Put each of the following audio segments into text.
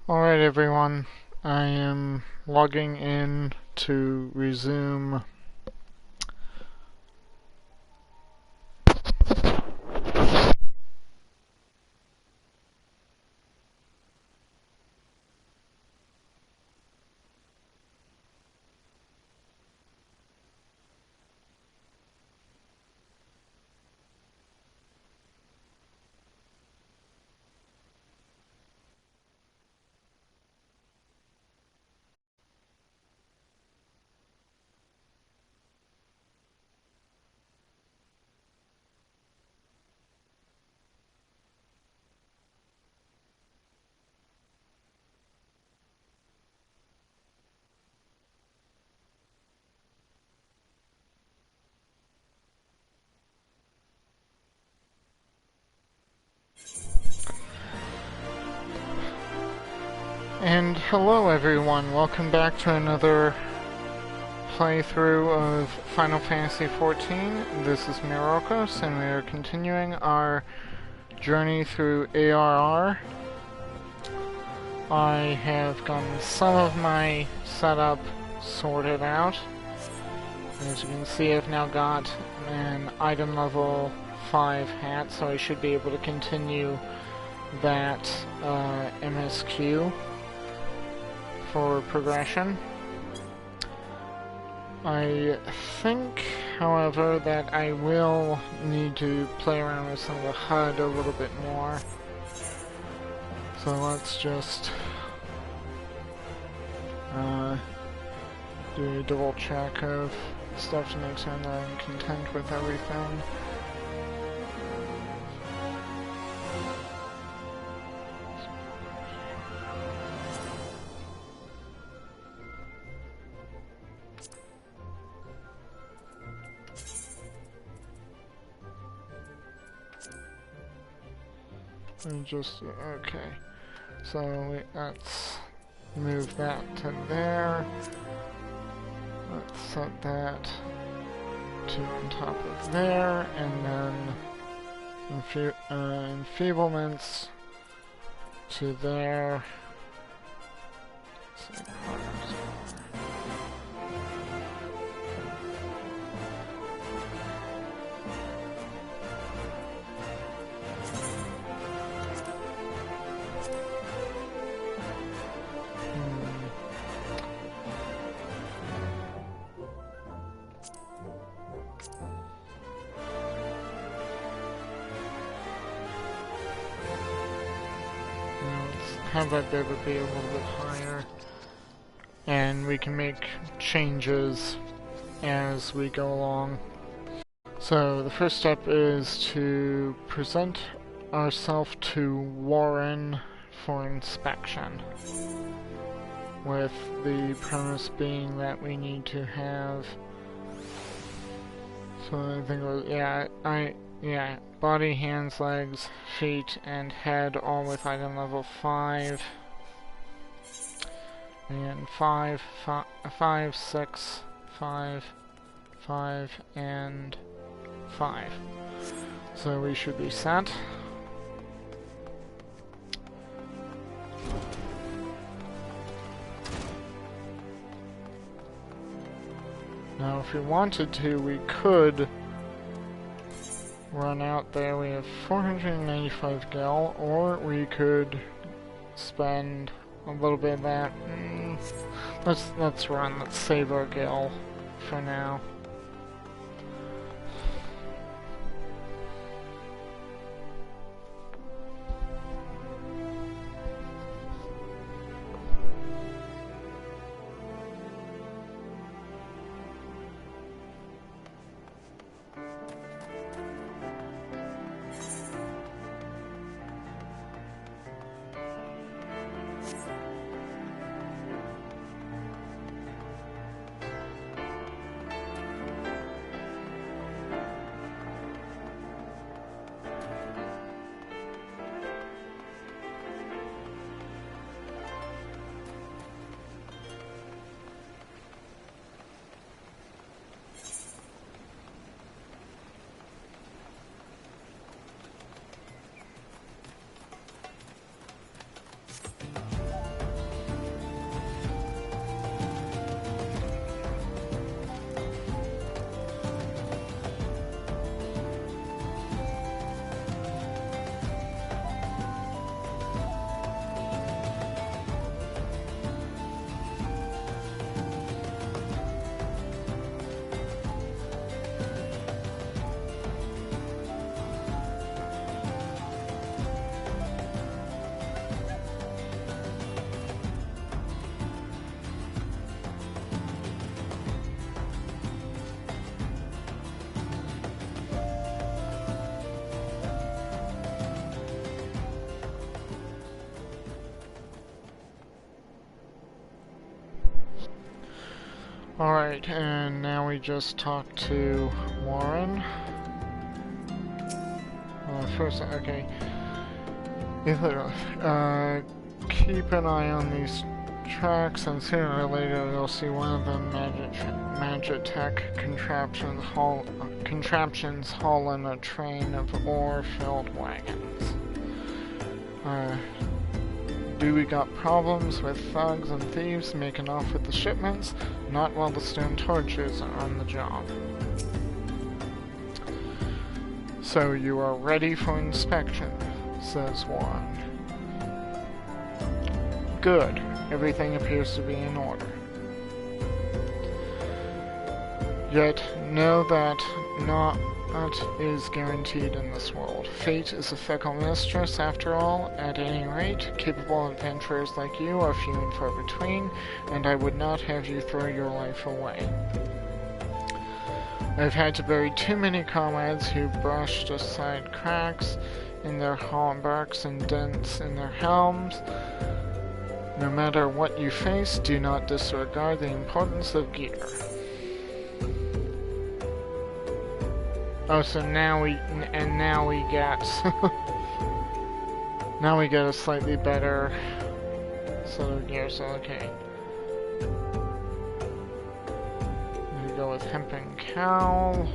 Alright everyone, I am logging in to resume and hello everyone, welcome back to another playthrough of Final Fantasy XIV. This is Myrokos and we are continuing our journey through ARR. I have gotten some of my setup sorted out. As you can see, I've now got an item level 5 hat, so I should be able to continue that MSQ for progression. I think, however, that I will need to play around with some of the HUD a little bit more. So let's just do a double check of stuff to make sure that I'm content with everything. Okay, so let's move that to there. Let's set that to on top of there, and then enfeeblements to there. Have that there would be a little bit higher, and we can make changes as we go along. So the first step is to present ourselves to Warren for inspection, with the premise being that we need to have, so I think it was, body, hands, legs, feet, and head, all with item level 5. And 5, 6, 5, and 5. So we should be set. Now if we wanted to, we could run out there. We have 495 gil, or we could spend a little bit of that. Let's run. Let's save our gil for now. Alright, and now we just talk to Warren. First, okay. Keep an eye on these tracks, and sooner or later you'll see one of them Magitech contraptions hauling a train of ore-filled wagons. Do we got problems with thugs and thieves making off with the shipments? Not while the stone torches are on the job. So you are ready for inspection, says Warren. Good. Everything appears to be in order. Yet know that not is guaranteed in this world. Fate is a fickle mistress, after all. At any rate, capable adventurers like you are few and far between, and I would not have you throw your life away. I've had to bury too many comrades who brushed aside cracks in their hauberks and dents in their helms. No matter what you face, do not disregard the importance of gear. Oh, so now we get now we get a slightly better set of gear. So okay, we go with hempen cowl.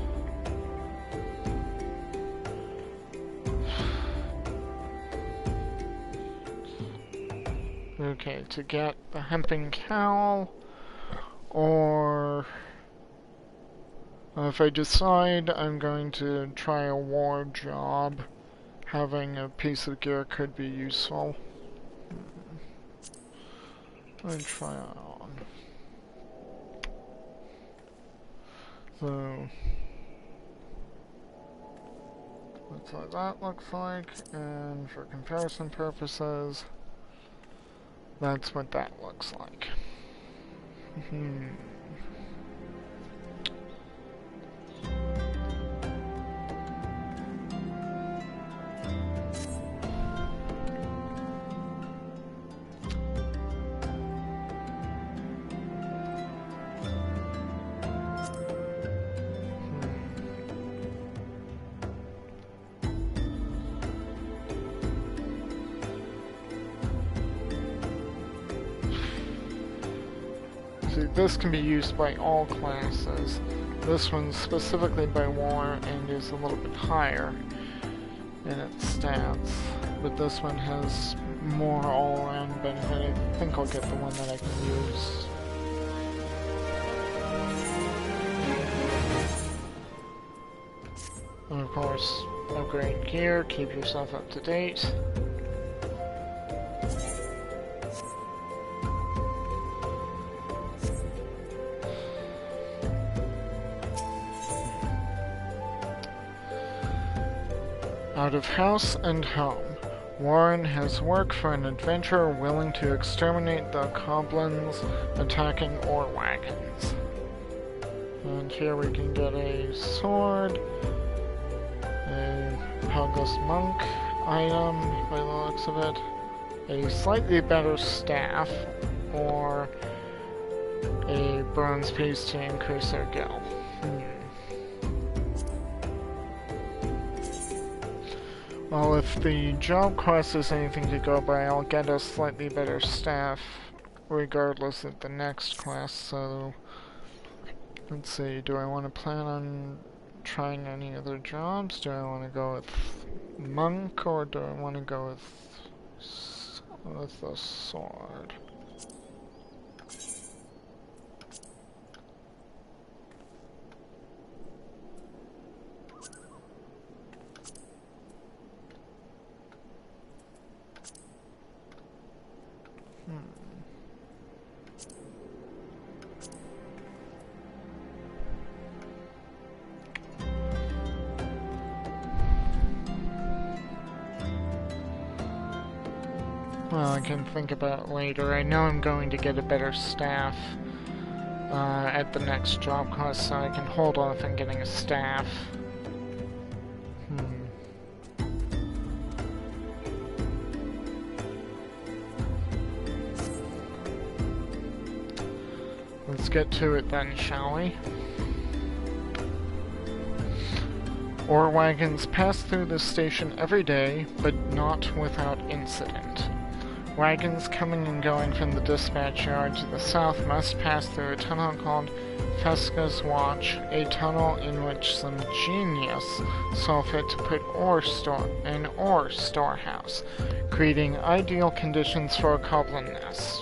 Okay, to get the hempen cowl, or if I decide I'm going to try a war job, having a piece of gear could be useful. Let me try it on. So that's what that looks like, and for comparison purposes, that's what that looks like. This can be used by all classes. This one's specifically by war and is a little bit higher in its stats, but this one has more all-around benefit. I think I'll get the one that I can use. And of course, upgrade gear, keep yourself up to date. Out of house and home, Warren has work for an adventurer willing to exterminate the goblins attacking ore wagons. And here we can get a sword, a Helga's Monk item by the looks of it, a slightly better staff, or a bronze piece to increase our gil. Well, if the job quest is anything to go by, I'll get a slightly better staff regardless of the next quest, so let's see, do I want to plan on trying any other jobs? Do I want to go with monk, or do I want to go with a sword? Well, I can think about it later. I know I'm going to get a better staff at the next job quest, so I can hold off on getting a staff. Let's get to it then, shall we? Ore wagons pass through this station every day, but not without incident. Wagons coming and going from the dispatch yard to the south must pass through a tunnel called Fesca's Watch, a tunnel in which some genius saw fit to put an ore storehouse, creating ideal conditions for a goblin nest.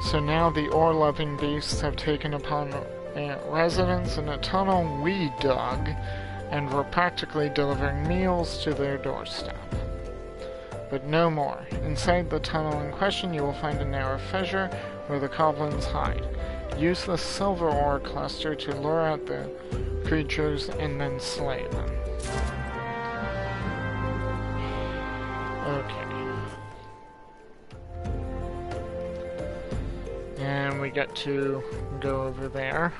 So now the ore-loving beasts have taken upon a residence in a tunnel we dug, and we're practically delivering meals to their doorstep. But no more. Inside the tunnel in question you will find a narrow fissure where the goblins hide. Use the silver ore cluster to lure out the creatures and then slay them. Okay. And we get to go over there.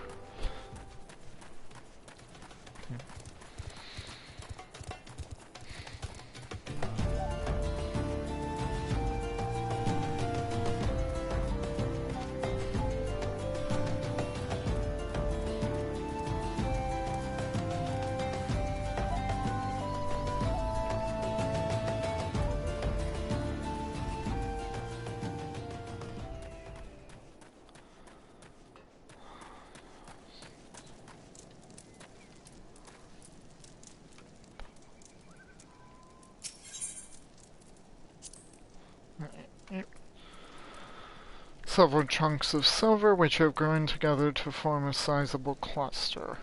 Several chunks of silver which have grown together to form a sizable cluster.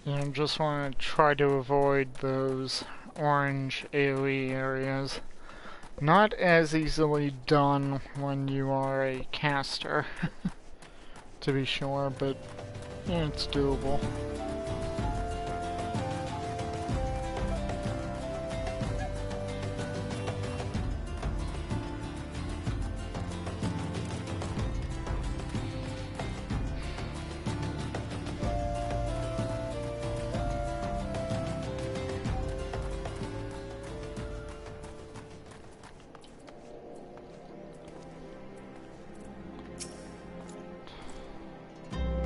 I just want to try to avoid those orange AoE areas. Not as easily done when you are a caster, to be sure, but yeah, it's doable.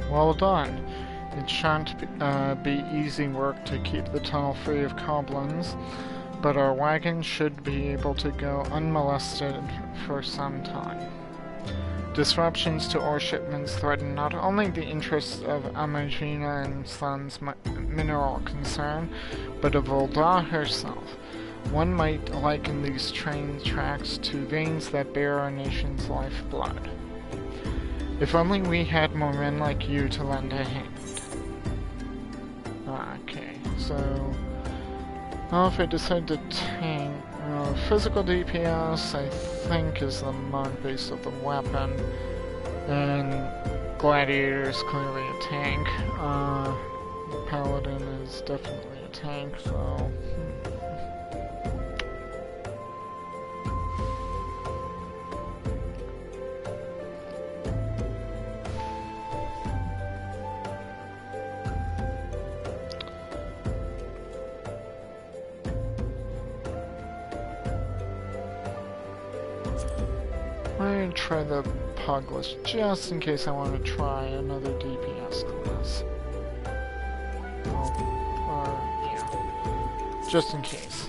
Well done. It shan't be easy work to keep the tunnel free of goblins, but our wagon should be able to go unmolested for some time. Disruptions to ore shipments threaten not only the interests of Amagina and Sons' mineral concern, but of Volda herself. One might liken these train tracks to veins that bear our nation's lifeblood. If only we had more men like you to lend a hand. Okay, so... well, if I decide to tank... physical DPS, I think, is the mod base of the weapon. And Gladiator is clearly a tank. Paladin is definitely a tank, so... I'm going to try the Pugless, just in case I want to try another DPS class. Yeah. Just in case.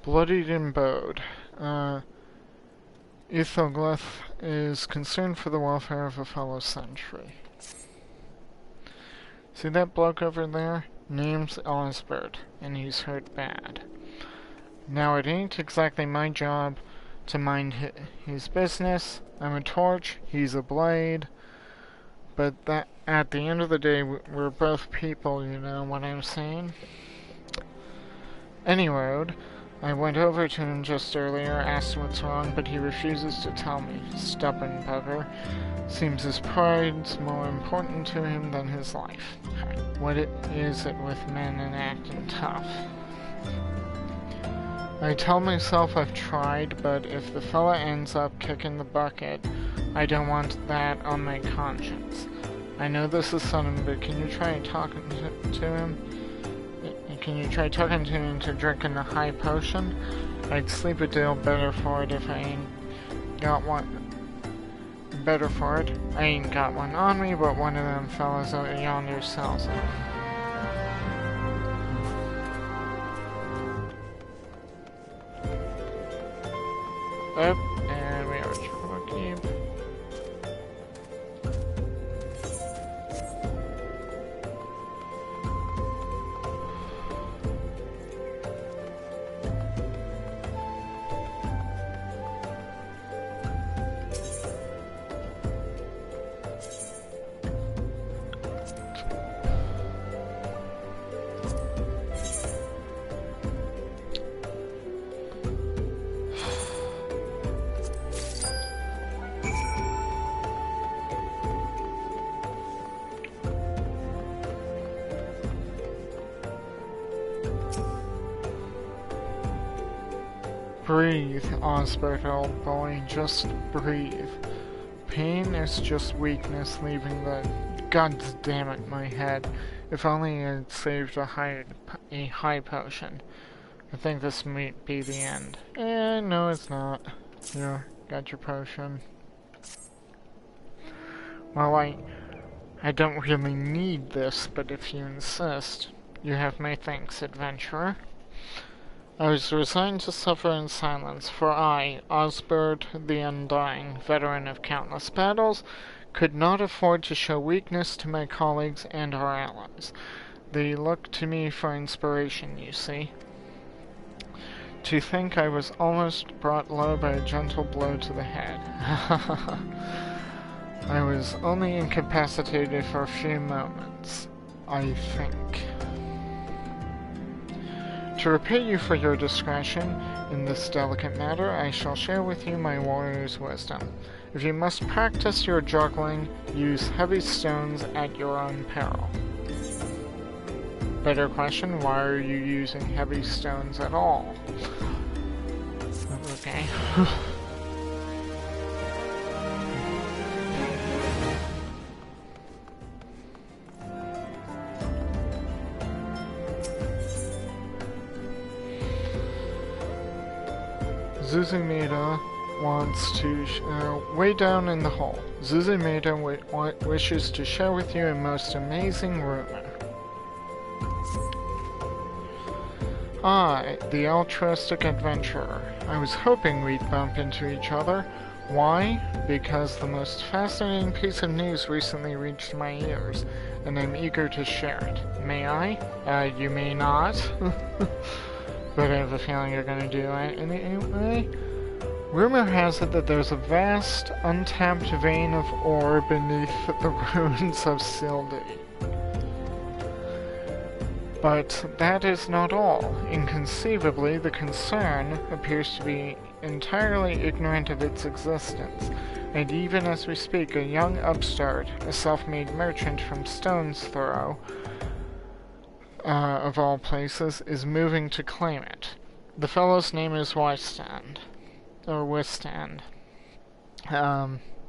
Bloodied and bowed. Ethoglyph is concerned for the welfare of a fellow sentry. See that bloke over there? Name's Osbert, and he's hurt bad. Now, it ain't exactly my job to mind his business. I'm a torch, he's a blade. But that, at the end of the day, we're both people, you know what I'm saying? Anyway, I went over to him just earlier, asked what's wrong, but he refuses to tell me. Stubborn bugger. Seems his pride's more important to him than his life. What is it with men and acting tough? I tell myself I've tried, but if the fella ends up kicking the bucket, I don't want that on my conscience. I know this is sudden, but can you try talking to him? Can you try talking to him into drinking the high potion? I'd sleep a deal better for it if I ain't got one. Better for it. I ain't got one on me, but one of them fellas out yonder sells it. Up, and we are triple keep. Breathe, Osbert, old boy, just breathe. Pain is just weakness leaving the... God damn it, my head. If only I had saved a high potion. I think this might be the end. No it's not. Here, got your potion. Well, I don't really need this, but if you insist, you have my thanks, adventurer. I was resigned to suffer in silence, for I, Osbert the Undying, veteran of countless battles, could not afford to show weakness to my colleagues and our allies. They looked to me for inspiration, you see. To think I was almost brought low by a gentle blow to the head. I was only incapacitated for a few moments, I think. To repay you for your discretion in this delicate matter, I shall share with you my warrior's wisdom. If you must practice your juggling, use heavy stones at your own peril. Better question, why are you using heavy stones at all? Okay. Zuzumida wants to, way down in the hole. Zuzumida wishes to share with you a most amazing rumor. I, the altruistic adventurer. I was hoping we'd bump into each other. Why? Because the most fascinating piece of news recently reached my ears, and I'm eager to share it. May I? You may not. But I have a feeling you're gonna do it anyway. Rumor has it that there's a vast, untapped vein of ore beneath the ruins of Sildi. But that is not all. Inconceivably, the concern appears to be entirely ignorant of its existence, and even as we speak, a young upstart, a self-made merchant from Stone's Throw, of all places, is moving to claim it. The fellow's name is Wystand. Or Wistand.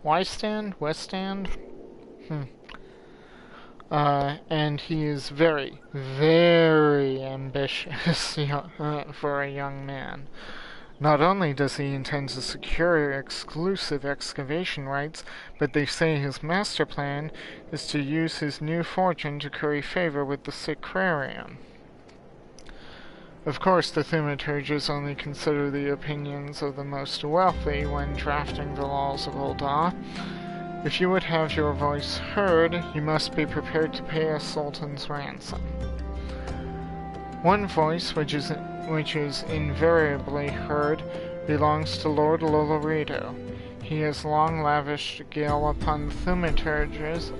Wystand? Wistand? And he is very, very ambitious for a young man. Not only does he intend to secure exclusive excavation rights, but they say his master plan is to use his new fortune to curry favor with the Sacrarium. Of course, the thaumaturges only consider the opinions of the most wealthy when drafting the laws of Ul'dah. If you would have your voice heard, you must be prepared to pay a sultan's ransom. One voice, which is invariably heard, belongs to Lord Lolorito. He has long lavished guile upon the thaumaturges,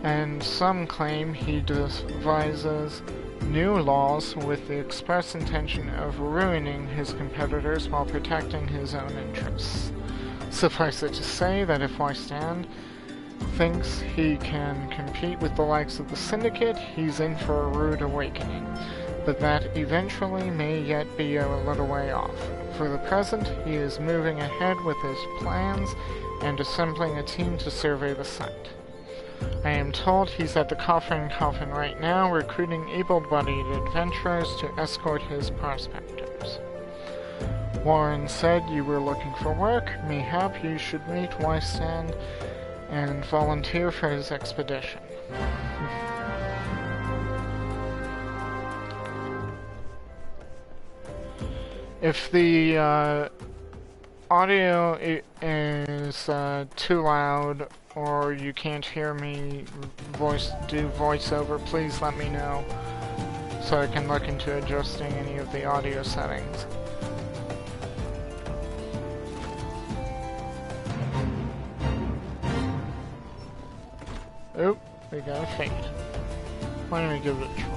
and some claim he devises new laws with the express intention of ruining his competitors while protecting his own interests. Suffice it to say that if Wystand thinks he can compete with the likes of the Syndicate, he's in for a rude awakening, but that eventually may yet be a little way off. For the present, he is moving ahead with his plans and assembling a team to survey the site. I am told he's at the Coffin right now, recruiting able-bodied adventurers to escort his prospectors. Warren said you were looking for work. Mayhap you should meet Wystand and volunteer for his expedition. If the audio is too loud or you can't hear me do voiceover, please let me know so I can look into adjusting any of the audio settings. Oh, we got a fade. Why don't we give it a try?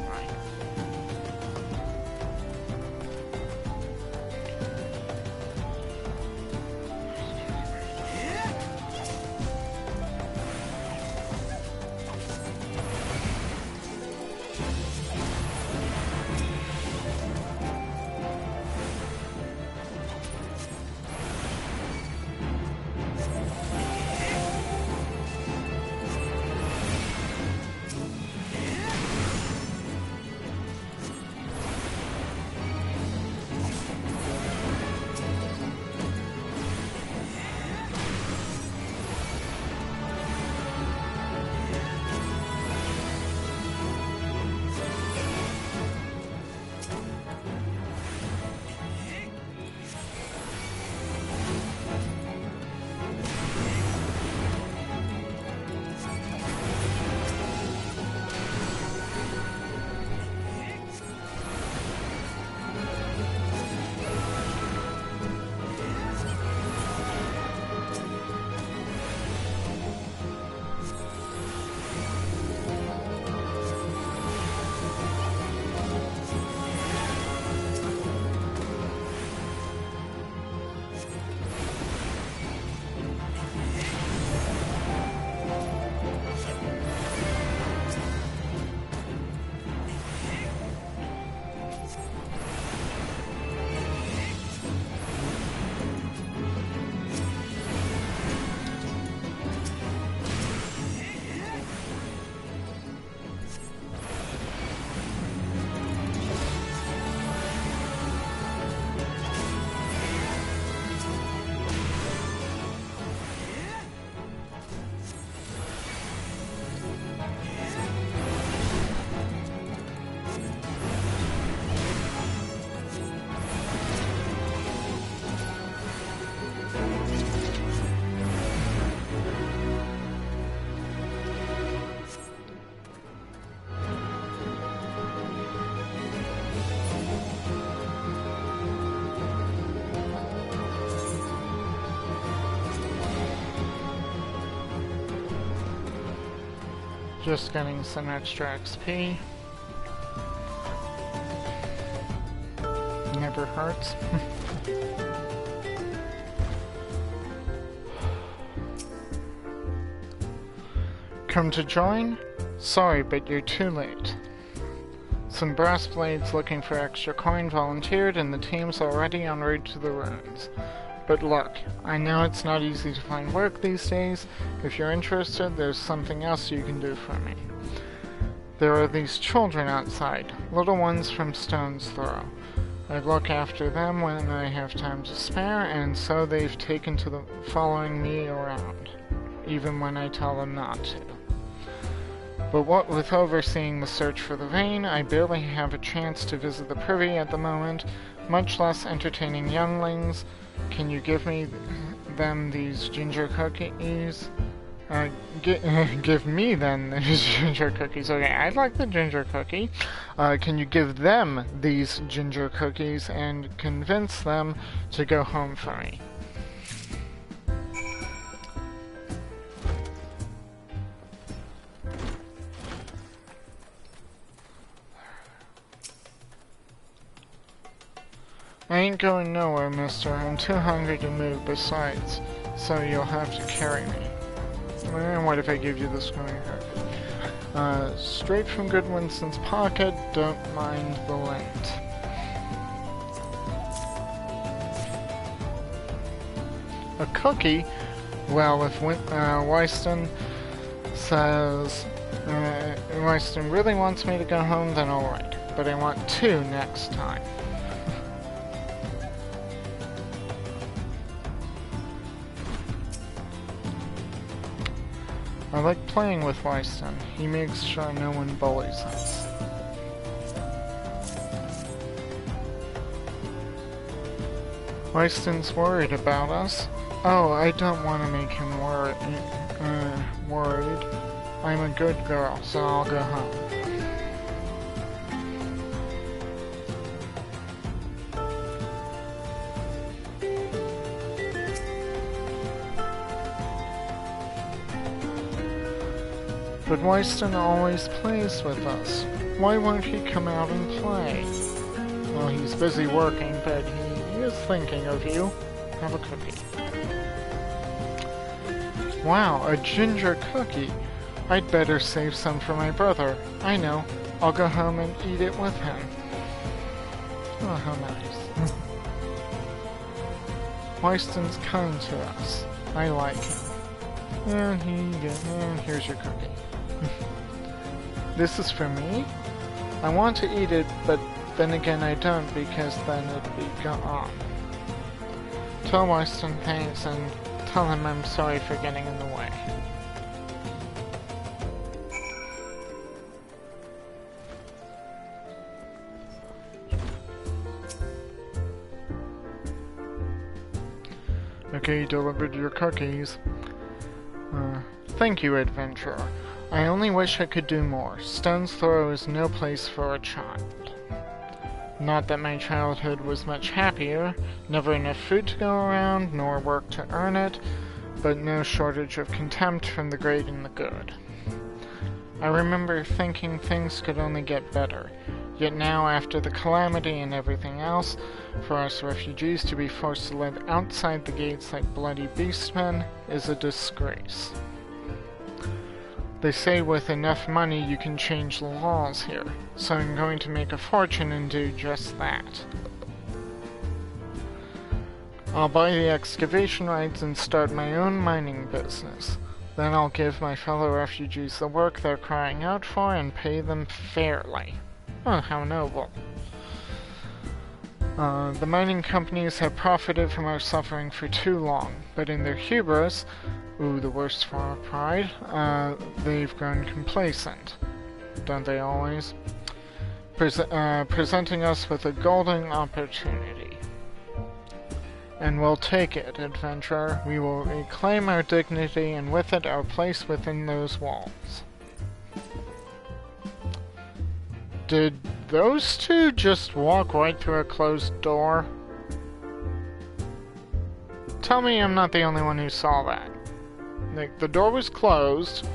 Just getting some extra XP. Never hurts. Come to join? Sorry, but you're too late. Some brass blades looking for extra coin volunteered, and the team's already en route to the ruins. But look, I know it's not easy to find work these days. If you're interested, there's something else you can do for me. There are these children outside, little ones from Stone's Throw. I look after them when I have time to spare, and so they've taken to following me around, even when I tell them not to. But what with overseeing the search for the vein, I barely have a chance to visit the privy at the moment, much less entertaining younglings. Can you give me them these ginger cookies? Give me then these ginger cookies. Okay, I'd like the ginger cookie. Can you give them these ginger cookies and convince them to go home for me? I ain't going nowhere, mister. I'm too hungry to move besides, so you'll have to carry me. And what if I give you this going cookie? Straight from Good Winston's pocket, don't mind the lint. A cookie? Well, if Wyston says Wyston really wants me to go home, then alright. But I want 2 next time. I like playing with Wyston. He makes sure no one bullies us. Wyston's worried about us. Oh, I don't want to make him worried. I'm a good girl, so I'll go home. But Wyston always plays with us. Why won't he come out and play? Well, he's busy working, but he is thinking of you. Have a cookie. Wow, a ginger cookie. I'd better save some for my brother. I know. I'll go home and eat it with him. Oh, how nice. Wyston's kind to us. I like him. And here's your cookie. This is for me? I want to eat it, but then again I don't, because then it'd be gone. Tell Wyston thanks and tell him I'm sorry for getting in the way. Okay, you delivered your cookies. Thank you, adventurer. I only wish I could do more. Stone's Throw is no place for a child. Not that my childhood was much happier, never enough food to go around, nor work to earn it, but no shortage of contempt from the great and the good. I remember thinking things could only get better, yet now after the calamity and everything else, for us refugees to be forced to live outside the gates like bloody beastmen is a disgrace. They say with enough money you can change the laws here, so I'm going to make a fortune and do just that. I'll buy the excavation rights and start my own mining business. Then I'll give my fellow refugees the work they're crying out for and pay them fairly. Oh, how noble. The mining companies have profited from our suffering for too long, but in their hubris, the worst form of pride, they've grown complacent. Don't they always? Presenting us with a golden opportunity. And we'll take it, adventurer. We will reclaim our dignity and with it our place within those walls. Did those two just walk right through a closed door? Tell me I'm not the only one who saw that. Like, the door was closed,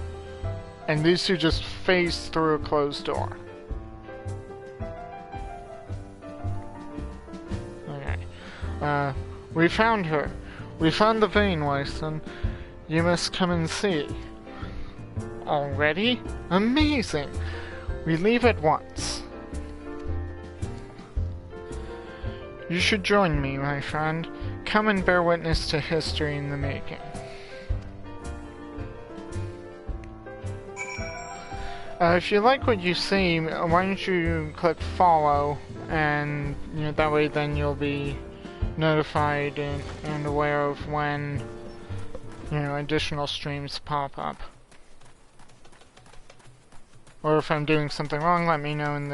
and these two just phased through a closed door. Okay. We found her. We found the vein, Wyston. You must come and see. Already? Amazing! We leave at once. You should join me, my friend. Come and bear witness to history in the making. If you like what you see, why don't you click follow, and that way then you'll be notified and aware of when additional streams pop up. Or if I'm doing something wrong, let me know in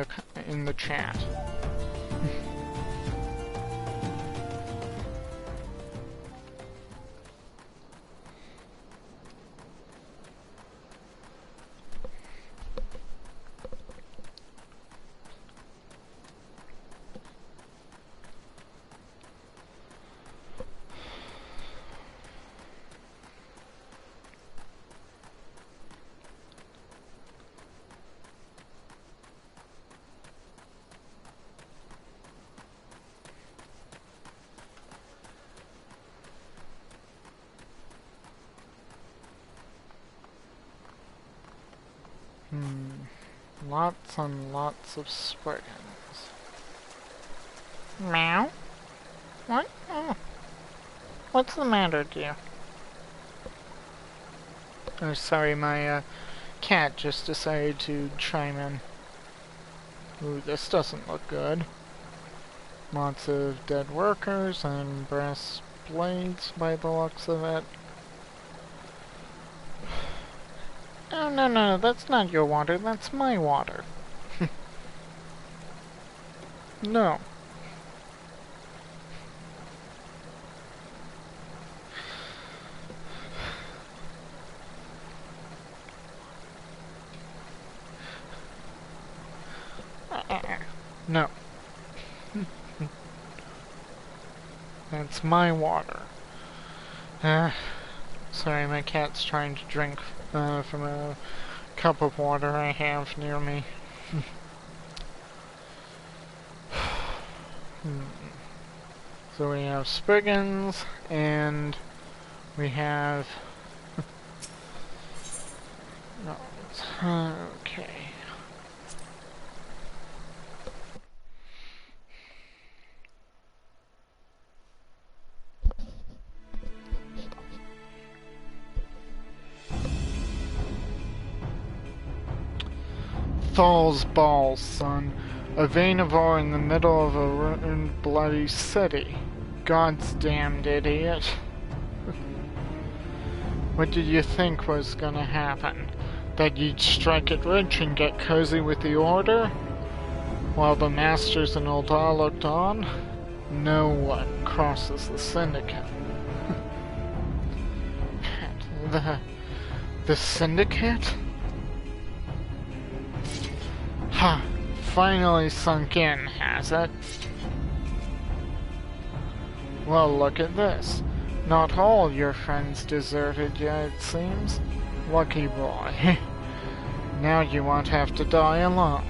the chat. Lots and lots of spriggans. Meow? What? Oh. What's the matter, dear? Oh, sorry, my cat just decided to chime in. Ooh, this doesn't look good. Lots of dead workers and brass blades by the looks of it. Oh, no, no, that's not your water, that's my water. No. No. That's my water. Sorry, my cat's trying to drink from a cup of water I have near me. So we have spriggans, and we have... okay. Thal's balls, son. A vein of ore in the middle of a ruined, bloody city. God's damned idiot. What did you think was gonna happen? That you'd strike it rich and get cozy with the Order? While the Masters and Ul'dah looked on? No one crosses the Syndicate. The Syndicate? Ha! Finally sunk in, has it? Well, look at this. Not all your friends deserted you, it seems. Lucky boy. Now you won't have to die alone.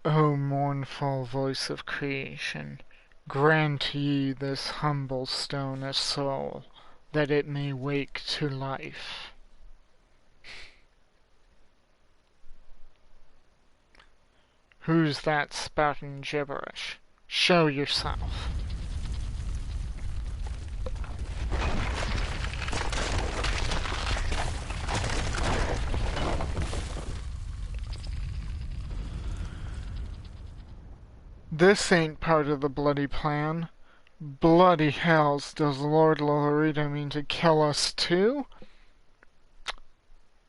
O mournful voice of creation, grant ye this humble stone a soul, that it may wake to life. Who's that spouting gibberish? Show yourself. This ain't part of the bloody plan. Bloody hells, does Lord Lolorito mean to kill us too?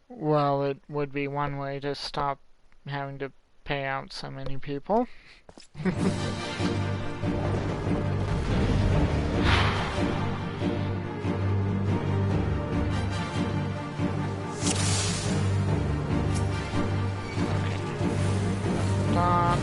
Well, it would be one way to stop having to pay out so many people. Dot.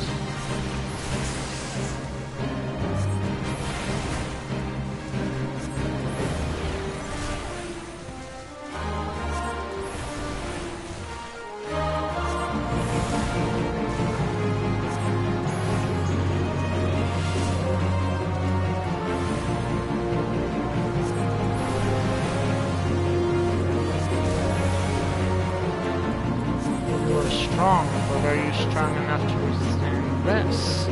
Strong, but are you strong enough to withstand this?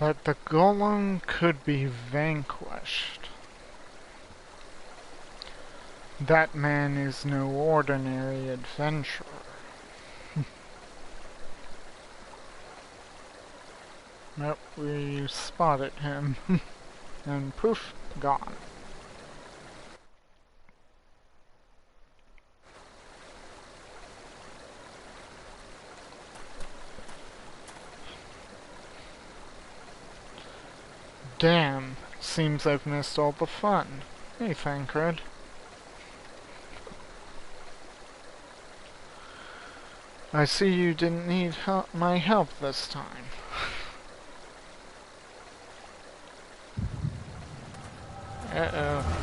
But the golem could be vanquished. That man is no ordinary adventurer. Nope, we spotted him. And poof, gone. Damn, seems I've missed all the fun. Hey, Thancred. I see you didn't need my help this time. Uh-oh.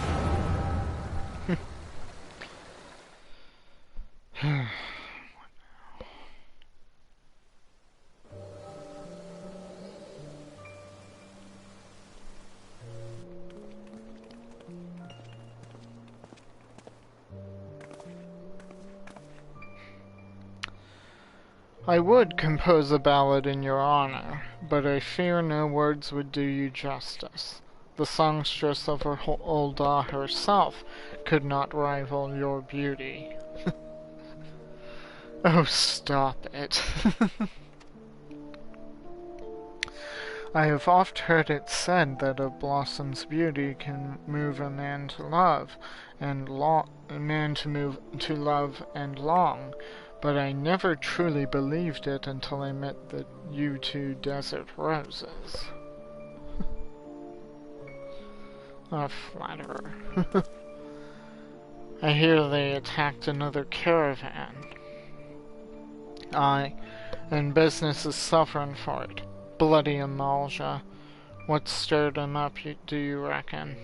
I would compose a ballad in your honor, but I fear no words would do you justice. The songstress of Ulda herself could not rival your beauty. Oh, stop it. I have oft heard it said that a blossom's beauty can move a man to love, and a man to move to love and long, but I never truly believed it until I met you two desert roses. A flatterer. I hear they attacked another caravan. Aye, and business is suffering for it. Bloody Amalja. What stirred him up, do you reckon?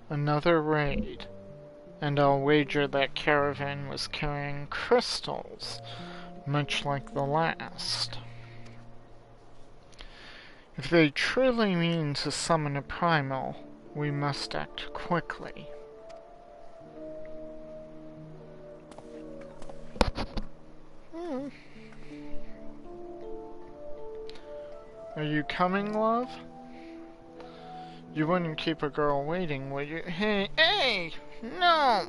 Another raid. And I'll wager that caravan was carrying crystals, much like the last. If they truly mean to summon a primal, we must act quickly. Are you coming, love? You wouldn't keep a girl waiting, would you? Hey! No!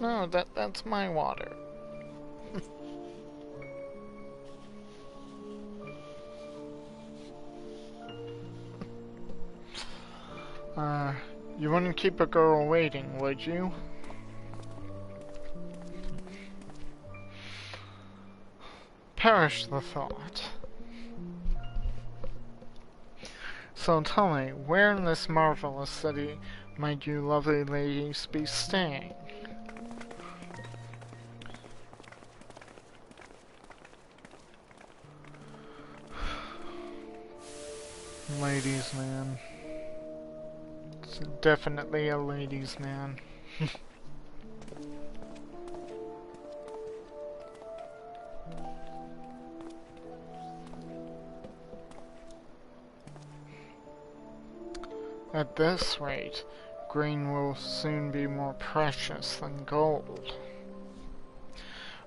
No, that's my water. You wouldn't keep a girl waiting, would you? Perish the thought. So tell me, where in this marvelous city might you lovely ladies be staying? Ladies' man. It's definitely a ladies' man. At this rate, grain will soon be more precious than gold.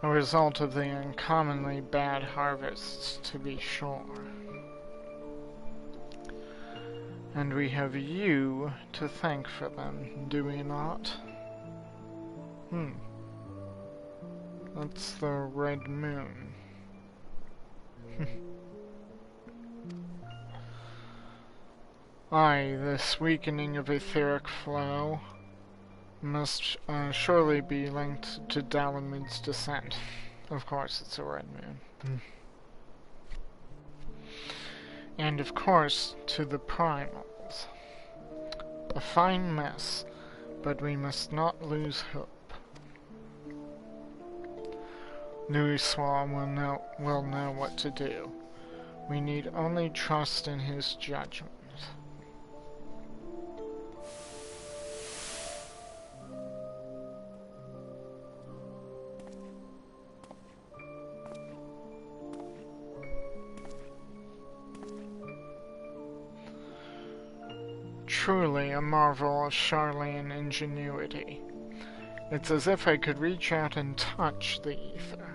A result of the uncommonly bad harvests, to be sure. And we have you to thank for them, do we not? That's the red moon. Aye, this weakening of etheric flow must surely be linked to Dalamud's descent. Of course, it's a red moon. And of course, to the primals. A fine mess, but we must not lose hope. Louisoix will know what to do. We need only trust in his judgment. Truly a marvel of Charlean ingenuity. It's as if I could reach out and touch the ether.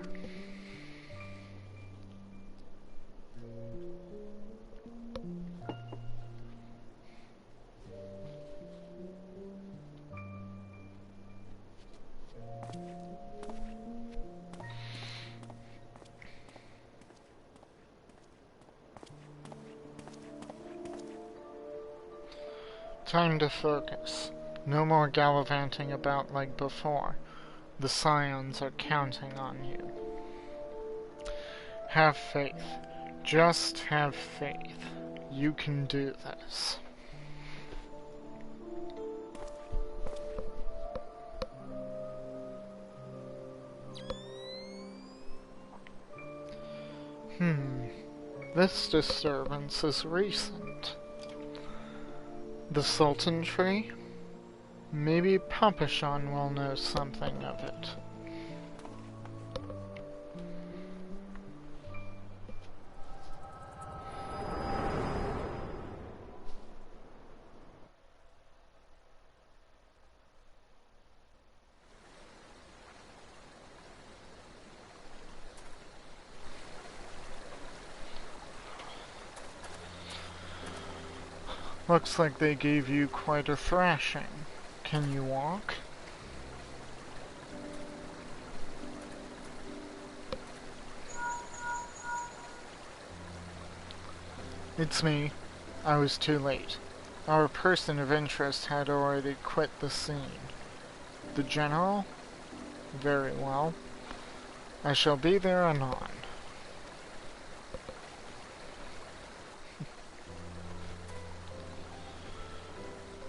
Time to focus. No more gallivanting about like before. The scions are counting on you. Have faith. Just have faith. You can do this. This disturbance is recent. The Sultan tree? Maybe Papashan will know something of it. Looks like they gave you quite a thrashing. Can you walk? It's me. I was too late. Our person of interest had already quit the scene. The General? Very well. I shall be there anon.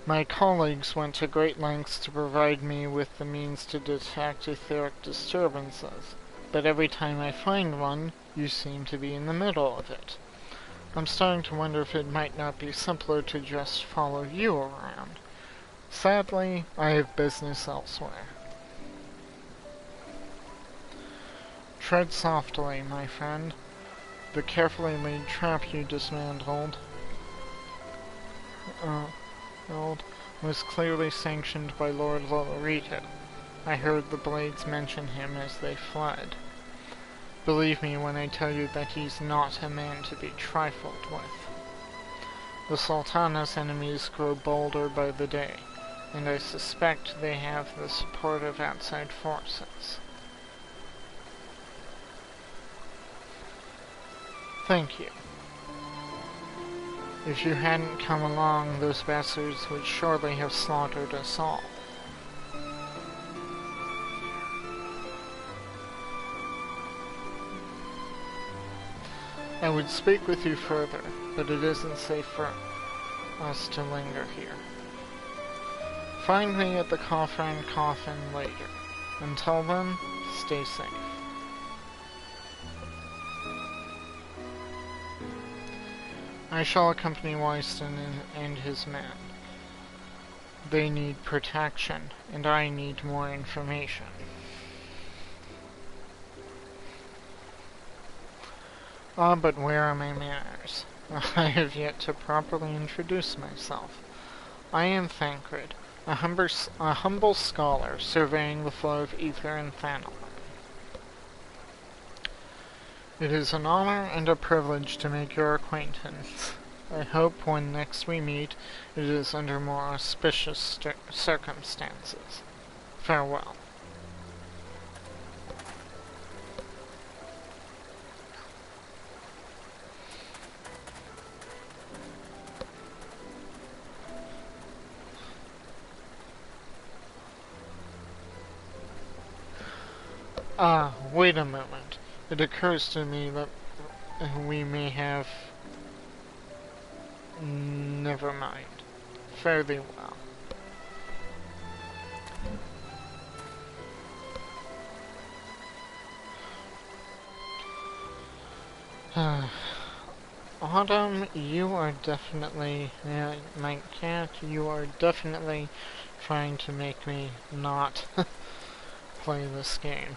My colleagues went to great lengths to provide me with the means to detect etheric disturbances, but every time I find one, you seem to be in the middle of it. I'm starting to wonder if it might not be simpler to just follow you around. Sadly, I have business elsewhere. Tread softly, my friend. The carefully laid trap you dismantled was clearly sanctioned by Lord Lolorito. I heard the Blades mention him as they fled. Believe me when I tell you that he's not a man to be trifled with. The Sultana's enemies grow bolder by the day, and I suspect they have the support of outside forces. Thank you. If you hadn't come along, those bastards would surely have slaughtered us all. I would speak with you further, but it isn't safe for us to linger here. Find me at the Coffer and Coffin later. Until then, stay safe. I shall accompany Wyston and his men. They need protection, and I need more information. But where are my manners? I have yet to properly introduce myself. I am Thancred, a humble scholar surveying the flow of ether and Thanol. It is an honor and a privilege to make your acquaintance. I hope when next we meet, it is under more auspicious circumstances. Farewell. Wait a moment. It occurs to me that we may have... Never mind. Fare thee well. Autumn, you are definitely... my cat, you are definitely trying to make me not play this game.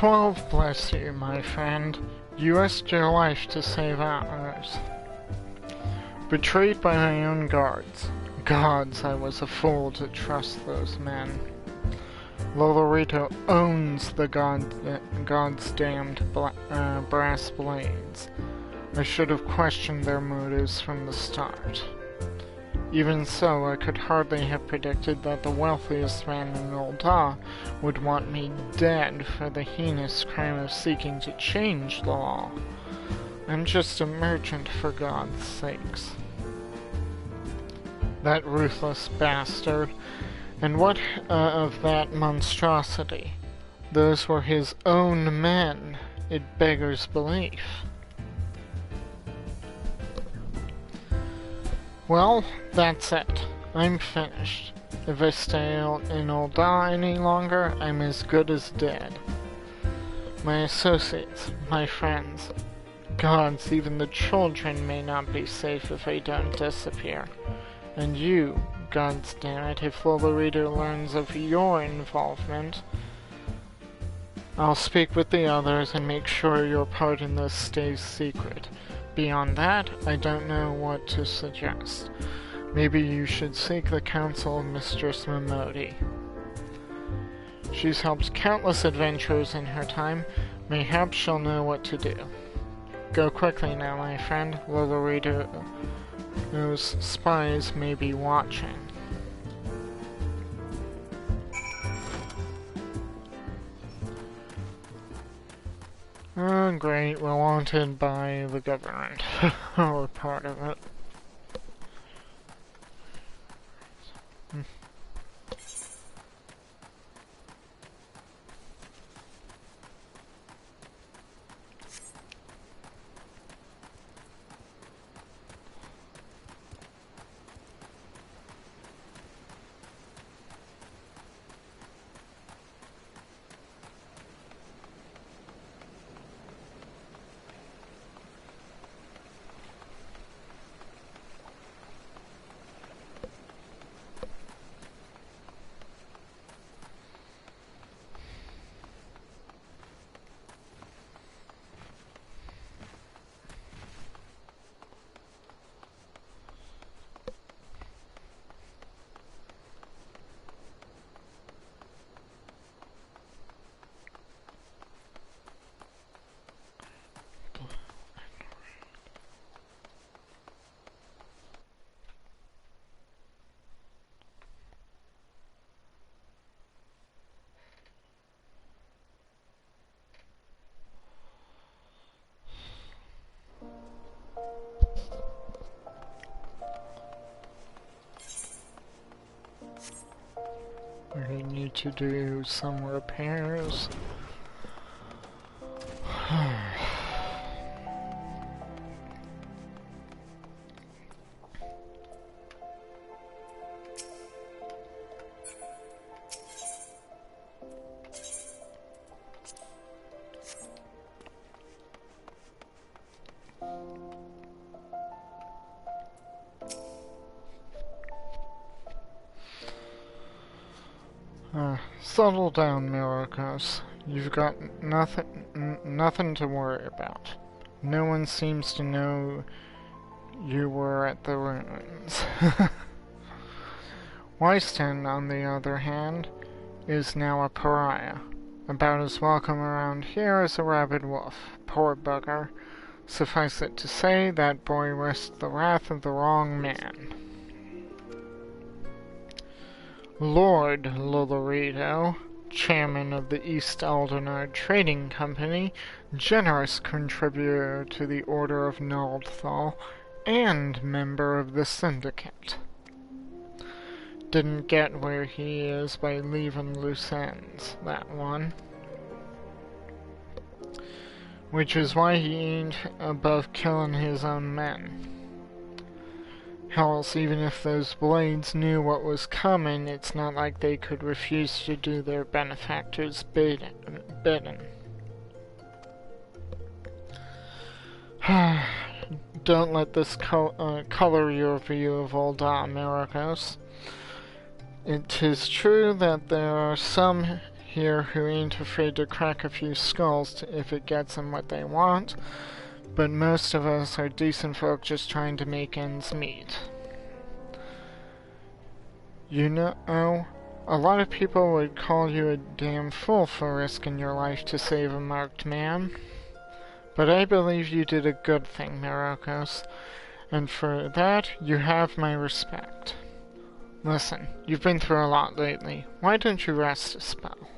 FFXIV bless you, my friend. You risked your life to save ours. Betrayed by my own guards. Gods, I was a fool to trust those men. Lolorito owns the God's damned brass blades. I should have questioned their motives from the start. Even so, I could hardly have predicted that the wealthiest man in Ul'dah would want me dead for the heinous crime of seeking to change the law. I'm just a merchant for God's sakes. That ruthless bastard. And what of that monstrosity? Those were his own men. It beggars belief. Well, that's it. I'm finished. If I stay in Ul'dah any longer, I'm as good as dead. My associates, my friends, gods, even the children may not be safe if I don't disappear. And you, goddammit, if Lolorito learns of your involvement, I'll speak with the others and make sure your part in this stays secret. Beyond that, I don't know what to suggest. Maybe you should seek the counsel of Mistress Momodi. She's helped countless adventurers in her time. Mayhaps she'll know what to do. Go quickly now, my friend. Lolorito's spies may be watching. Oh, great, we're wanted by the government. We're part of it. We need to do some repairs. Settle down, Myrokos. You've got nothing to worry about. No one seems to know you were at the ruins. Wystan, on the other hand, is now a pariah. About as welcome around here as a rabid wolf. Poor bugger. Suffice it to say, that boy risked the wrath of the wrong man. Lord Lolorito, chairman of the East Aldenard Trading Company, generous contributor to the Order of Naldthal, and member of the Syndicate. Didn't get where he is by leaving loose ends, that one. Which is why he ain't above killing his own men. Hells, even if those blades knew what was coming, it's not like they could refuse to do their benefactor's bidding. Don't let this color your view of Ul'dah, Myrokos. It is true that there are some here who ain't afraid to crack a few skulls if it gets them what they want, but most of us are decent folk just trying to make ends meet. You know, a lot of people would call you a damn fool for risking your life to save a marked man. But I believe you did a good thing, Myrokos, and for that, you have my respect. Listen, you've been through a lot lately. Why don't you rest a spell?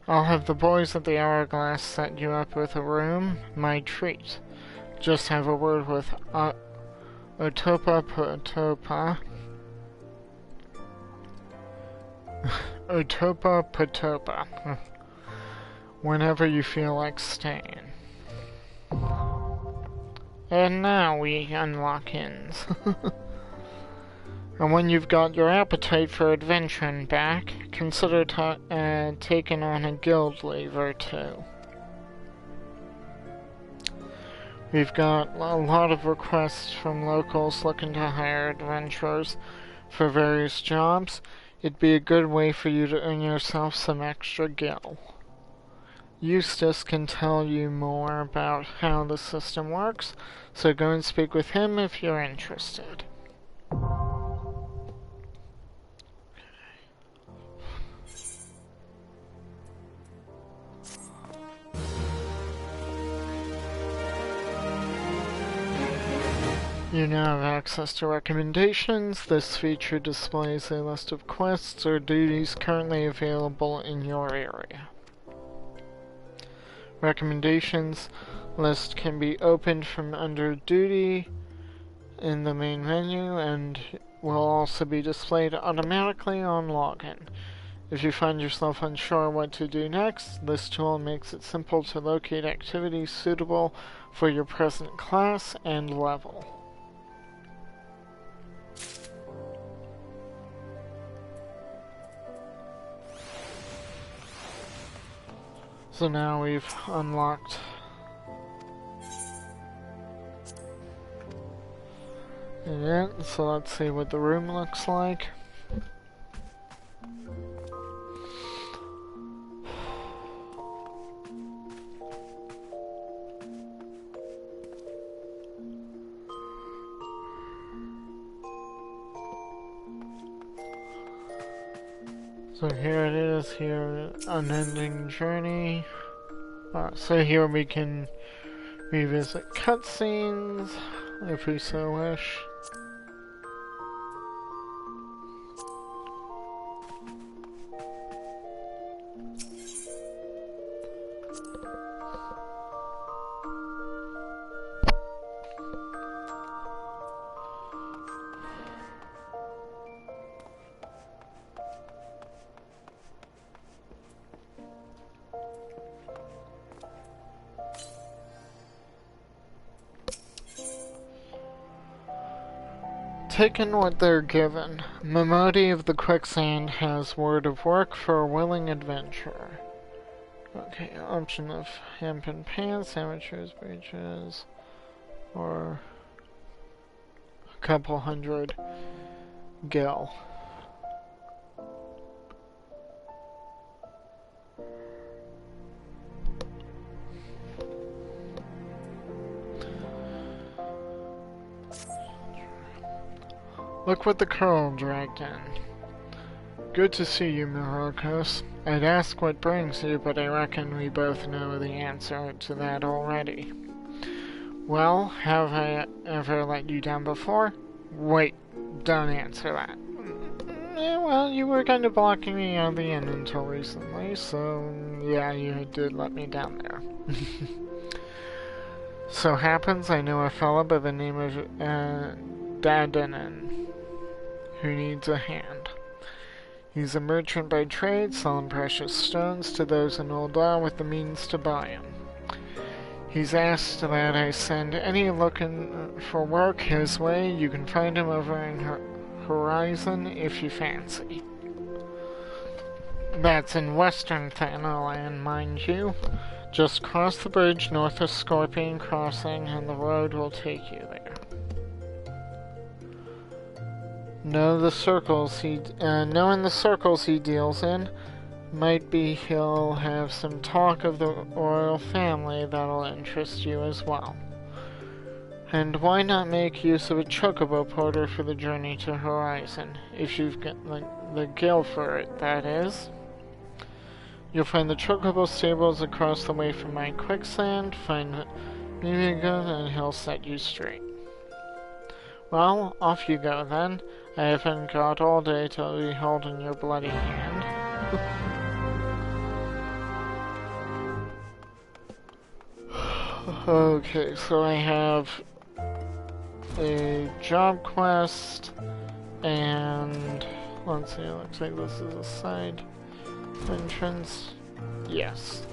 I'll have the boys at the Hourglass set you up with a room. My treat. Just have a word with Otopa Potopa. Whenever you feel like staying. And now we unlock inns. And when you've got your appetite for adventuring back, consider taking on a guild leave or two. We've got a lot of requests from locals looking to hire adventurers for various jobs. It'd be a good way for you to earn yourself some extra gil. Eustace can tell you more about how the system works, so go and speak with him if you're interested. You now have access to recommendations. This feature displays a list of quests or duties currently available in your area. Recommendations list can be opened from under duty in the main menu and will also be displayed automatically on login. If you find yourself unsure what to do next, this tool makes it simple to locate activities suitable for your present class and level. So now we've unlocked it, so let's see what the room looks like. So here it is, here, Unending Journey. So here we can revisit cutscenes, if we so wish. Taking what they're given. Mamodi of the Quicksand has word of work for a willing adventurer. Okay, option of hempen pants, amateurs, breeches, or a couple hundred gil. Look what the Curl dragged in. Good to see you, Myrokos. I'd ask what brings you, but I reckon we both know the answer to that already. Well, have I ever let you down before? Wait, don't answer that. Yeah, well, you were kind of blocking me out of the inn until recently, so yeah, you did let me down there. So happens I know a fella by the name of Dadanen who needs a hand. He's a merchant by trade, selling precious stones to those in Ul'dah with the means to buy them. He's asked that I send any looking for work his way. You can find him over in Horizon if you fancy. That's in western Thanaland, mind you. Just cross the bridge north of Scorpion Crossing and the road will take you there. Knowing the circles he deals in, might be he'll have some talk of the royal family that'll interest you as well. And why not make use of a chocobo porter for the journey to Horizon, if you've got the gil for it, that is. You'll find the chocobo stables across the way from my quicksand, find Myrokos, and he'll set you straight. Well, off you go then. I haven't got all day to be holding your bloody hand. Okay, so I have a job quest, and let's see, it looks like this is a side entrance. Yes.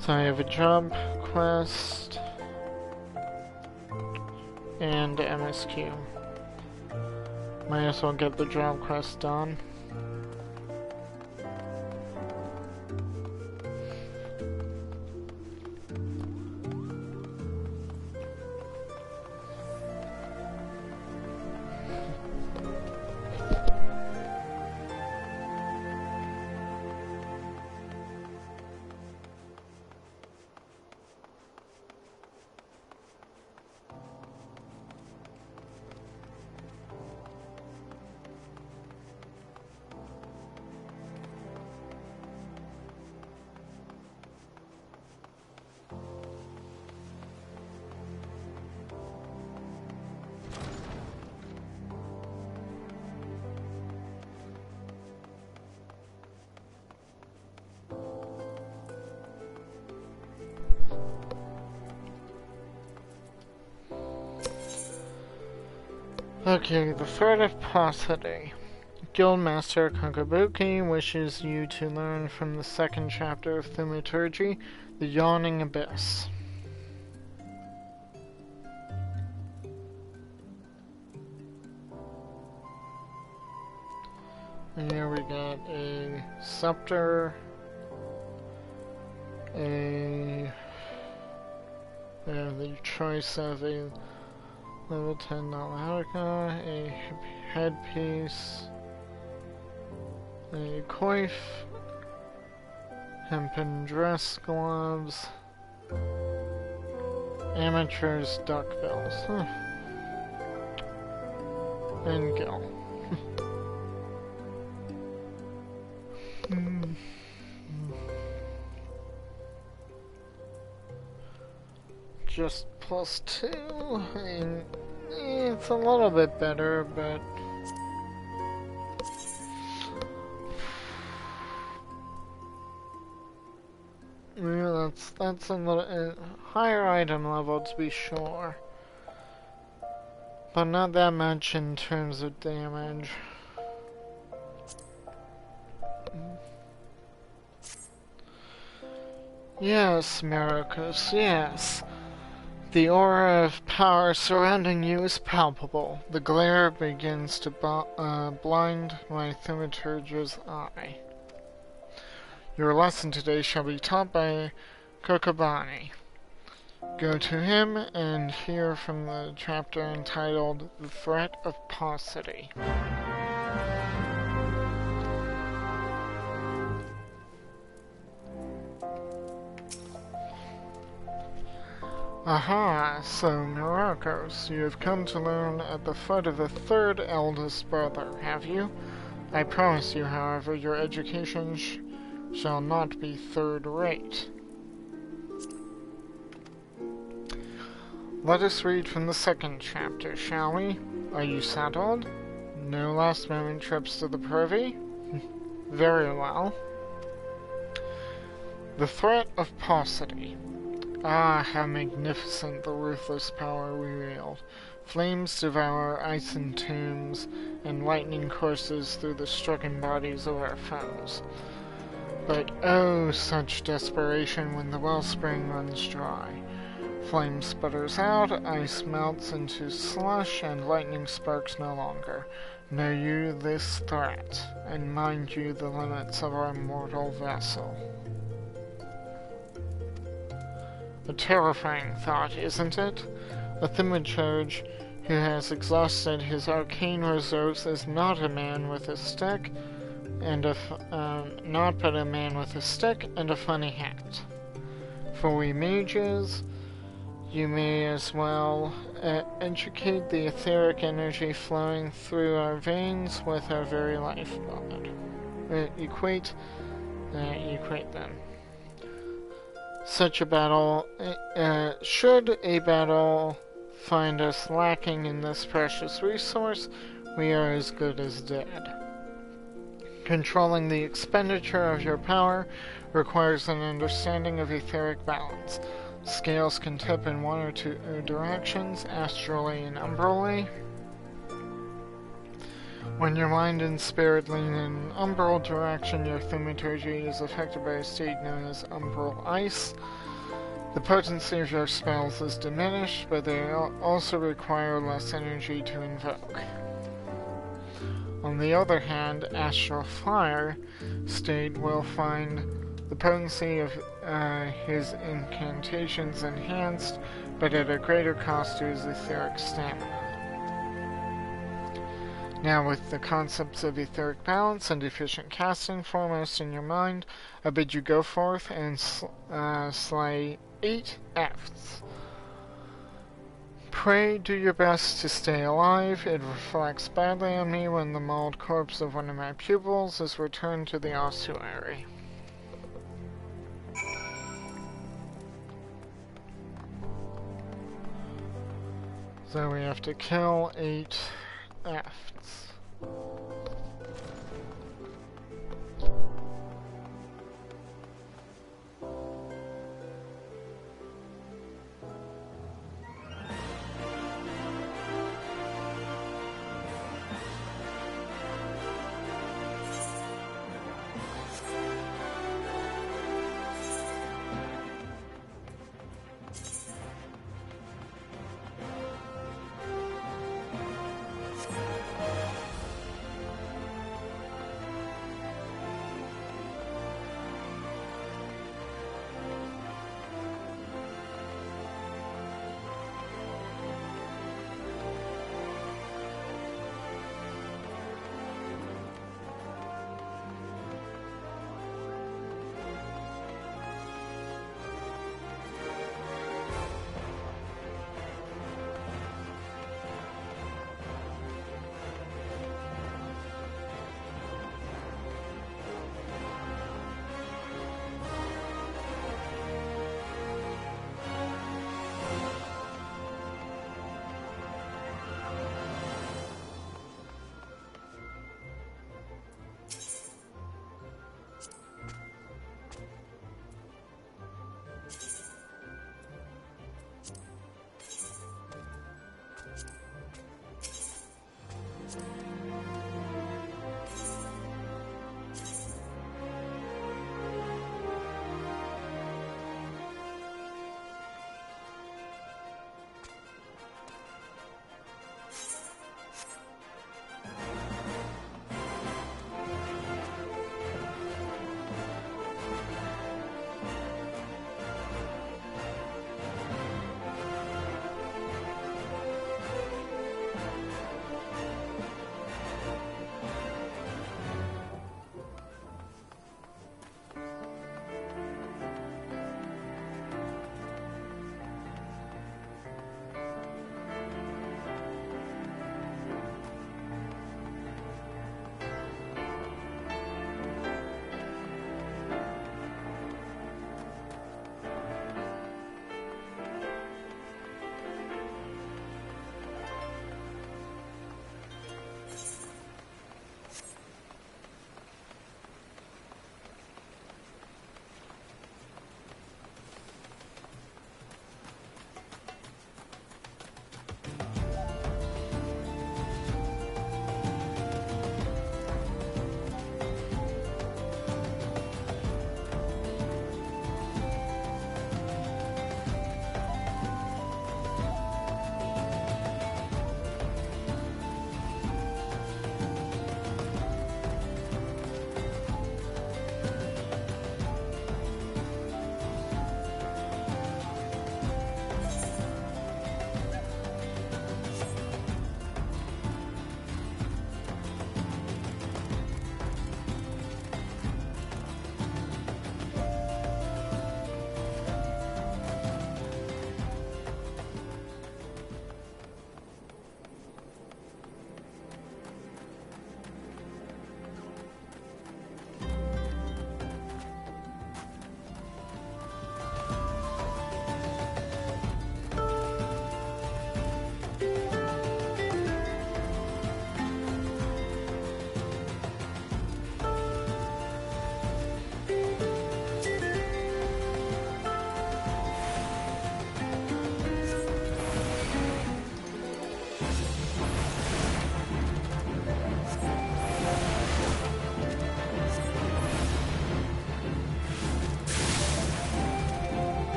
So I have a job quest and MSQ. Might as well get the job quest done. Okay, the threat of paucity. Guildmaster Kokobuki wishes you to learn from the second chapter of Thaumaturgy, the Yawning Abyss. And here we got a scepter, the choice of a level 10 Nalatica, a headpiece, a coif, hempen dress gloves, amateur's duckbills, and gill. Just +2, and it's a little bit better, but yeah, that's a little higher item level to be sure, but not that much in terms of damage. Yes, Myrokos, yes. The aura of power surrounding you is palpable. The glare begins to blind my thaumaturge's eye. Your lesson today shall be taught by Kokobani. Go to him and hear from the chapter entitled The Threat of Paucity. Aha, so Myrokos, you have come to learn at the foot of the third eldest brother, have you? I promise you, however, your education shall not be third-rate. Let us read from the second chapter, shall we? Are you settled? No last-moment trips to the privy? Very well. The threat of paucity. Ah, how magnificent the ruthless power we wield. Flames devour ice-and tombs, and lightning courses through the stricken bodies of our foes. But oh, such desperation when the wellspring runs dry. Flame sputters out, ice melts into slush, and lightning sparks no longer. Know you this threat, and mind you the limits of our mortal vessel. A terrifying thought, isn't it? A thaumaturge who has exhausted his arcane reserves is not a man with a stick and not but a man with a stick and a funny hat. For we mages, you may as well educate the etheric energy flowing through our veins with our very lifeblood. Equate them. Such a battle, should a battle find us lacking in this precious resource, we are as good as dead. Controlling the expenditure of your power requires an understanding of etheric balance. Scales can tip in one or two directions, astrally and umbrally. When your mind and spirit lean in an umbral direction, your thaumaturgy is affected by a state known as umbral ice. The potency of your spells is diminished, but they also require less energy to invoke. On the other hand, astral fire state will find the potency of his incantations enhanced, but at a greater cost to his etheric stamina. Now, with the concepts of etheric balance and efficient casting foremost in your mind, I bid you go forth and slay 8 F's. Pray do your best to stay alive. It reflects badly on me when the mauled corpse of one of my pupils is returned to the ossuary. So we have to kill 8 F's.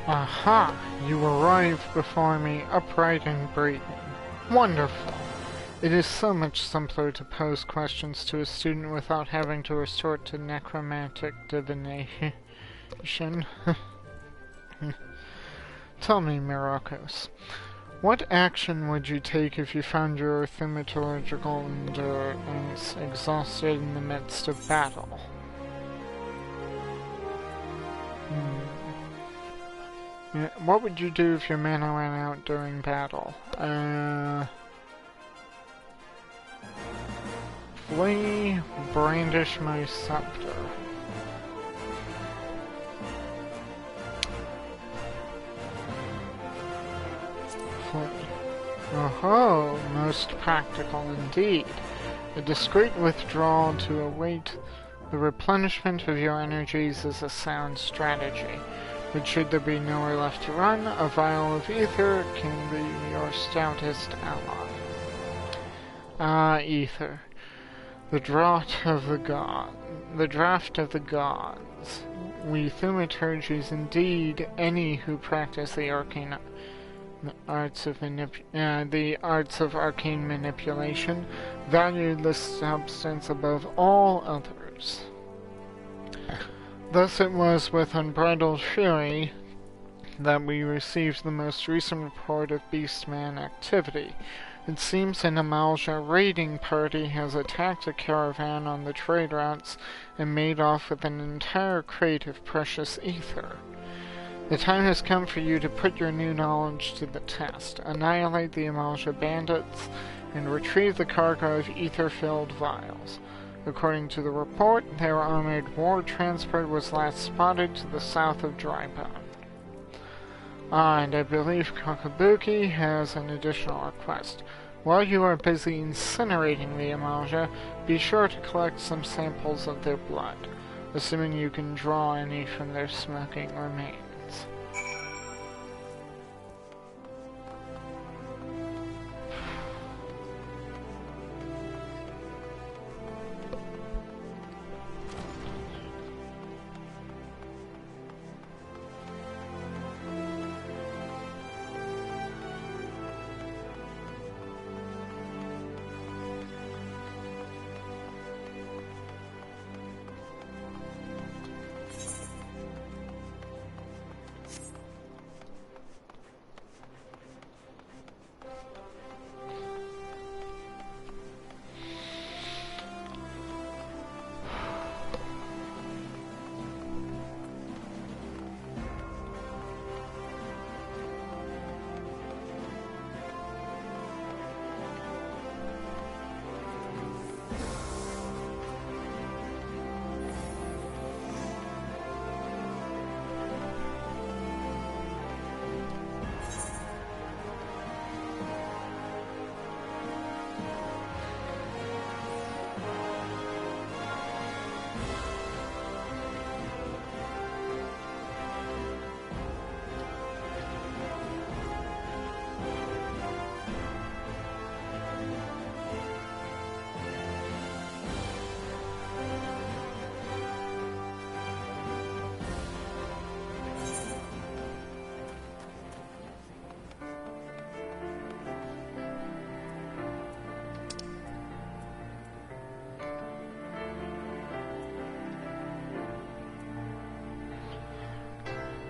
Aha! You arrive before me, upright and breathing. Wonderful! It is so much simpler to pose questions to a student without having to resort to necromantic divination. Tell me, Myrokos, what action would you take if you found your thaumaturgical endurance exhausted in the midst of battle? What would you do if your mana ran out during battle? Flee, brandish my scepter. Flee. Oh-ho, most practical indeed. A discreet withdrawal to await the replenishment of your energies is a sound strategy. But should there be nowhere left to run, a vial of ether can be your stoutest ally. Ah, ether. The draught of the gods. We thaumaturges indeed, any who practice the arcane arts of arcane manipulation, value this substance above all others. Thus it was with unbridled fury that we received the most recent report of Beastman activity. It seems an Amalja raiding party has attacked a caravan on the trade routes and made off with an entire crate of precious ether. The time has come for you to put your new knowledge to the test, annihilate the Amalja bandits, and retrieve the cargo of ether-filled vials. According to the report, their armored war transport was last spotted to the south of Drybone. Ah, and I believe Kakabuki has an additional request. While you are busy incinerating the Amalja, be sure to collect some samples of their blood, assuming you can draw any from their smoking remains.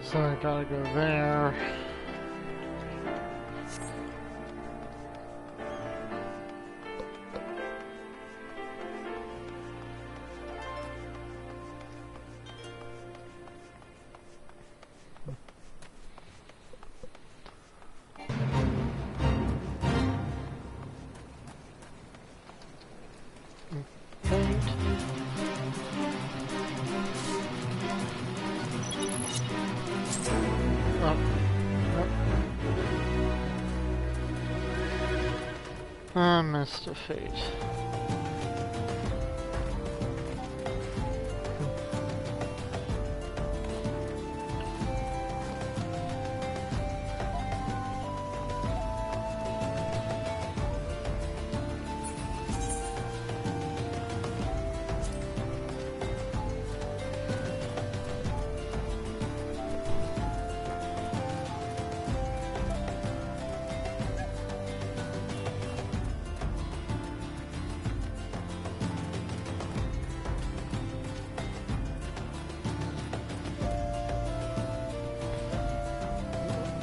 So I gotta go there. Mr. Fate.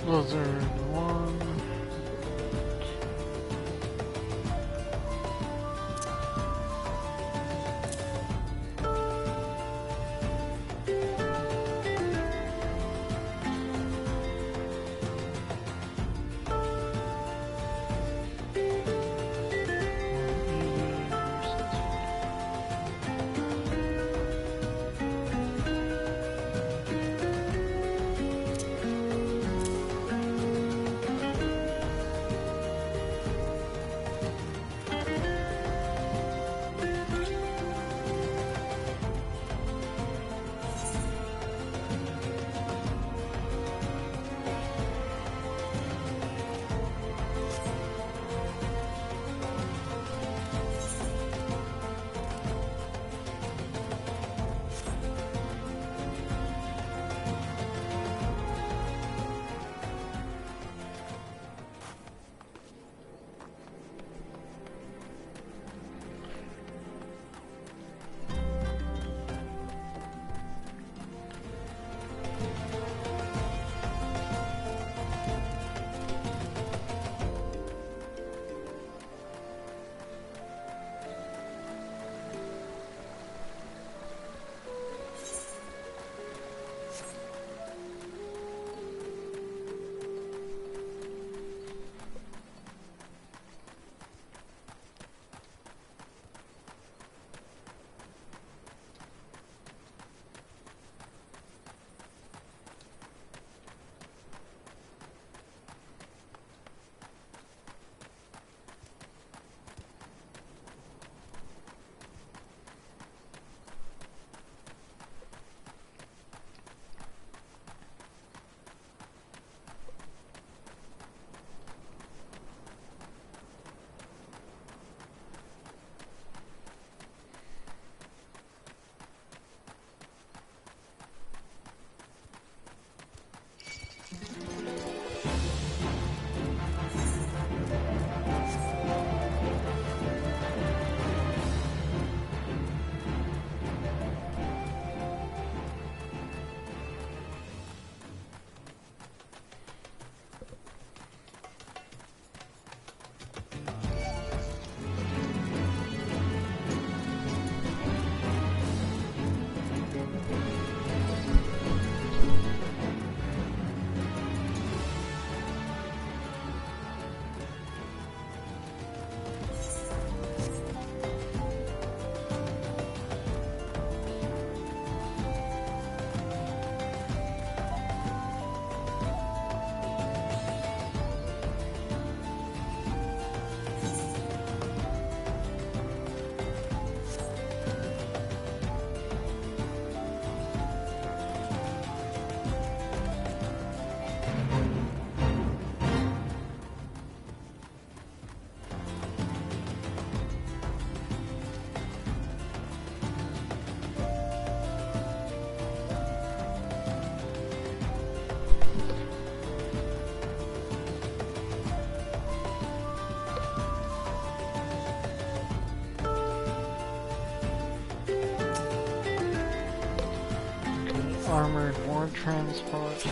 Blizzard 1. Armored ward transport.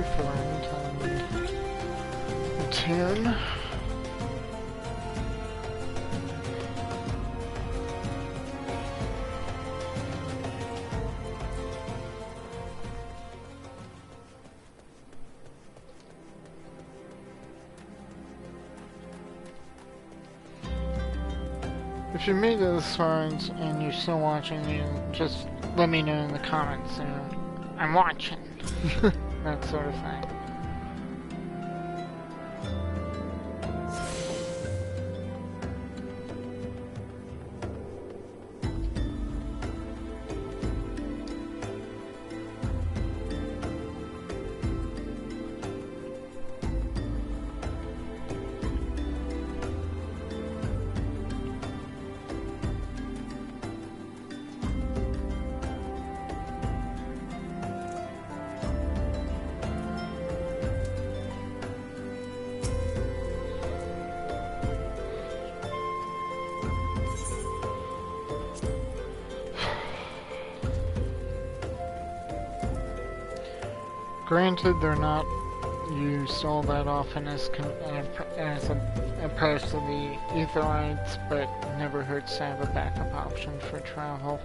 different tune. If you made it this far and you're still watching, just let me know in the comments. I'm watching. That sort of thing. Granted, they're not used all that often as opposed to the Aetherites, but never hurts to have a backup option for travel.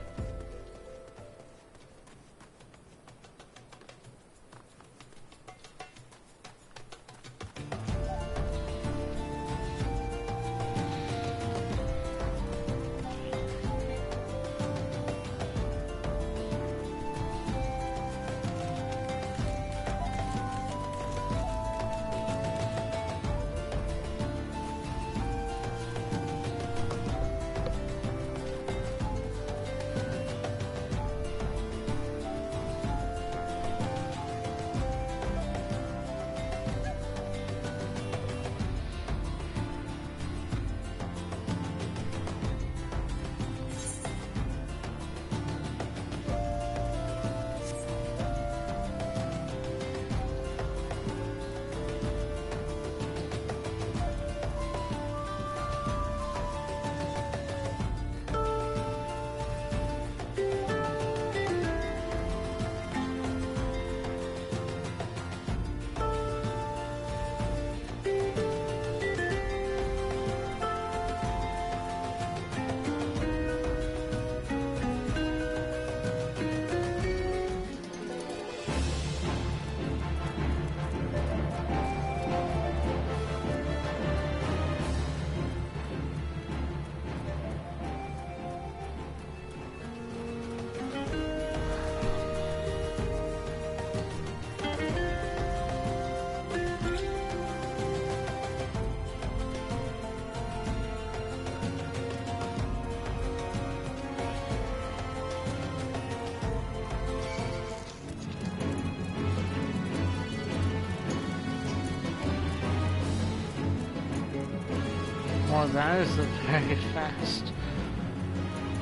Well, that is a very fast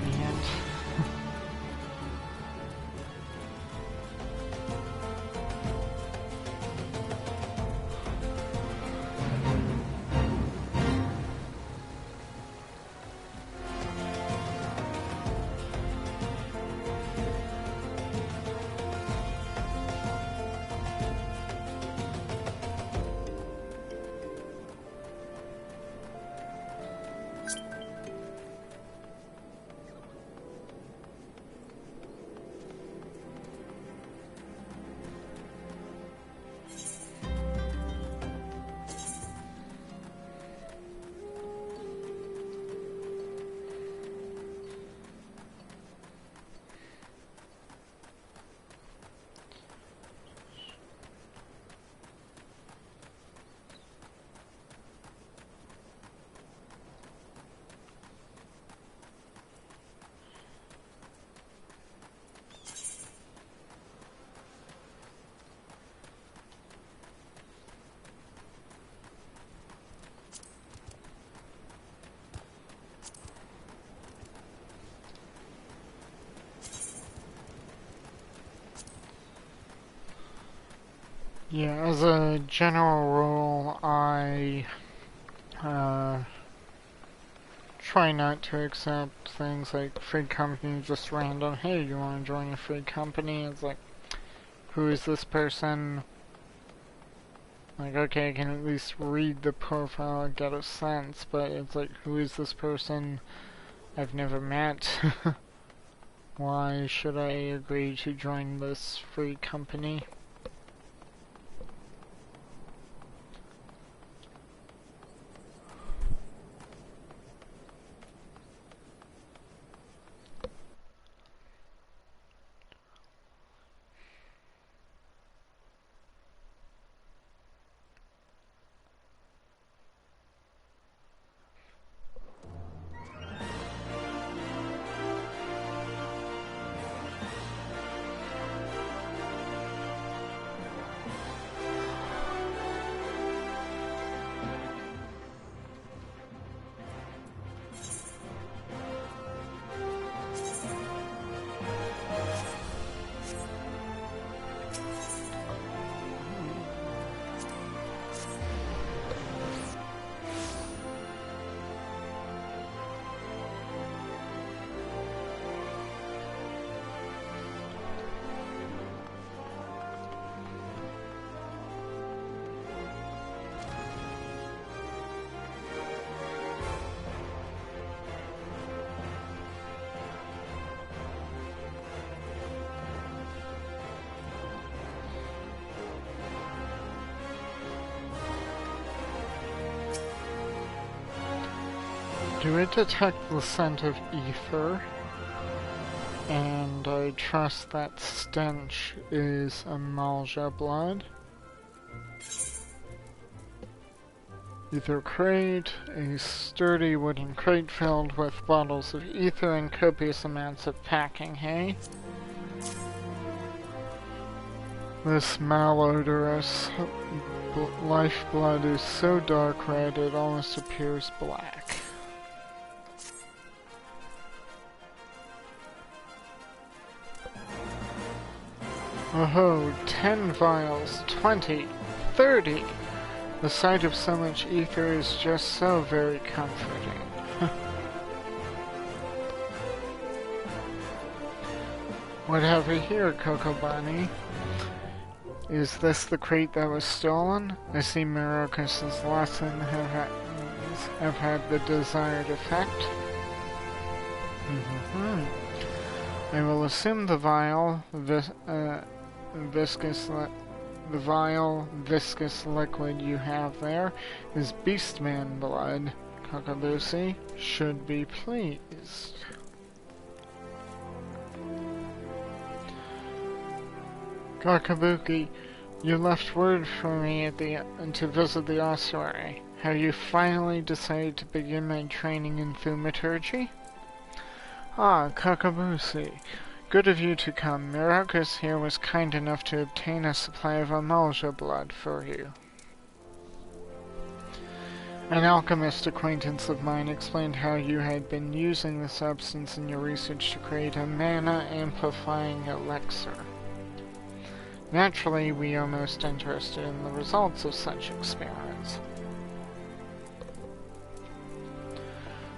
and yeah, as a general rule, I try not to accept things like free company, just random, hey, you want to join a free company? It's like, who is this person? Like, okay, I can at least read the profile and get a sense, but it's like, who is this person I've never met? Why should I agree to join this free company? Do I detect the scent of ether? And I trust that stench is Amalja blood. Ether crate, a sturdy wooden crate filled with bottles of ether and copious amounts of packing hay. This malodorous lifeblood is so dark red it almost appears black. Oh, 10 vials, 20, 30! The sight of so much ether is just so very comforting. What have we here, Coco Bunny? Is this the crate that was stolen? I see Myrokos' lesson have had the desired effect. I will assume the vial, viscous liquid you have there is Beastman blood. Kakabusi should be pleased. Kakabuki, you left word for me to visit the ossuary. Have you finally decided to begin my training in thaumaturgy? Ah, Kakabusi. Good of you to come. Myrokos here was kind enough to obtain a supply of Amalja blood for you. An alchemist acquaintance of mine explained how you had been using the substance in your research to create a mana-amplifying elixir. Naturally, we are most interested in the results of such experiments.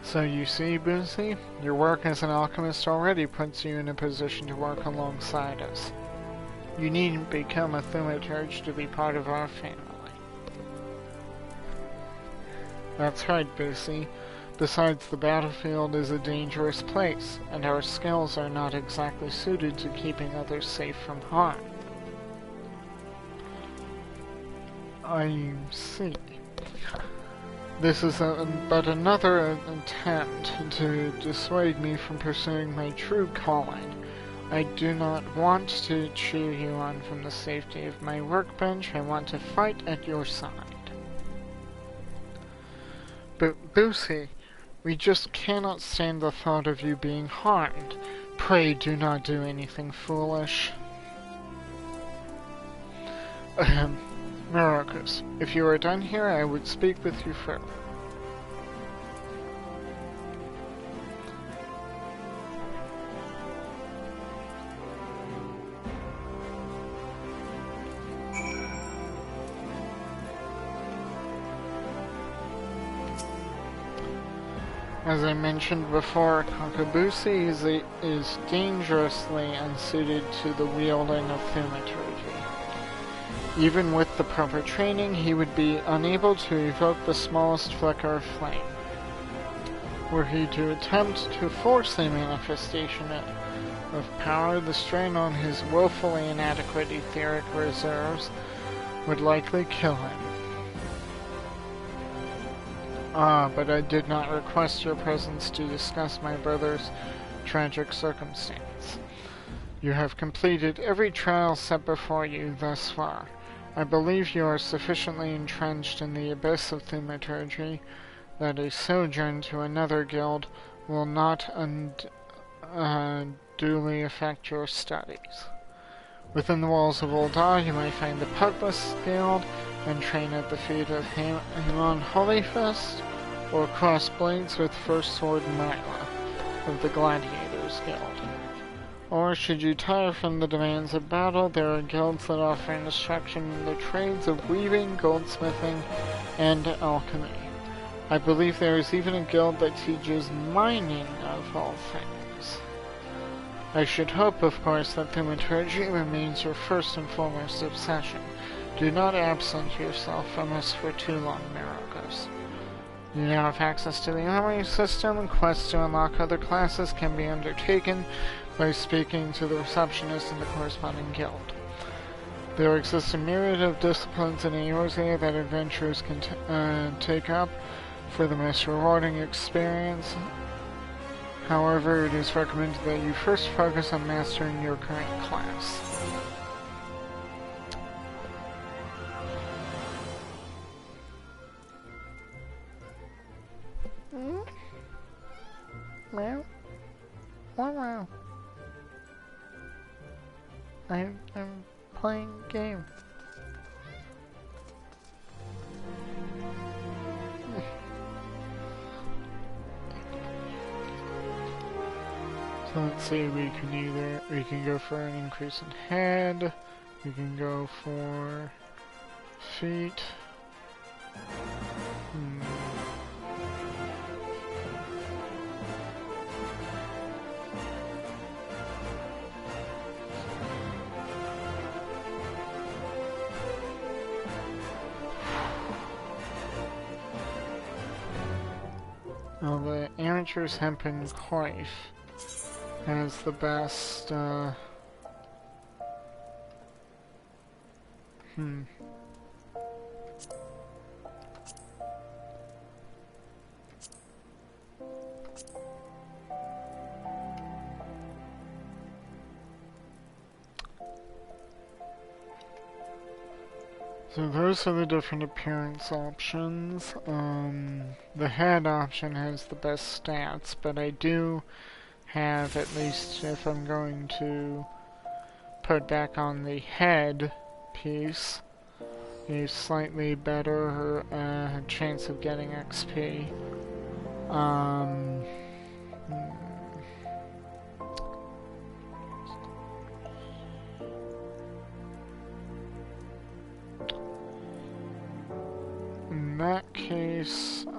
So you see, Boozy, your work as an alchemist already puts you in a position to work alongside us. You needn't become a thaumaturge to be part of our family. That's right, Boozy. Besides, the battlefield is a dangerous place, and our skills are not exactly suited to keeping others safe from harm. I see. This is but another attempt to dissuade me from pursuing my true calling. I do not want to cheer you on from the safety of my workbench. I want to fight at your side. But, Boosie, we just cannot stand the thought of you being harmed. Pray do not do anything foolish. Myrokos, if you are done here, I would speak with you further. As I mentioned before, Kakabusi is dangerously unsuited to the wielding of thaumaturgy. Even with the proper training, he would be unable to evoke the smallest flicker of flame. Were he to attempt to force the manifestation of power, the strain on his woefully inadequate etheric reserves would likely kill him. But I did not request your presence to discuss my brother's tragic circumstance. You have completed every trial set before you thus far. I believe you are sufficiently entrenched in the abyss of thaumaturgy that a sojourn to another guild will not unduly affect your studies. Within the walls of Ul'dah you may find the Pugless Guild and train at the feet of Hamon Holyfist, or cross blades with First Sword Myla of the Gladiators Guild. Or, should you tire from the demands of battle, there are guilds that offer instruction in the trades of weaving, goldsmithing, and alchemy. I believe there is even a guild that teaches mining of all things. I should hope, of course, that thaumaturgy remains your first and foremost obsession. Do not absent yourself from us for too long, Myrokos. You now have access to the armory system, and quests to unlock other classes can be undertaken by speaking to the receptionist in the corresponding guild. There exists a myriad of disciplines in Eorzea that adventurers can take up for the most rewarding experience. However, it is recommended that you first focus on mastering your current class. Well, wow. I'm playing a game. So let's see, we can go for an increase in head, we can go for feet. Well, the Amateur's Hempen Coif has the best, So those are the different appearance options. The head option has the best stats, but I do have, at least if I'm going to put back on the head piece, a slightly better chance of getting XP. In that case, so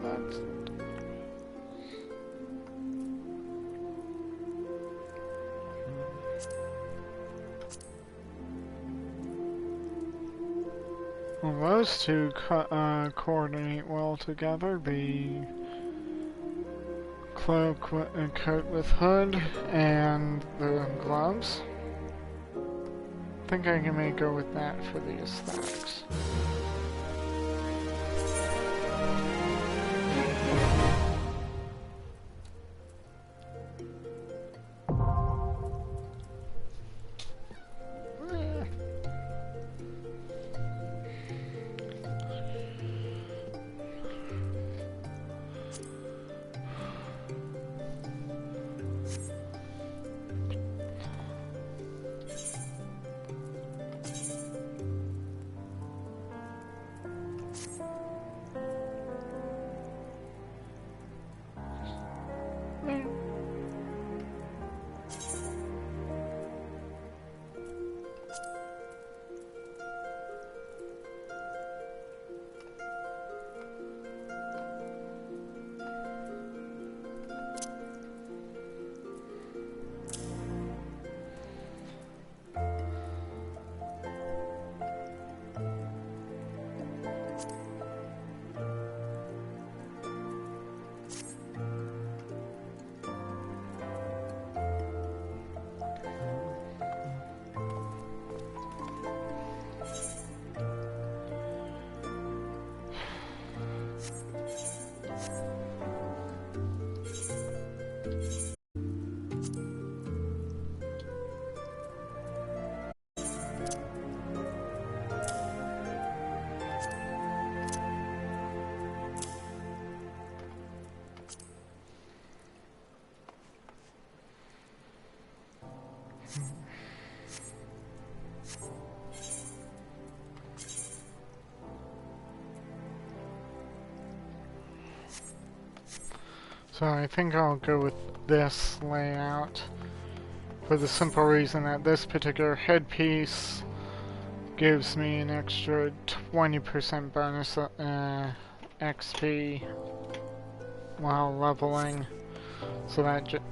that's well, those two coordinate well together. The cloak and coat with hood and the gloves. I think I may go with that for the aesthetics. So I think I'll go with this layout for the simple reason that this particular headpiece gives me an extra 20% bonus XP while leveling. So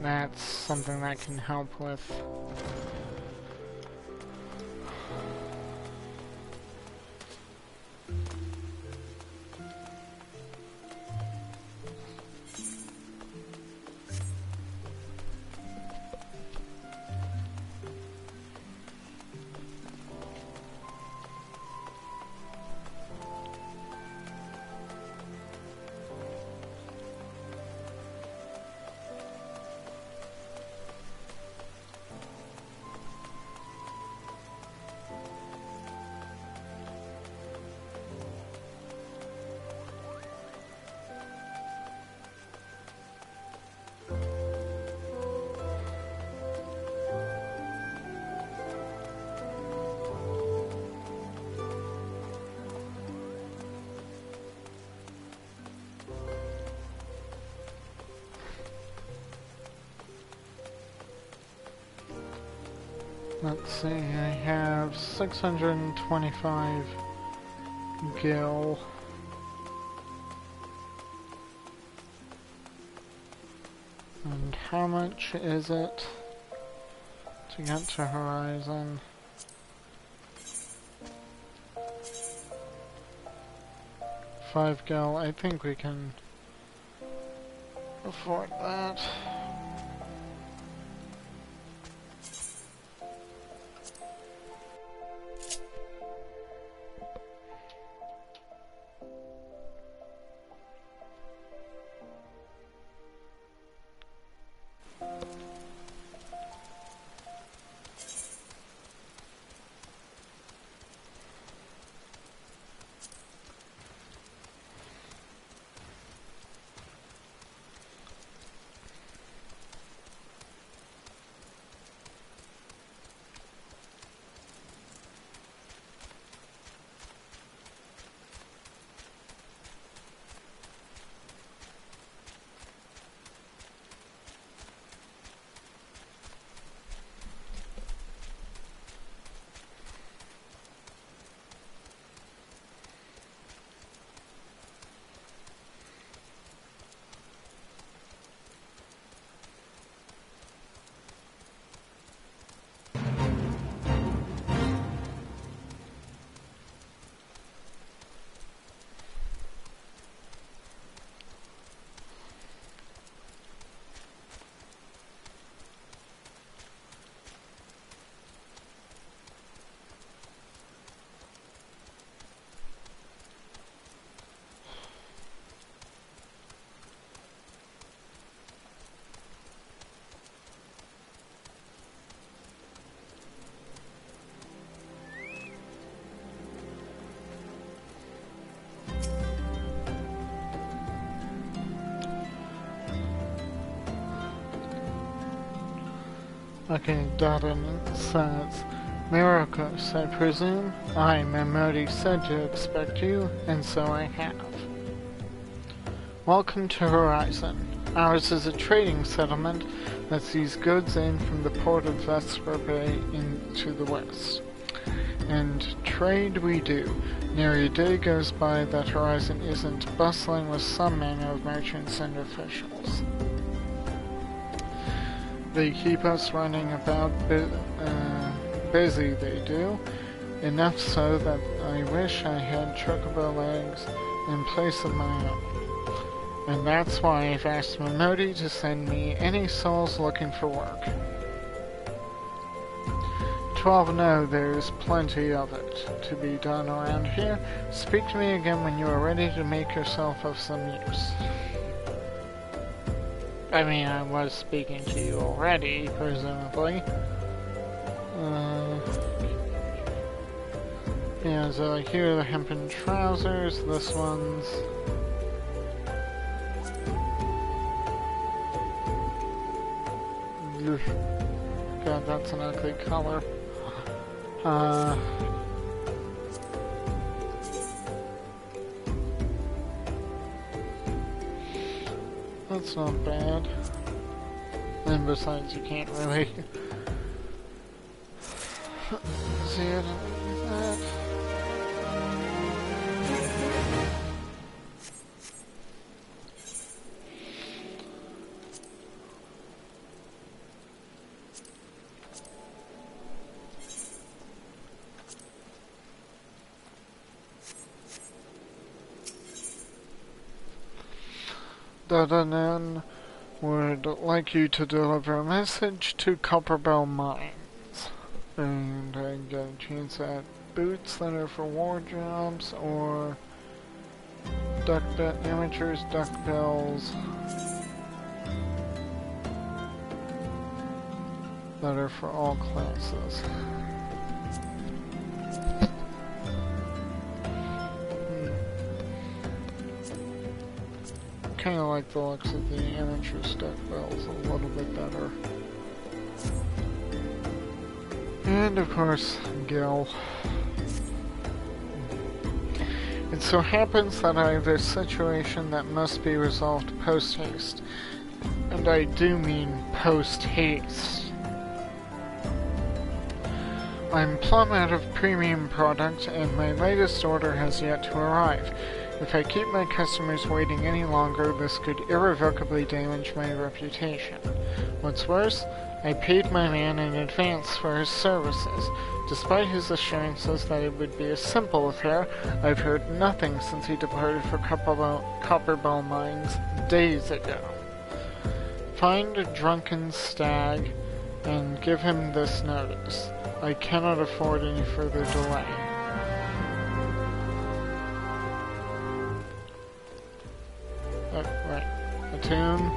that's something that can help with. Let's see, I have 625 gil. And how much is it to get to Horizon? 5 gil, I think we can afford that. Okay, Darren says, Myrokos, I presume? I, Memodi, said to expect you, and so I have. Welcome to Horizon. Ours is a trading settlement that sees goods in from the port of Vesper Bay into the west. And trade we do. Nary a day goes by that Horizon isn't bustling with some manner of merchants and officials. They keep us running about busy, they do. Enough so that I wish I had chocobo legs in place of my own. And that's why I've asked Memodi to send me any souls looking for work. 12 know there's plenty of it to be done around here. Speak to me again when you are ready to make yourself of some use. I mean, I was speaking to you already, presumably. Yeah, so here are the hempen trousers. This one's... God, that's an ugly color. That's not bad. And besides, you can't really see it underneath that. Dadanen would like you to deliver a message to Copperbell Mines. And I get a chance at boots that are for war jobs, or amateurs duckbills that are for all classes. Kind of like the looks of the amateur duckbills a little bit better. And of course, Gil. It so happens that I have a situation that must be resolved post-haste. And I do mean post-haste. I'm plumb out of premium product, and my latest order has yet to arrive. If I keep my customers waiting any longer, this could irrevocably damage my reputation. What's worse, I paid my man in advance for his services. Despite his assurances that it would be a simple affair, I've heard nothing since he departed for Copperbell Mines days ago. Find a drunken stag and give him this notice. I cannot afford any further delay. Right. Attune.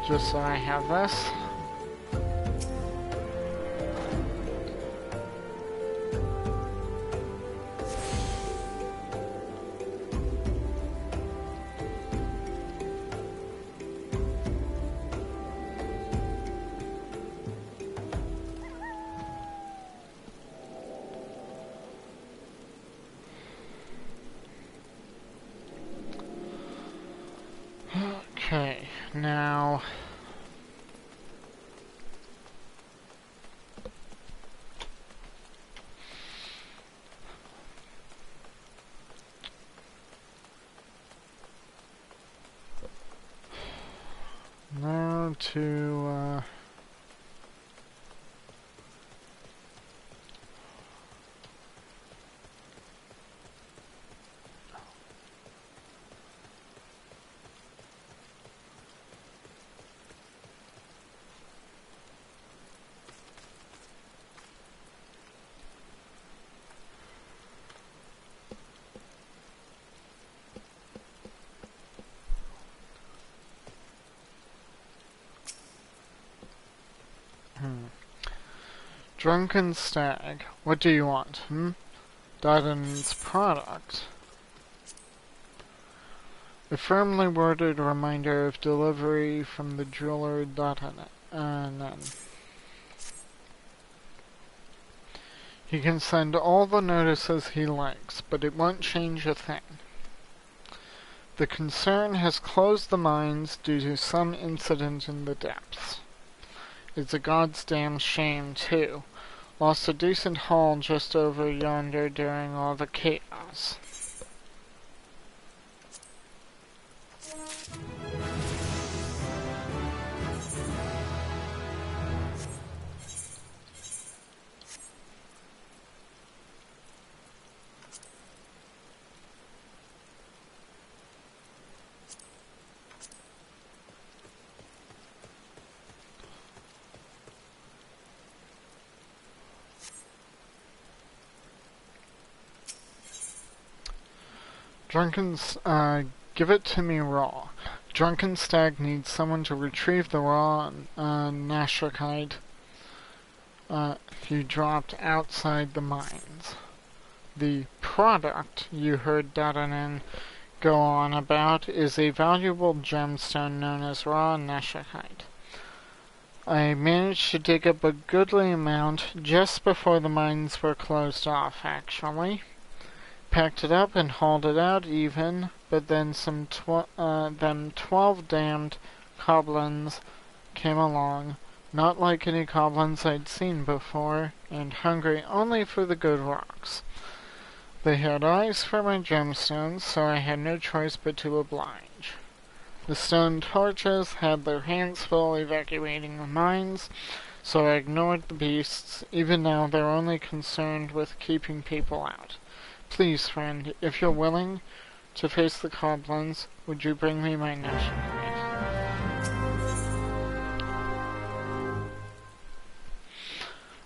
Just so I have this. Okay, now to Drunken Stag. What do you want, Darden's product. A firmly worded reminder of delivery from the jeweler Darden. He can send all the notices he likes, but it won't change a thing. The concern has closed the mines due to some incident in the depths. It's a goddamn shame, too. Lost a decent haul just over yonder during all the chaos. Give it to me raw. Drunken Stag needs someone to retrieve the raw Nashakite you dropped outside the mines. The product you heard Dadanen go on about is a valuable gemstone known as raw Nashakite. I managed to dig up a goodly amount just before the mines were closed off, actually. packed it up and hauled it out even, but then them 12 damned goblins came along, not like any goblins I'd seen before, and hungry only for the good rocks. They had eyes for my gemstones, so I had no choice but to oblige. The stone torches had their hands full evacuating the mines, so I ignored the beasts. Even now they're only concerned with keeping people out. Please, friend, if you're willing to face the goblins, would you bring me my nation plate?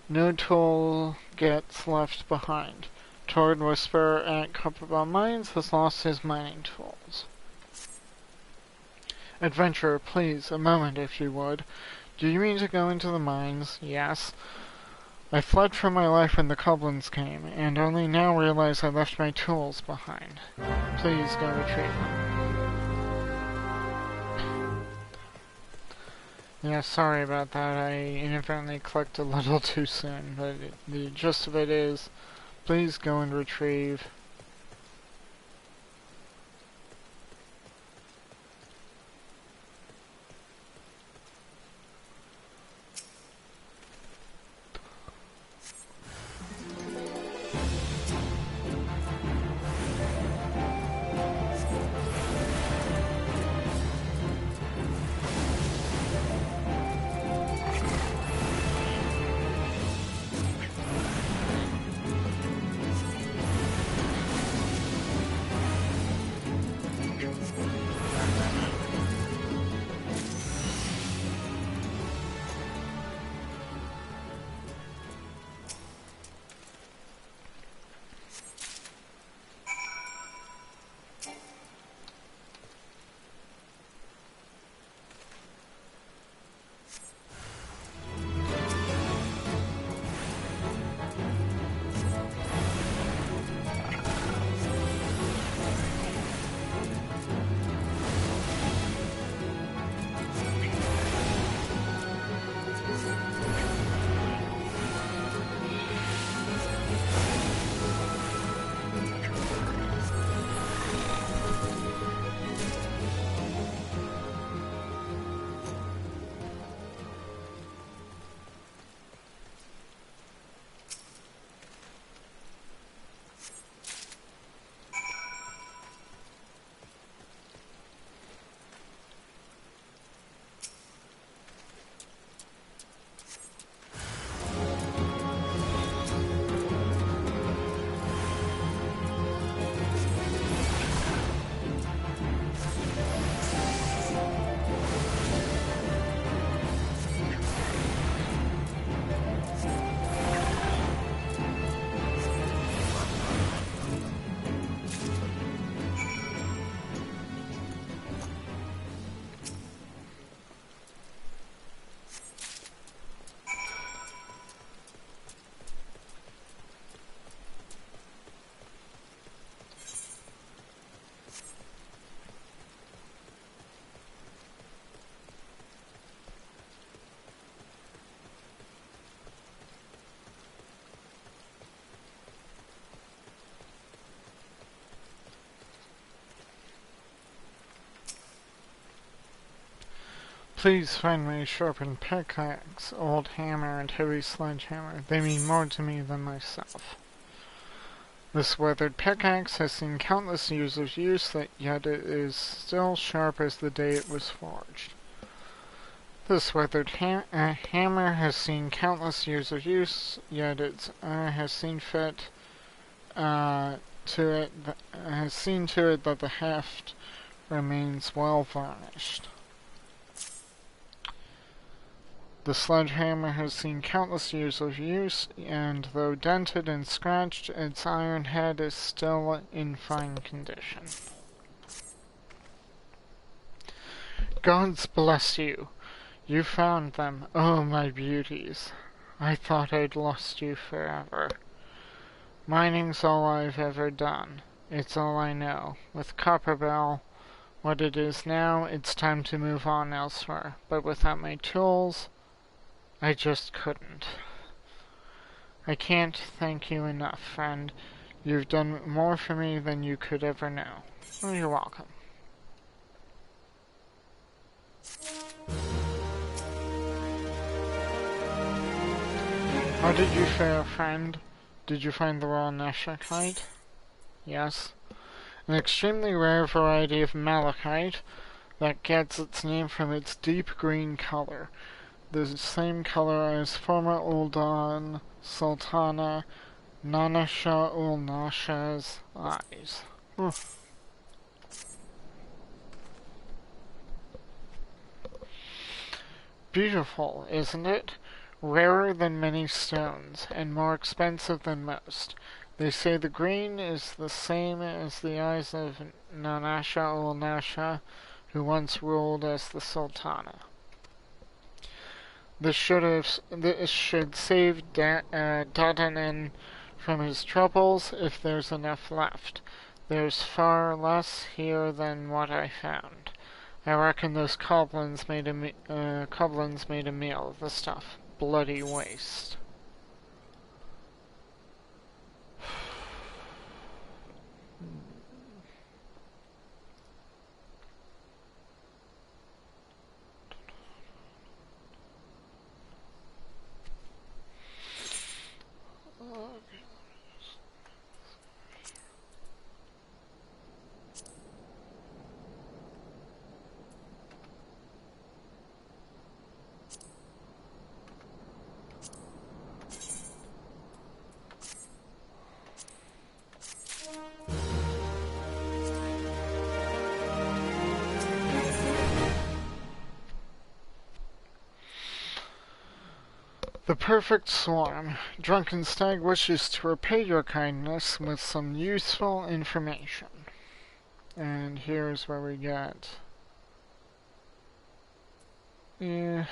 No toll gets left behind. Tord Whisperer at Copperbell Mines has lost his mining tools. Adventurer, please, a moment if you would. Do you mean to go into the mines? Yes. I fled for my life when the goblins came, and only now realize I left my tools behind. Please go retrieve them. Yeah, sorry about that. I inadvertently clicked a little too soon, but the gist of it is, please go and retrieve. Please find me a sharpened pickaxe, old hammer, and heavy sledgehammer. They mean more to me than myself. This weathered pickaxe has seen countless years of use, yet it is still sharp as the day it was forged. This weathered hammer has seen countless years of use, yet it has seen to it that the haft remains well varnished. The sledgehammer has seen countless years of use, and though dented and scratched, its iron head is still in fine condition. Gods bless you! You found them, oh my beauties. I thought I'd lost you forever. Mining's all I've ever done. It's all I know. With Copperbell, what it is now, it's time to move on elsewhere. But without my tools, I just couldn't. I can't thank you enough, friend. You've done more for me than you could ever know. Oh, you're welcome. How did you fare, friend? Did you find the raw neshachite? Yes. An extremely rare variety of malachite that gets its name from its deep green color. The same color as former Uldan Sultana Nanasha ul Nasha's eyes. Beautiful, isn't it? Rarer than many stones, and more expensive than most. They say the green is the same as the eyes of Nanasha ul Nasha, who once ruled as the Sultana. This should save Dadanan from his troubles if there's enough left. There's far less here than what I found. I reckon those goblins made a meal of the stuff. Bloody waste. The perfect swarm. Drunken Stag wishes to repay your kindness with some useful information. And here's where we get... Yeah,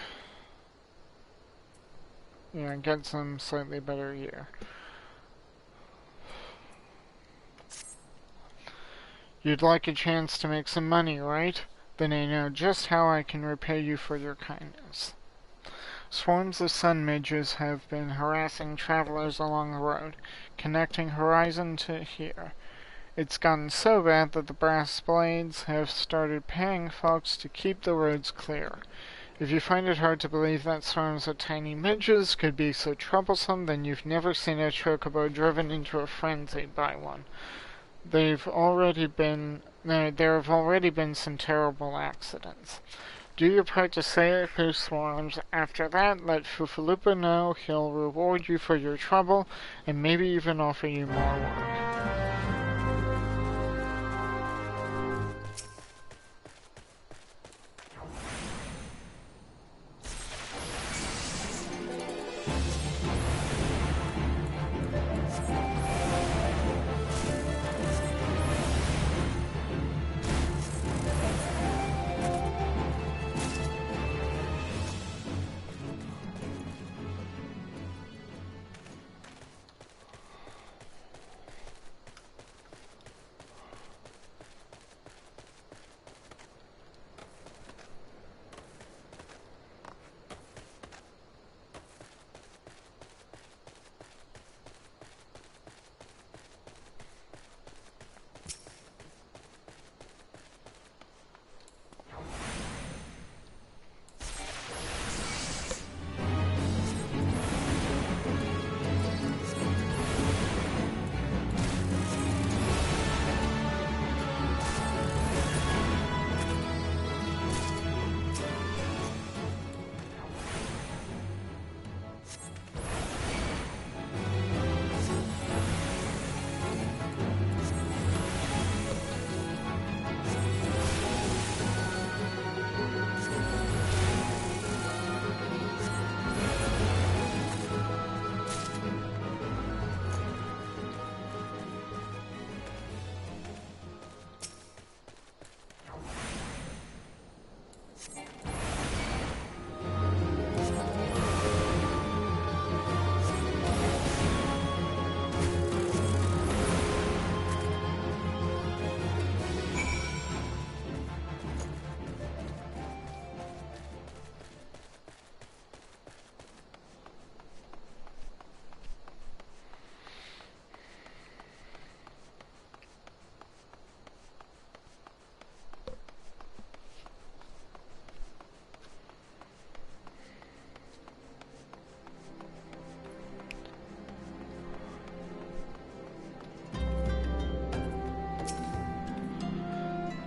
get some slightly better gear. You'd like a chance to make some money, right? Then I know just how I can repay you for your kindness. Swarms of sun midges have been harassing travelers along the road, connecting Horizon to here. It's gotten so bad that the brass blades have started paying folks to keep the roads clear. If you find it hard to believe that swarms of tiny midges could be so troublesome, then you've never seen a chocobo driven into a frenzy by one. There have already been some terrible accidents. Do your part to sail through swarms. After that, let Fufalupa know. He'll reward you for your trouble, and maybe even offer you more work.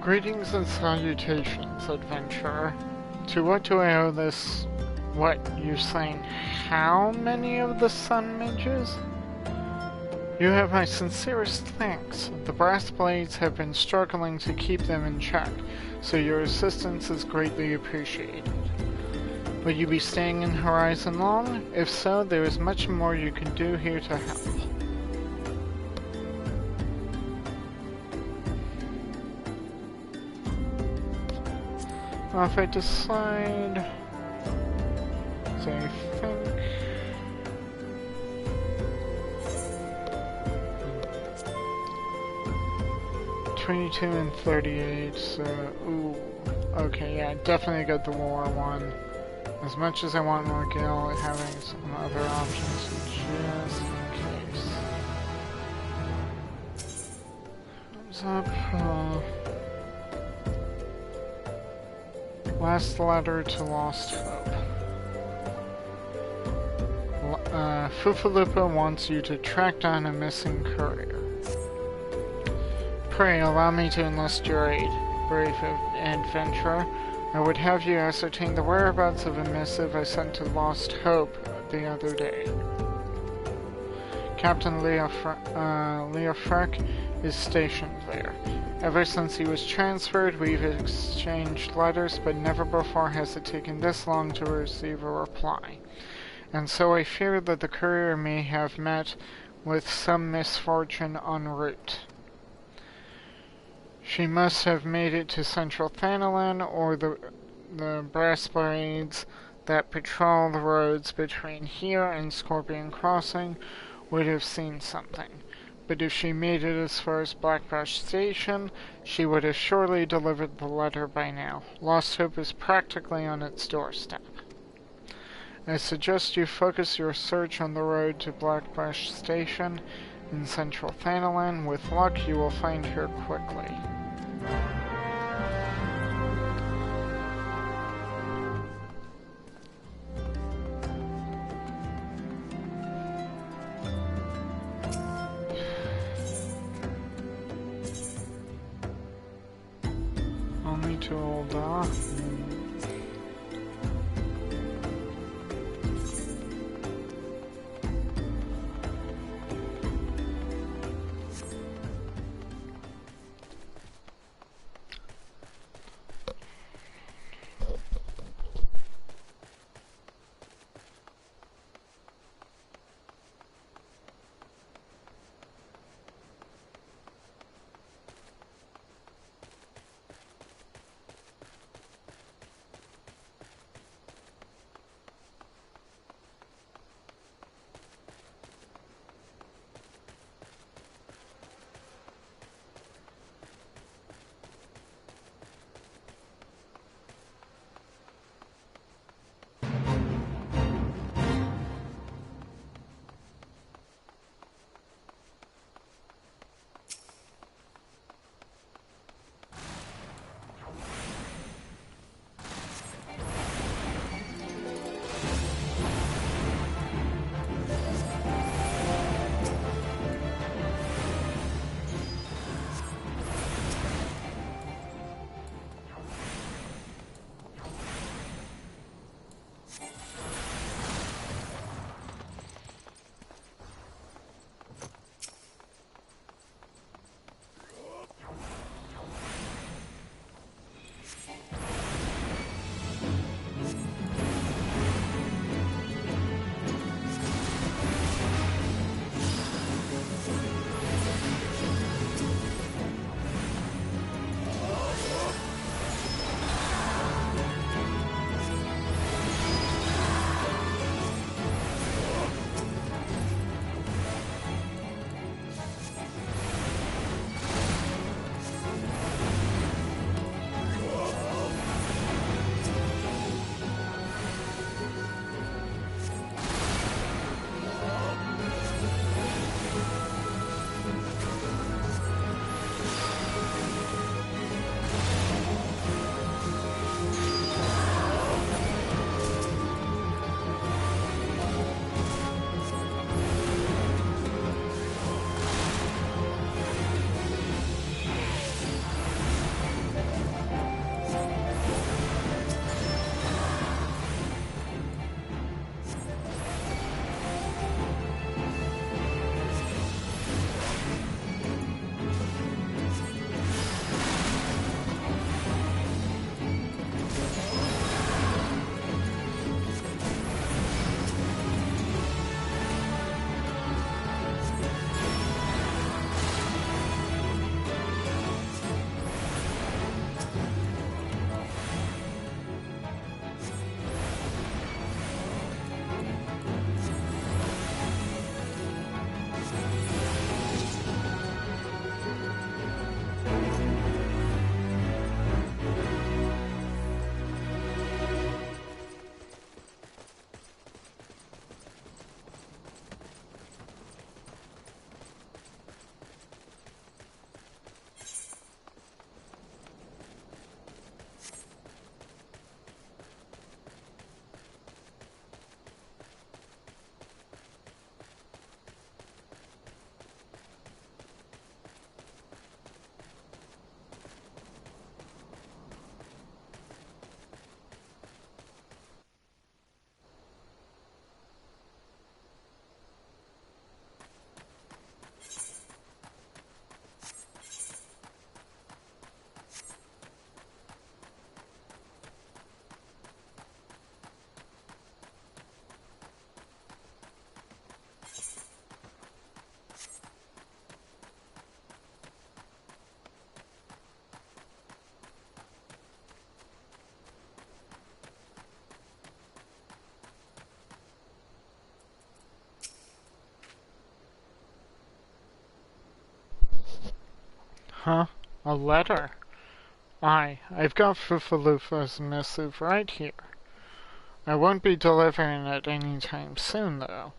Greetings and salutations, adventurer. To what do I owe this? What, you're saying how many of the sun mages? You have my sincerest thanks. The brass blades have been struggling to keep them in check, so your assistance is greatly appreciated. Will you be staying in Horizon long? If so, there is much more you can do here to help. Well, if I decide... So I think... 22 and 38, so... Ooh. Okay, yeah, definitely got the war one. As much as I want more Gale, having some other options just in case. Comes up, last letter to Lost Hope. Fufalupa wants you to track down a missing courier. Pray allow me to enlist your aid, brave adventurer. I would have you ascertain the whereabouts of a missive I sent to Lost Hope the other day. Captain Leofrek is stationed there. Ever since he was transferred, we've exchanged letters, but never before has it taken this long to receive a reply. And so I fear that the courier may have met with some misfortune en route. She must have made it to Central Thanalan, or the brass blades that patrol the roads between here and Scorpion Crossing would have seen something. But if she made it as far as Blackbrush Station, she would have surely delivered the letter by now. Lost Hope is practically on its doorstep. I suggest you focus your search on the road to Blackbrush Station in Central Thanalan. With luck, you will find her quickly. Only to hold off. Huh? A letter? I've got Fufalufa's missive right here. I won't be delivering it any time soon, though.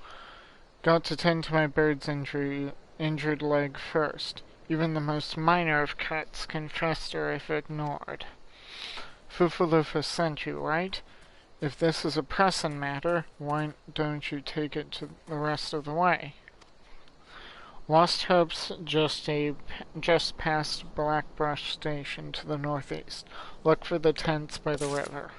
Got to tend to my bird's injured leg first. Even the most minor of cuts can fester if ignored. Fufalufa sent you, right? If this is a pressing matter, why don't you take it to the rest of the way? Lost Hope's just past Blackbrush Station to the northeast. Look for the tents by the river.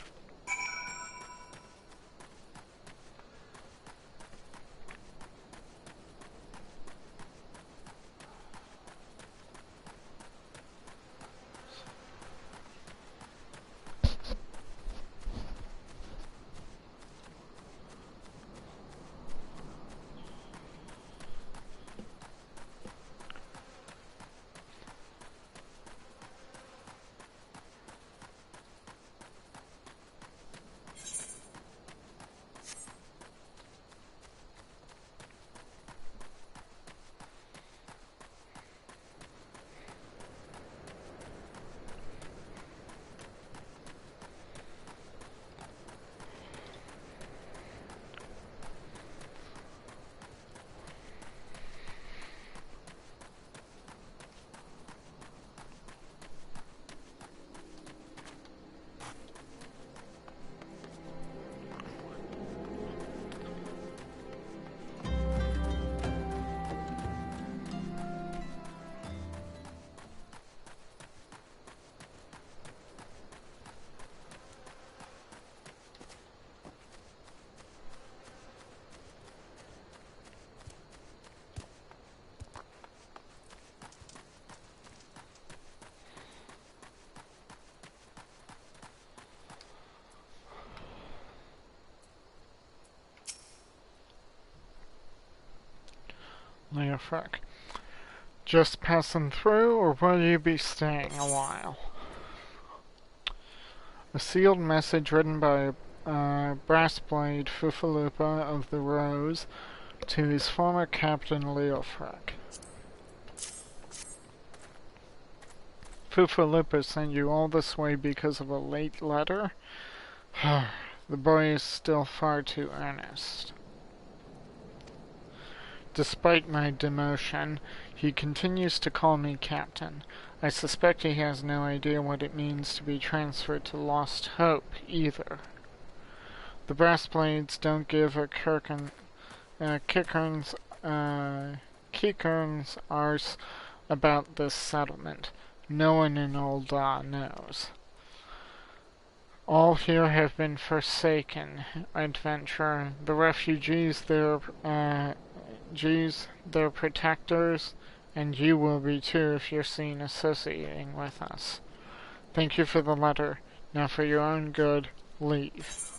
Leofric. Just passing through, or will you be staying a while? A sealed message written by Brassblade Fufalupa of the Rose to his former captain Leofric. Fufalupa sent you all this way because of a late letter? The boy is still far too earnest. Despite my demotion, he continues to call me captain. I suspect he has no idea what it means to be transferred to Lost Hope, either. The Brassblades don't give a kicker's arse about this settlement. No one in Ul'dah knows. All here have been forsaken, adventurer. The refugees, their protectors, and you will be too if you're seen associating with us. Thank you for the letter. Now for your own good, leave.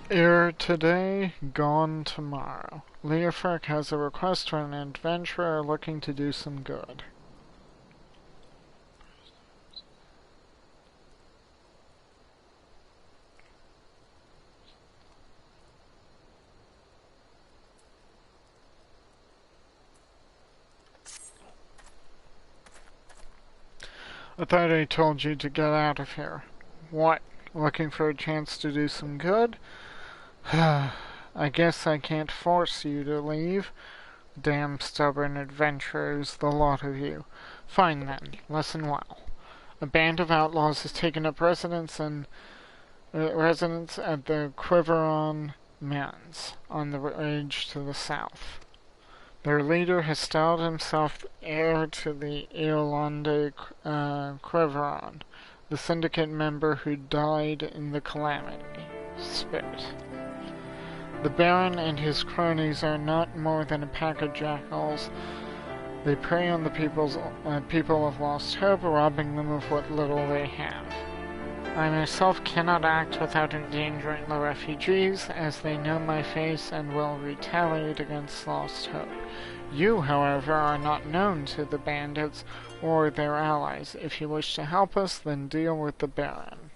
Here today, gone tomorrow. Leofric has a request for an adventurer looking to do some good. I thought I told you to get out of here. What? Looking for a chance to do some good? I guess I can't force you to leave. Damn stubborn adventurers, the lot of you. Fine then, listen well. A band of outlaws has taken up residence at the Quiveron Mines, on the ridge to the south. Their leader has styled himself heir to the Eolande Quiveron, the syndicate member who died in the Calamity. Spit. The Baron and his cronies are not more than a pack of jackals. They prey on the people of Lost Hope, robbing them of what little they have. I myself cannot act without endangering the refugees, as they know my face and will retaliate against Lost Hope. You, however, are not known to the bandits or their allies. If you wish to help us, then deal with the Baron.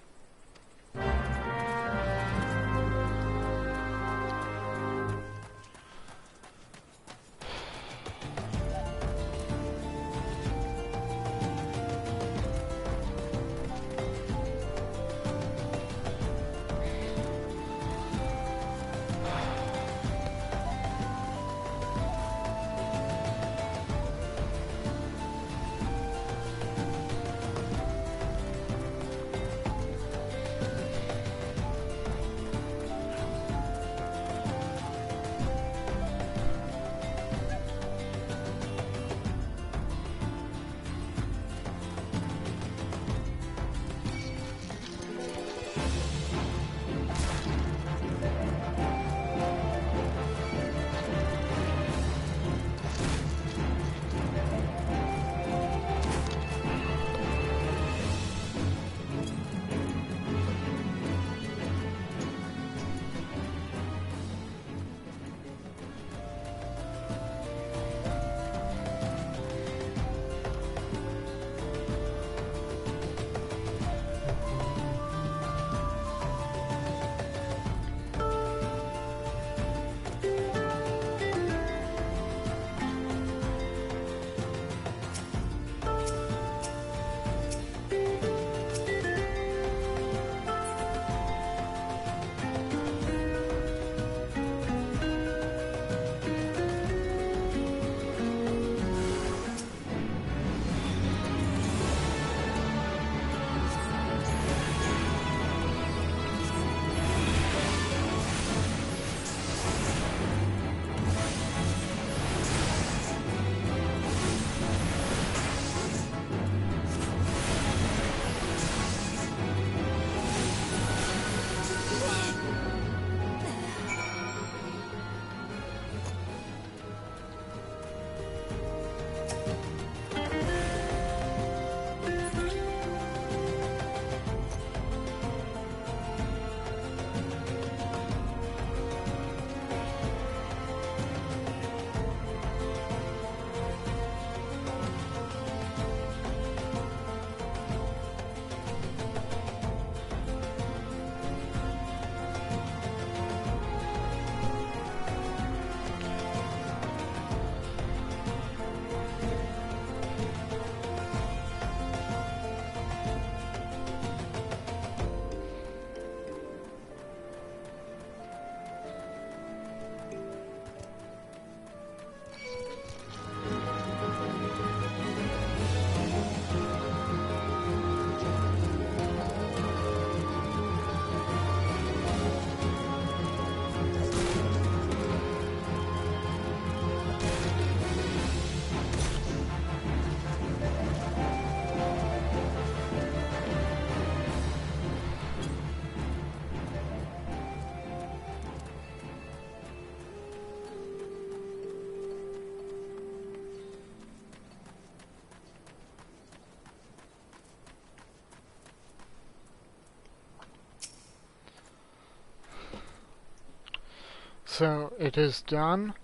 So, it is done?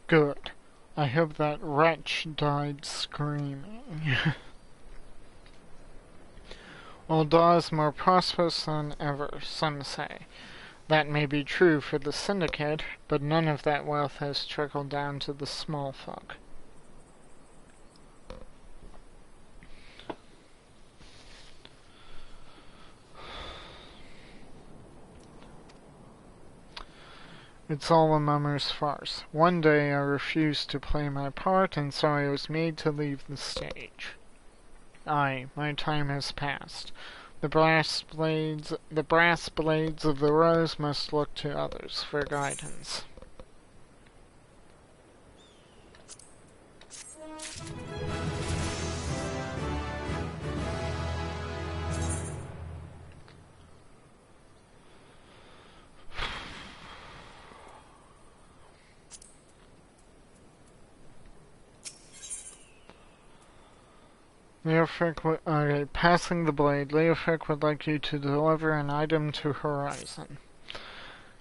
Good. I hope that wretch died screaming. Ul'dah is more prosperous than ever, some say. That may be true for the Syndicate, but none of that wealth has trickled down to the small folk. It's all a mummer's farce. One day I refused to play my part, and so I was made to leave the stage. Aye, my time has passed. The brass blades of the rose must look to others for guidance. Passing the blade, Leofric would like you to deliver an item to Horizon.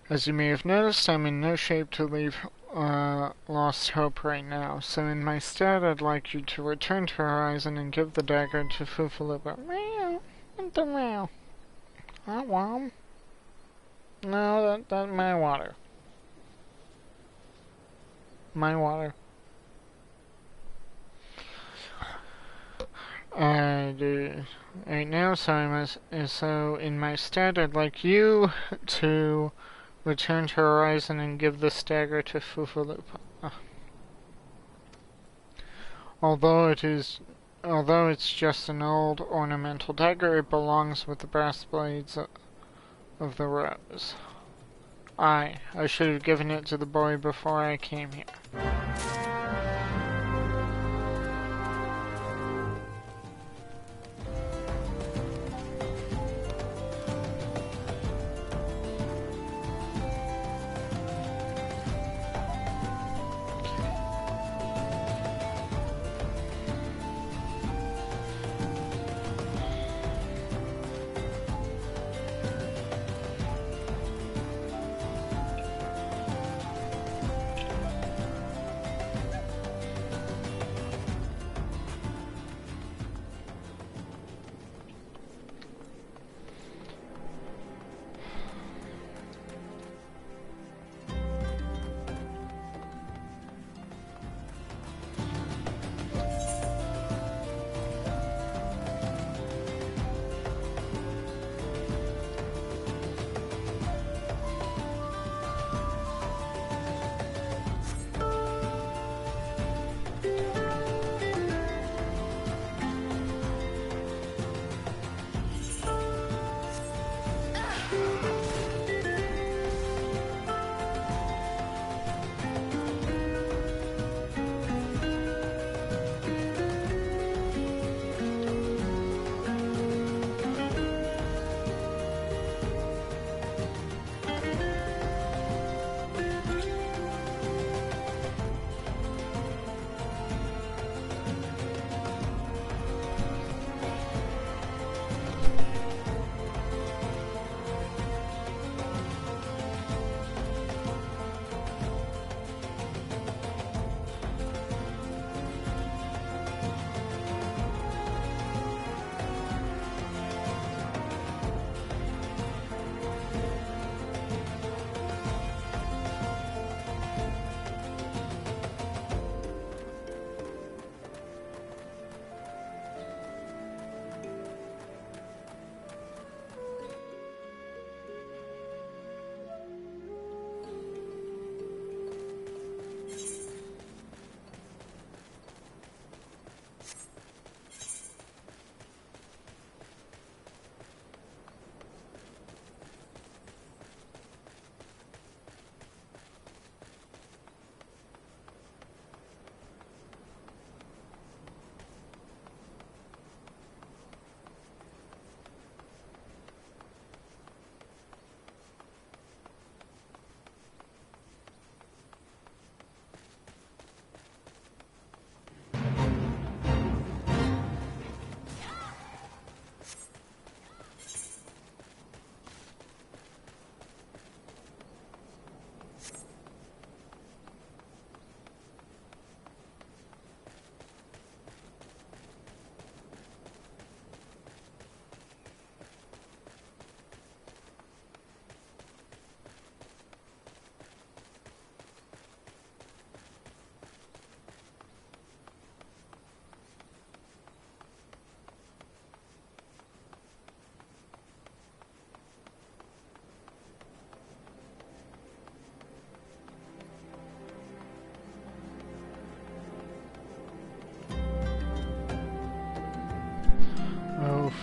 As you may have noticed, I'm in no shape to leave Lost Hope right now, so in my stead I'd like you to return to Horizon and give the dagger to Fufalupa. Meow, what the meow? Oh, wow. No, that's my water. My water. Right now, so in my stead, I'd like you to return to Horizon and give this dagger to Fufalupa. Although it's just an old ornamental dagger, it belongs with the brass blades of the rose. I should have given it to the boy before I came here.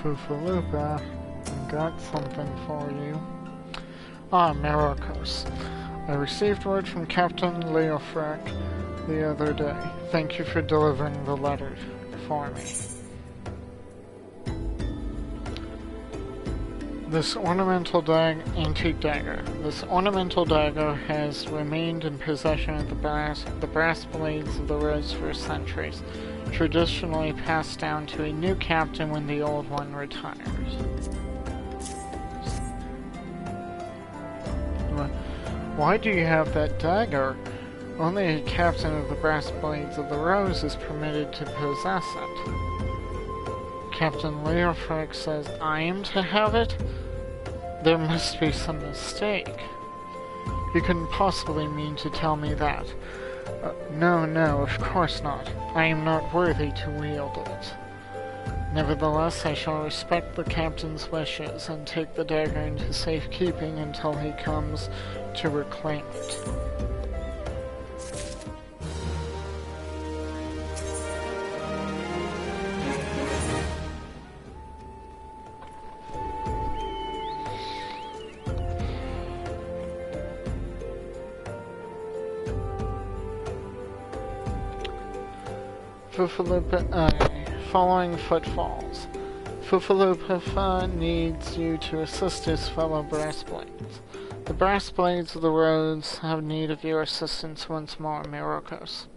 Fufalupa, I got something for you. Ah, Myrokos. I received word from Captain Leofrak the other day. Thank you for delivering the letter for me. This ornamental antique dagger. This ornamental dagger has remained in possession of the brass blades of the rose for centuries, traditionally passed down to a new captain when the old one retires. Why do you have that dagger? Only a captain of the brass blades of the rose is permitted to possess it. Captain Leofrak says I am to have it? There must be some mistake. You couldn't possibly mean to tell me that. No, of course not. I am not worthy to wield it. Nevertheless, I shall respect the captain's wishes and take the dagger into safekeeping until he comes to reclaim it. Following footfalls. Fufalupa needs you to assist his fellow brass blades. The brass blades of the roads have need of your assistance once more, Myrokos.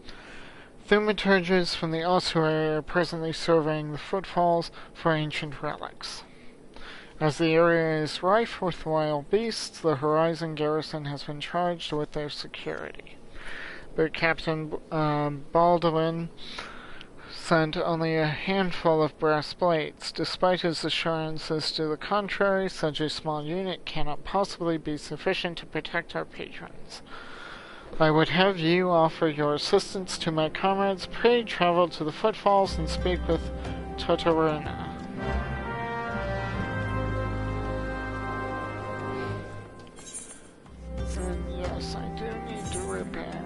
Thaumaturges from the ossuary are presently surveying the footfalls for ancient relics. As the area is rife with wild beasts, the Horizon garrison has been charged with their security. But Captain Baldwin sent only a handful of brass blades. Despite his assurances to the contrary, such a small unit cannot possibly be sufficient to protect our patrons. I would have you offer your assistance to my comrades. Pray travel to the footfalls and speak with Totaruna. And yes, I do need to repair.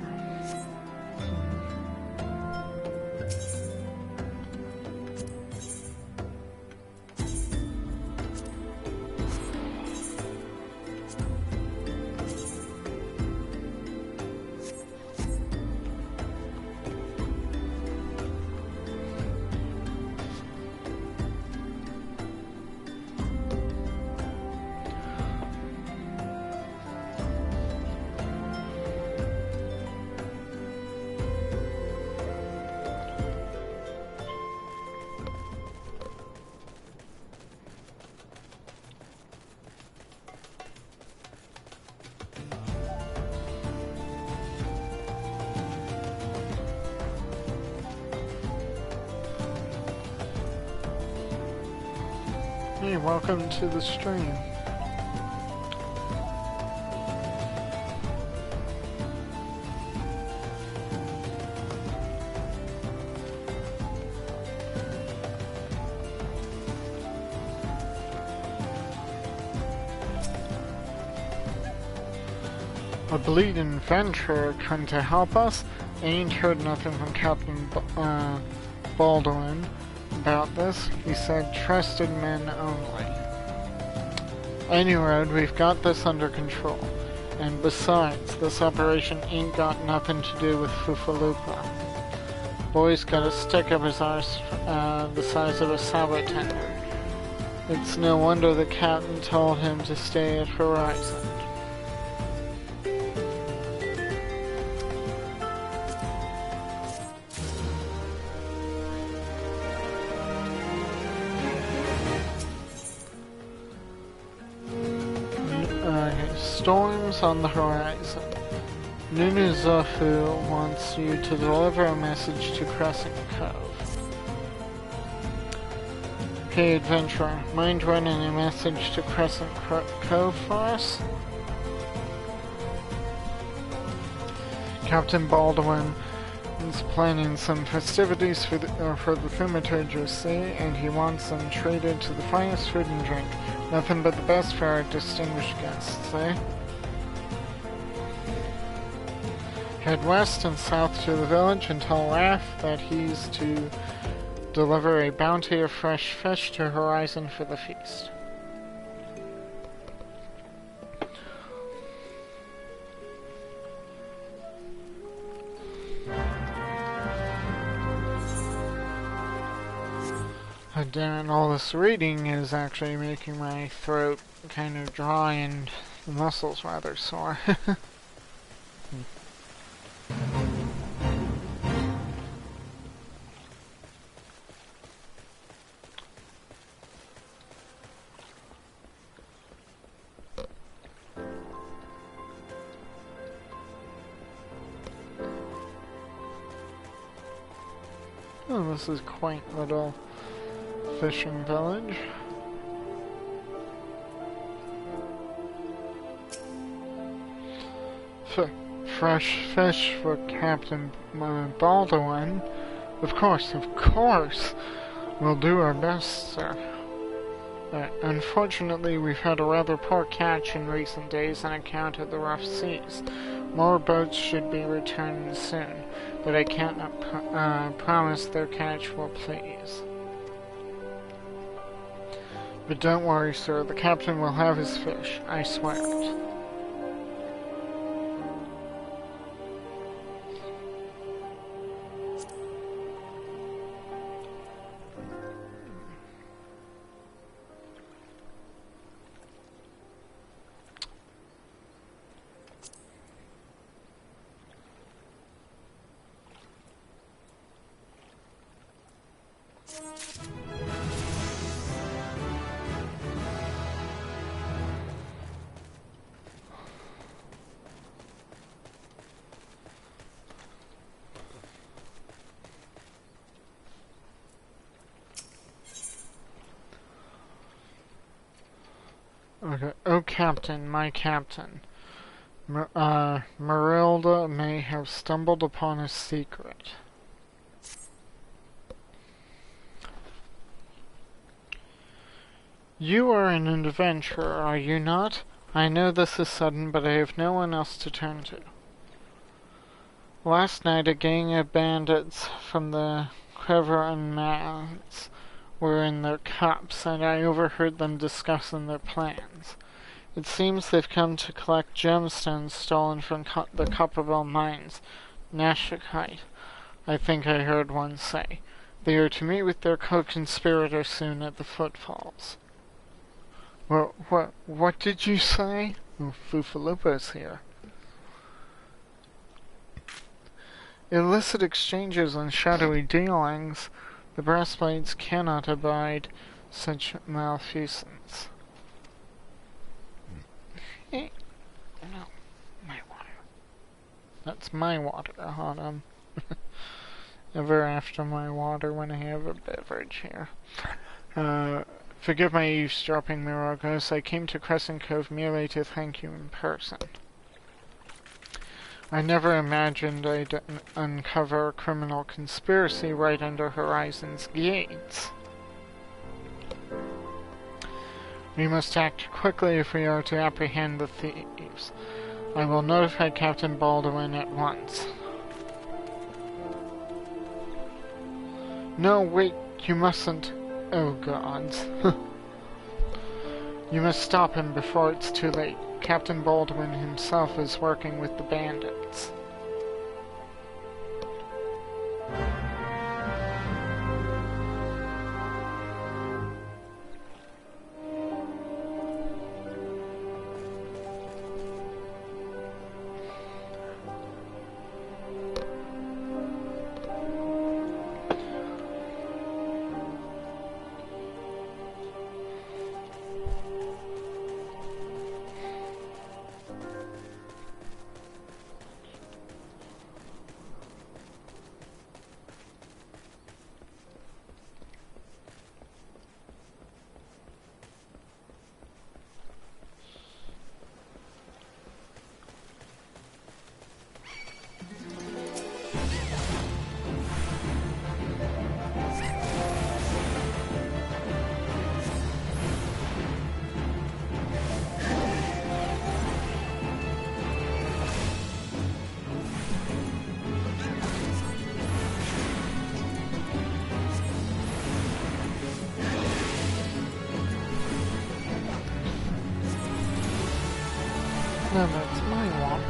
Hey, welcome to the stream. A bleeding adventurer come to help us. I ain't heard nothing from Captain Baldwin about this. He said trusted men only. Anyway, we've got this under control. And besides, this operation ain't got nothing to do with Fufalupa. Boy's got a stick up his arse the size of a sour tender. It's no wonder the captain told him to stay at Horizon. Storms on the horizon. Nunuzofu wants you to deliver a message to Crescent Cove. Hey, adventurer, mind running a message to Crescent Cove for us? Captain Baldwin is planning some festivities for the Thaumaturges, see, and he wants them treated to the finest food and drink. Nothing but the best for our distinguished guests, eh? Head west and south to the village and tell Raph that he's to Deliver a bounty of fresh fish to Horizon for the feast. Oh, damn it, all this reading is actually making my throat kind of dry and the muscles rather sore. Oh, this is quaint little fishing village. Fresh fish for Captain Baldwin. Of course. We'll do our best, sir. Unfortunately, we've had a rather poor catch in recent days on account of the rough seas. More boats should be returning soon, but I can't promise their catch will please. But don't worry, sir, the captain will have his fish, I swear it. Okay. Oh, Captain, my Captain. Marilda may have stumbled upon a secret. You are an adventurer, are you not? I know this is sudden, but I have no one else to turn to. Last night, a gang of bandits from the Creveran Mounds were in their cups, and I overheard them discussing their plans. It seems they've come to collect gemstones stolen from the Copperbell mines. Nashikite, I think I heard one say. They are to meet with their co-conspirator soon at the Footfalls. What did you say? Oh, Fufalupa's here. Illicit exchanges and shadowy dealings. The Brassblades cannot abide such malfeasance. No, my water. That's my water, Autumn. Ever after my water when I have a beverage here. Forgive my eavesdropping, Myrokos. I came to Crescent Cove merely to thank you in person. I never imagined I'd uncover a criminal conspiracy right under Horizon's gates. We must act quickly if we are to apprehend the thieves. I will notify Captain Baldwin at once. No, wait, you mustn't. Oh, gods. You must stop him before it's too late. Captain Baldwin himself is working with the bandits. No, that's my water.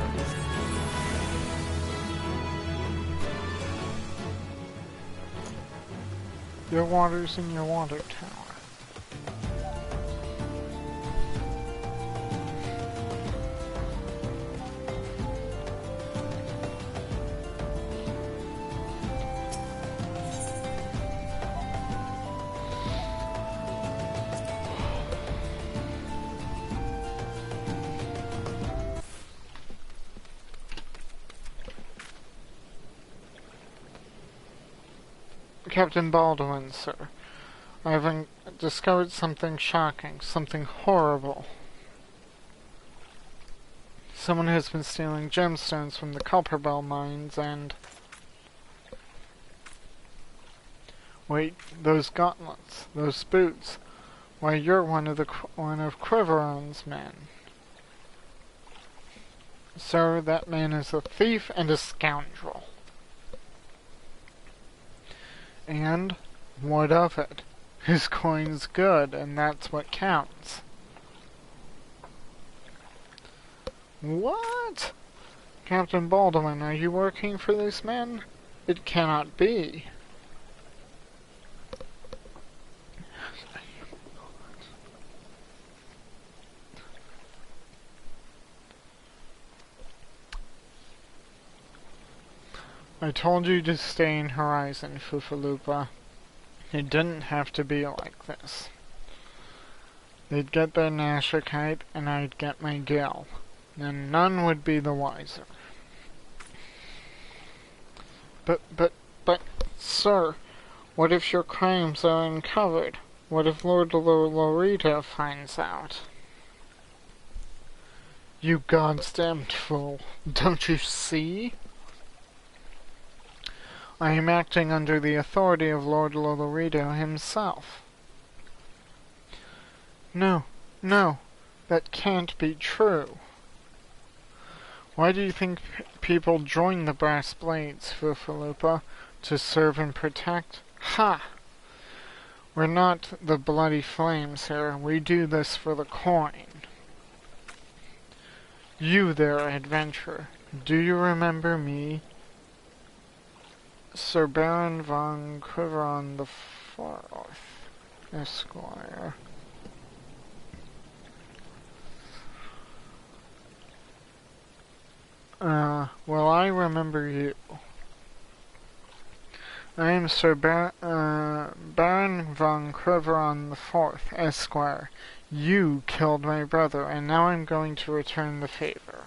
Your water's in your water tower. Captain Baldwin, sir. I've discovered something shocking, something horrible. Someone has been stealing gemstones from the Copperbell mines and... Wait, those gauntlets, those boots. Why, you're one of Quiveron's men. Sir, that man is a thief and a scoundrel. And what of it? His coin's good, and that's what counts. What? Captain Baldwin, are you working for this man? It cannot be. I told you to stay in Horizon, Fufalupa. It didn't have to be like this. They'd get their Nashikite, and I'd get my Gil. And none would be the wiser. But, sir, what if your crimes are uncovered? What if Lord Lorito finds out? You goddamned fool. Don't you see? I am acting under the authority of Lord Lolorito himself. No, that can't be true. Why do you think people join the Brass Blades, Fufalupa? To serve and protect? Ha! We're not the Bloody Flames here. We do this for the coin. You there, adventurer. Do you remember me? Sir Baron von Quiveron the Fourth, Esquire. Well, I remember you. I am Sir Baron von Quiveron the Fourth, Esquire. You killed my brother, and now I'm going to return the favor.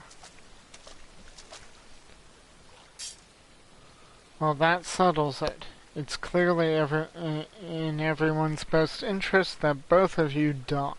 Well, that settles it. It's clearly in everyone's best interest that both of you die.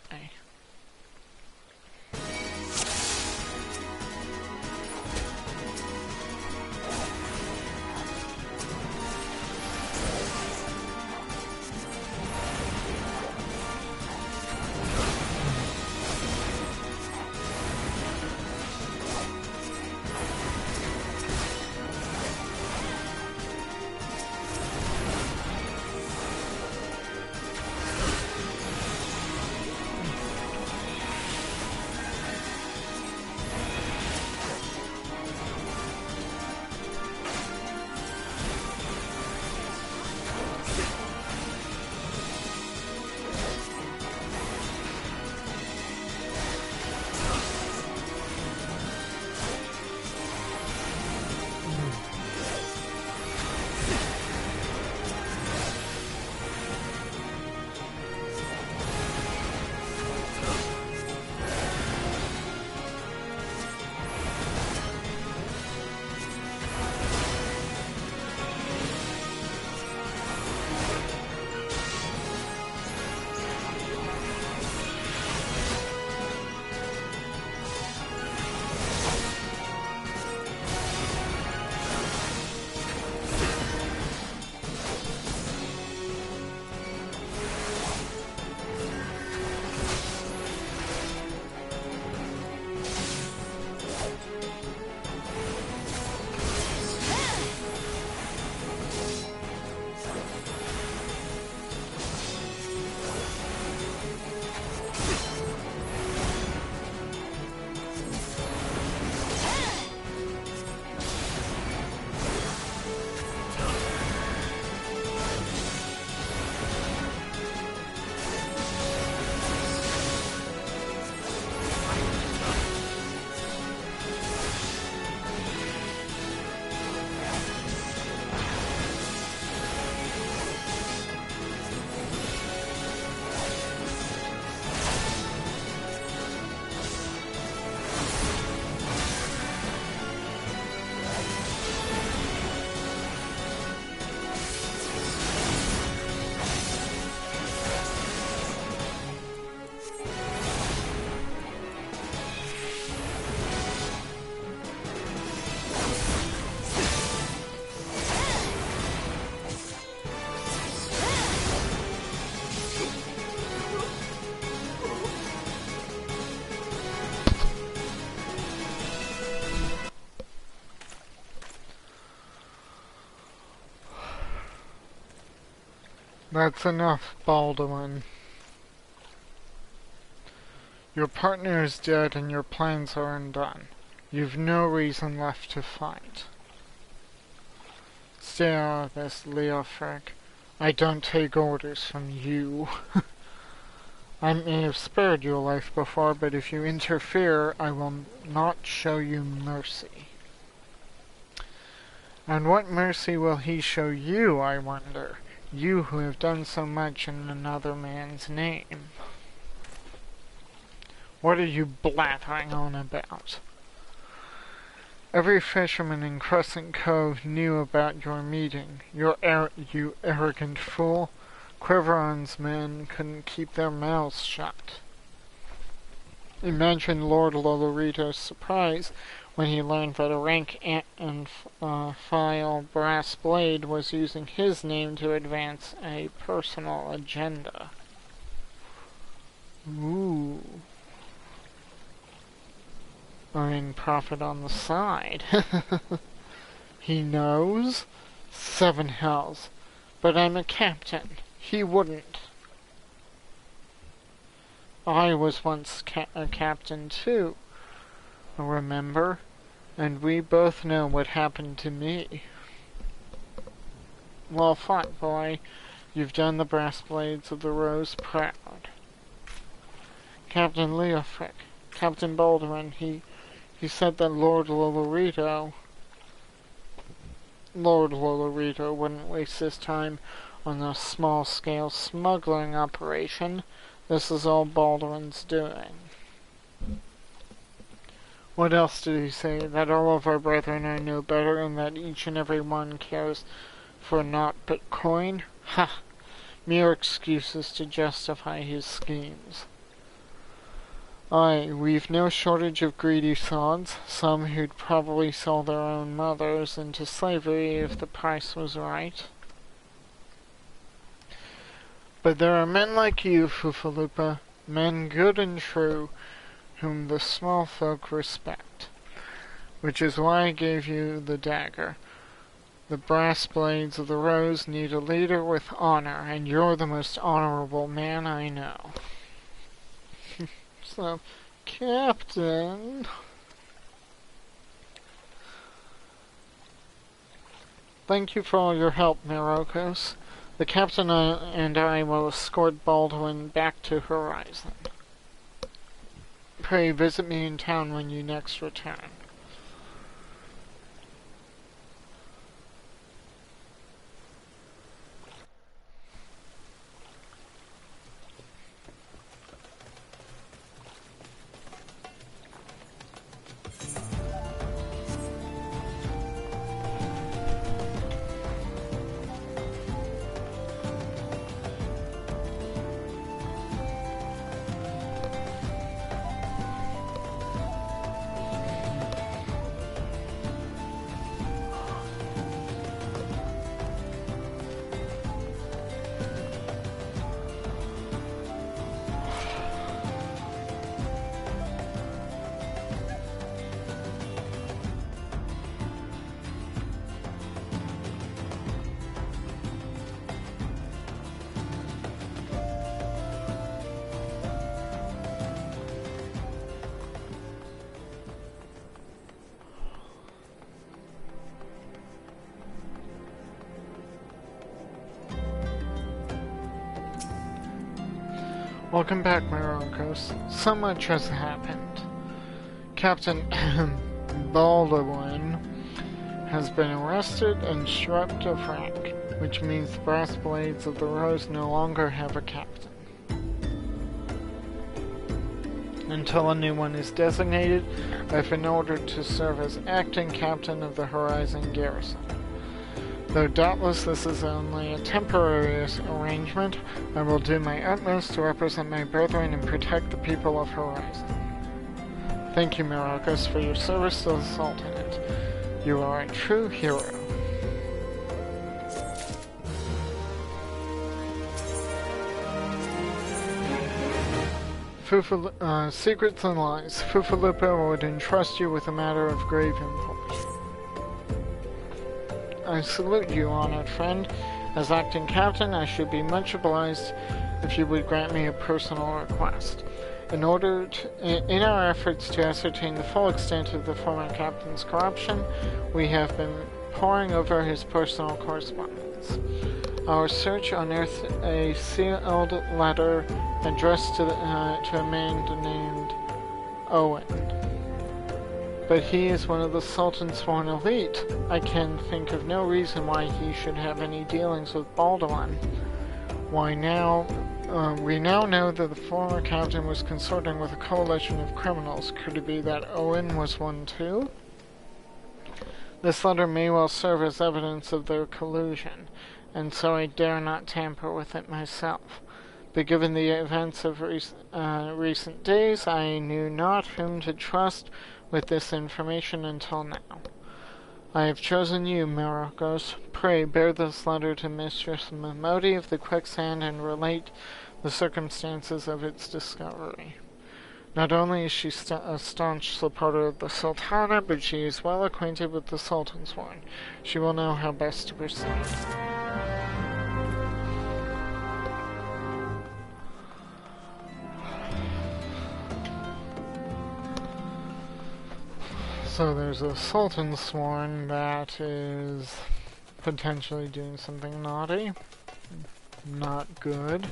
That's enough, Baldwin. Your partner is dead and your plans are undone. You've no reason left to fight. Stay out of this, Leofric. I don't take orders from you. I may have spared your life before, but if you interfere, I will not show you mercy. And what mercy will he show you, I wonder? You who have done so much in another man's name. What are you blathering on about? Every fisherman in Crescent Cove knew about your meeting. You arrogant fool. Quiveron's men couldn't keep their mouths shut. Imagine Lord Lolorito's surprise when he learned that a rank and file brass blade was using his name to advance a personal agenda. Ooh. Earning profit on the side. He knows? 7 hells. But I'm a captain. He wouldn't. I was once a captain too. Remember? And we both know what happened to me. Well fought, boy. You've done the brass blades of the Rose proud. Captain Leofric, Captain Baldwin, he said that Lord Lolorito wouldn't waste his time on a small-scale smuggling operation. This is all Baldwin's doing. What else did he say? That all of our brethren are no better, and that each and every one cares for naught but coin? Ha! Mere excuses to justify his schemes. Aye, we've no shortage of greedy sods, some who'd probably sell their own mothers into slavery if the price was right. But there are men like you, Fufalupa, men good and true, whom the small folk respect. Which is why I gave you the dagger. The brass blades of the Rose need a leader with honor, and you're the most honorable man I know. So, Captain... Thank you for all your help, Myrokos. The Captain and I will escort Baldwin back to Horizon. Pray visit me in town when you next return. Welcome back, Myrokos. So much has happened. Captain Baldwin has been arrested and stripped of rank, which means the brass blades of the Rose no longer have a captain. Until a new one is designated, I've been ordered to serve as acting captain of the Horizon garrison. Though doubtless this is only a temporary arrangement, I will do my utmost to represent my brethren and protect the people of Horizon. Thank you, Myrokos, for your service to the Sultanate. You are a true hero. Secrets and lies. Fufalupa would entrust you with a matter of grave import. I salute you, honored friend. As acting captain, I should be much obliged if you would grant me a personal request. In our efforts to ascertain the full extent of the former captain's corruption, we have been poring over his personal correspondence. Our search unearthed a sealed letter addressed to a man named Owen. But he is one of the Sultan's sworn elite. I can think of no reason why he should have any dealings with Baldwin. We now know that the former captain was consorting with a coalition of criminals. Could it be that Owen was one too? This letter may well serve as evidence of their collusion, and so I dare not tamper with it myself. But given the events of recent days, I knew not whom to trust with this information until now. I have chosen you, Myrokos. Pray bear this letter to Mistress Momoti of the Quicksand and relate the circumstances of its discovery. Not only is she a staunch supporter of the Sultana, but she is well acquainted with the Sultan's Horn. She will know how best to proceed. So there's a Sultan Sworn that is potentially doing something naughty. Not good.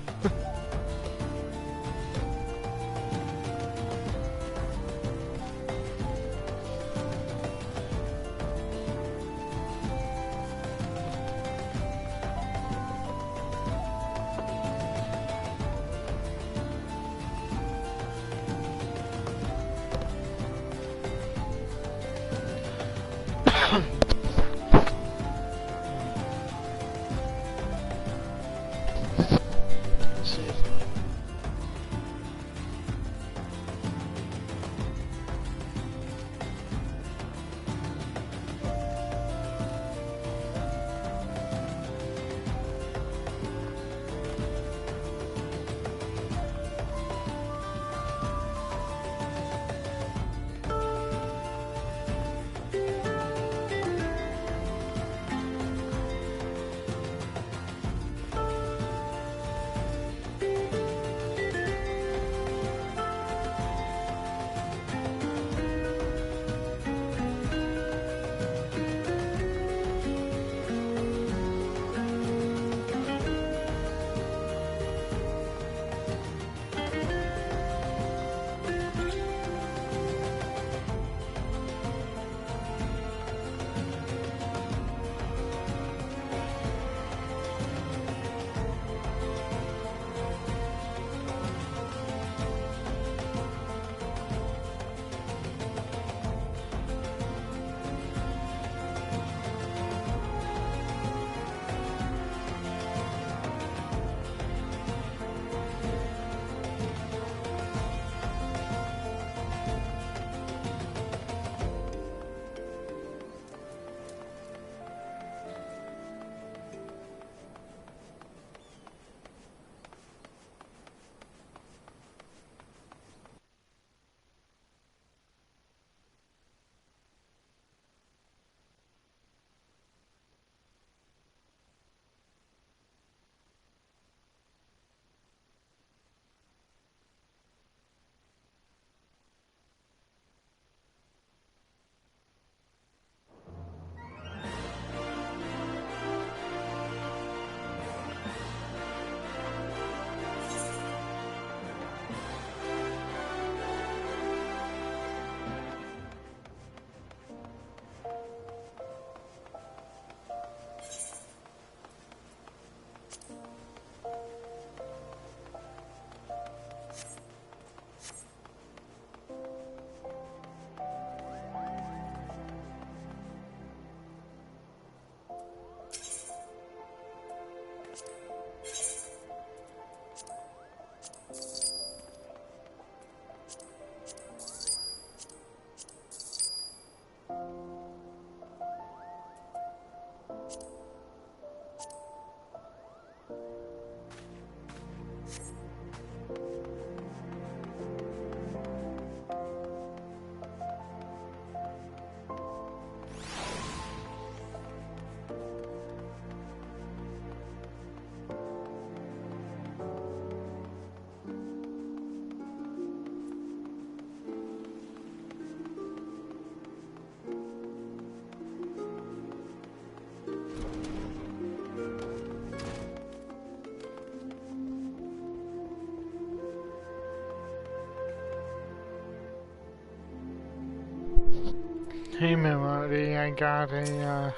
Hey Melody, I got a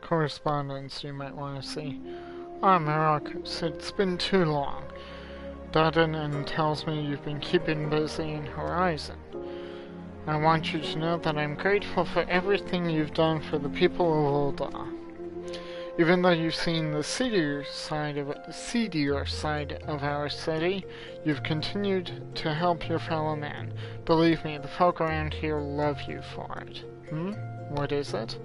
correspondence you might want to see. Ah, Myrokos, it's been too long. Dudden tells me you've been keeping busy in Horizon. I want you to know that I'm grateful for everything you've done for the people of Ul'dah. Even though you've seen the seedier side of our city, you've continued to help your fellow man. Believe me, the folk around here love you for it. What is it?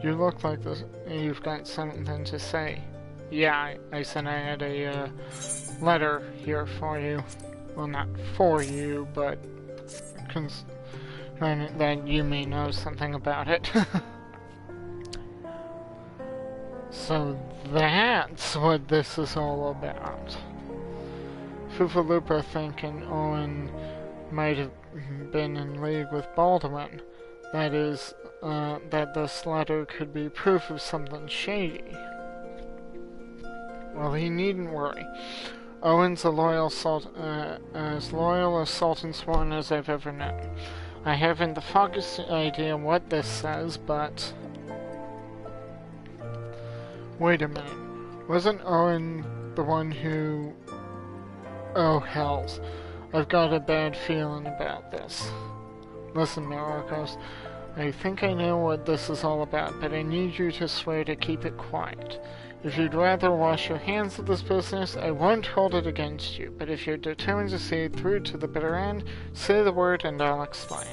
You look like you've got something to say. Yeah, I said I had a letter here for you. Well, not for you, but that you may know something about it. So that's what this is all about. Fufaloopa thinking Owen might have been in league with Baldwin. That is, that this letter could be proof of something shady. Well, he needn't worry. Owen's as loyal a Sultan Sworn as I've ever known. I haven't the foggiest idea what this says, but... Wait a minute. Wasn't Owen the one who... Oh, hells. I've got a bad feeling about this. Listen, Myrokos, I think I know what this is all about, but I need you to swear to keep it quiet. If you'd rather wash your hands of this business, I won't hold it against you, but if you're determined to see it through to the bitter end, say the word and I'll explain.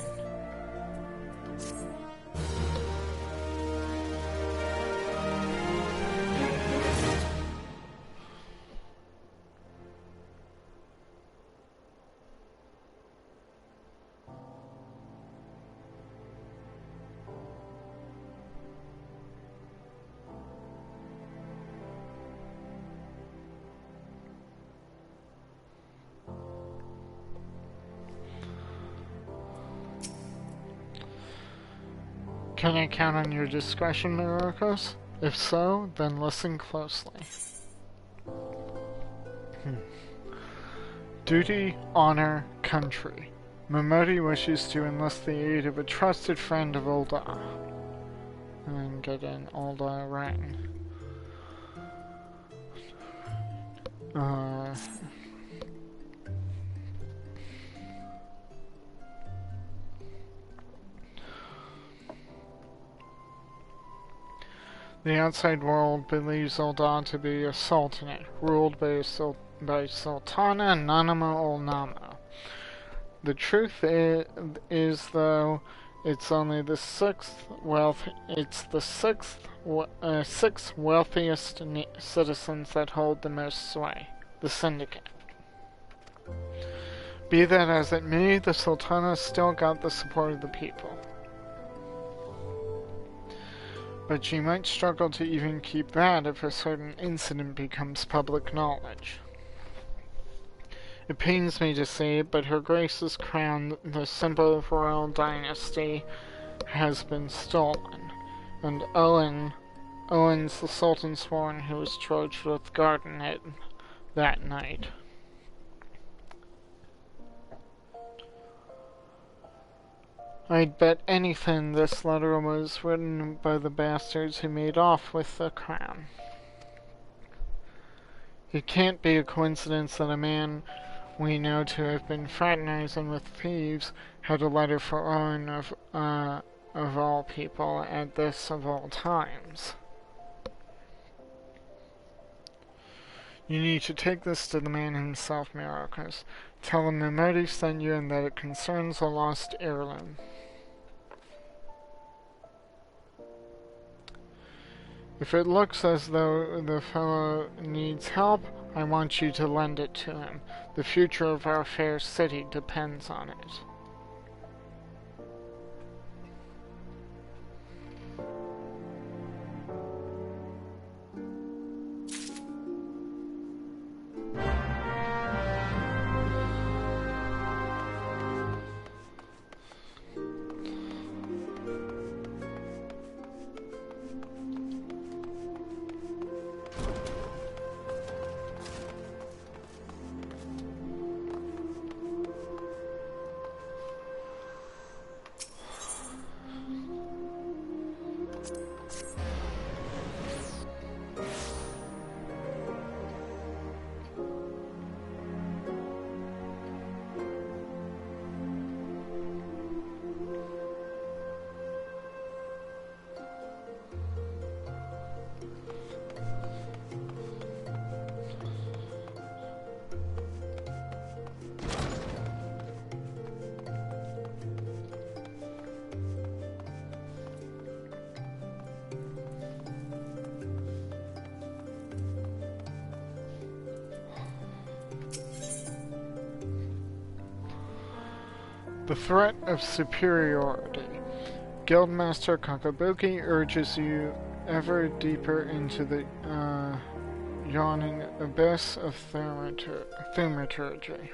Can I count on your discretion, Myrokos? If so, then listen closely. Duty, honor, country. Momodi wishes to enlist the aid of a trusted friend of Ul'dah. And get an Ul'dah ring. The outside world believes Ul'dah to be a sultanate, ruled by Sultana Nanama ul Nama. The truth is, though, it's only the sixth wealthiest citizens that hold the most sway, the syndicate. Be that as it may, the Sultana still got the support of the people. But she might struggle to even keep that if a certain incident becomes public knowledge. It pains me to say it, but Her Grace's crown, the symbol of royal dynasty, has been stolen, and Owen's the Sultan Sworn who was charged with guarding it that night. I'd bet anything this letter was written by the bastards who made off with the crown. It can't be a coincidence that a man we know to have been fraternizing with thieves had a letter for Owen of all people at this of all times. You need to take this to the man himself, Myrokos. Tell him Momodi sent you and that it concerns a lost heirloom. If it looks as though the fellow needs help, I want you to lend it to him. The future of our fair city depends on it. The threat of superiority. Guildmaster Kakabuki urges you ever deeper into the yawning abyss of thaumaturgy.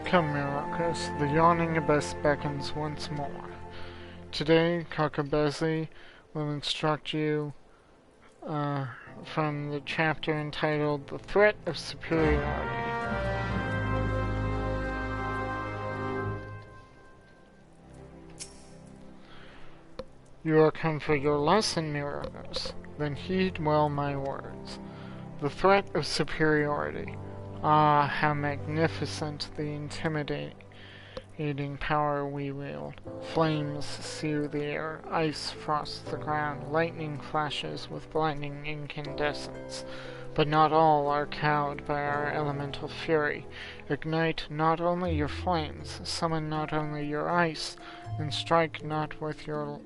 Come, Myrokos, the yawning abyss beckons once more. Today, Kakabezi will instruct you from the chapter entitled The Threat of Superiority. You are come for your lesson, Myrokos. Then heed well my words. The threat of superiority. Ah, how magnificent the intimidating power we wield. Flames sear the air, ice frosts the ground, lightning flashes with blinding incandescence. But not all are cowed by our elemental fury. Ignite not only your flames, summon not only your ice, and strike not with your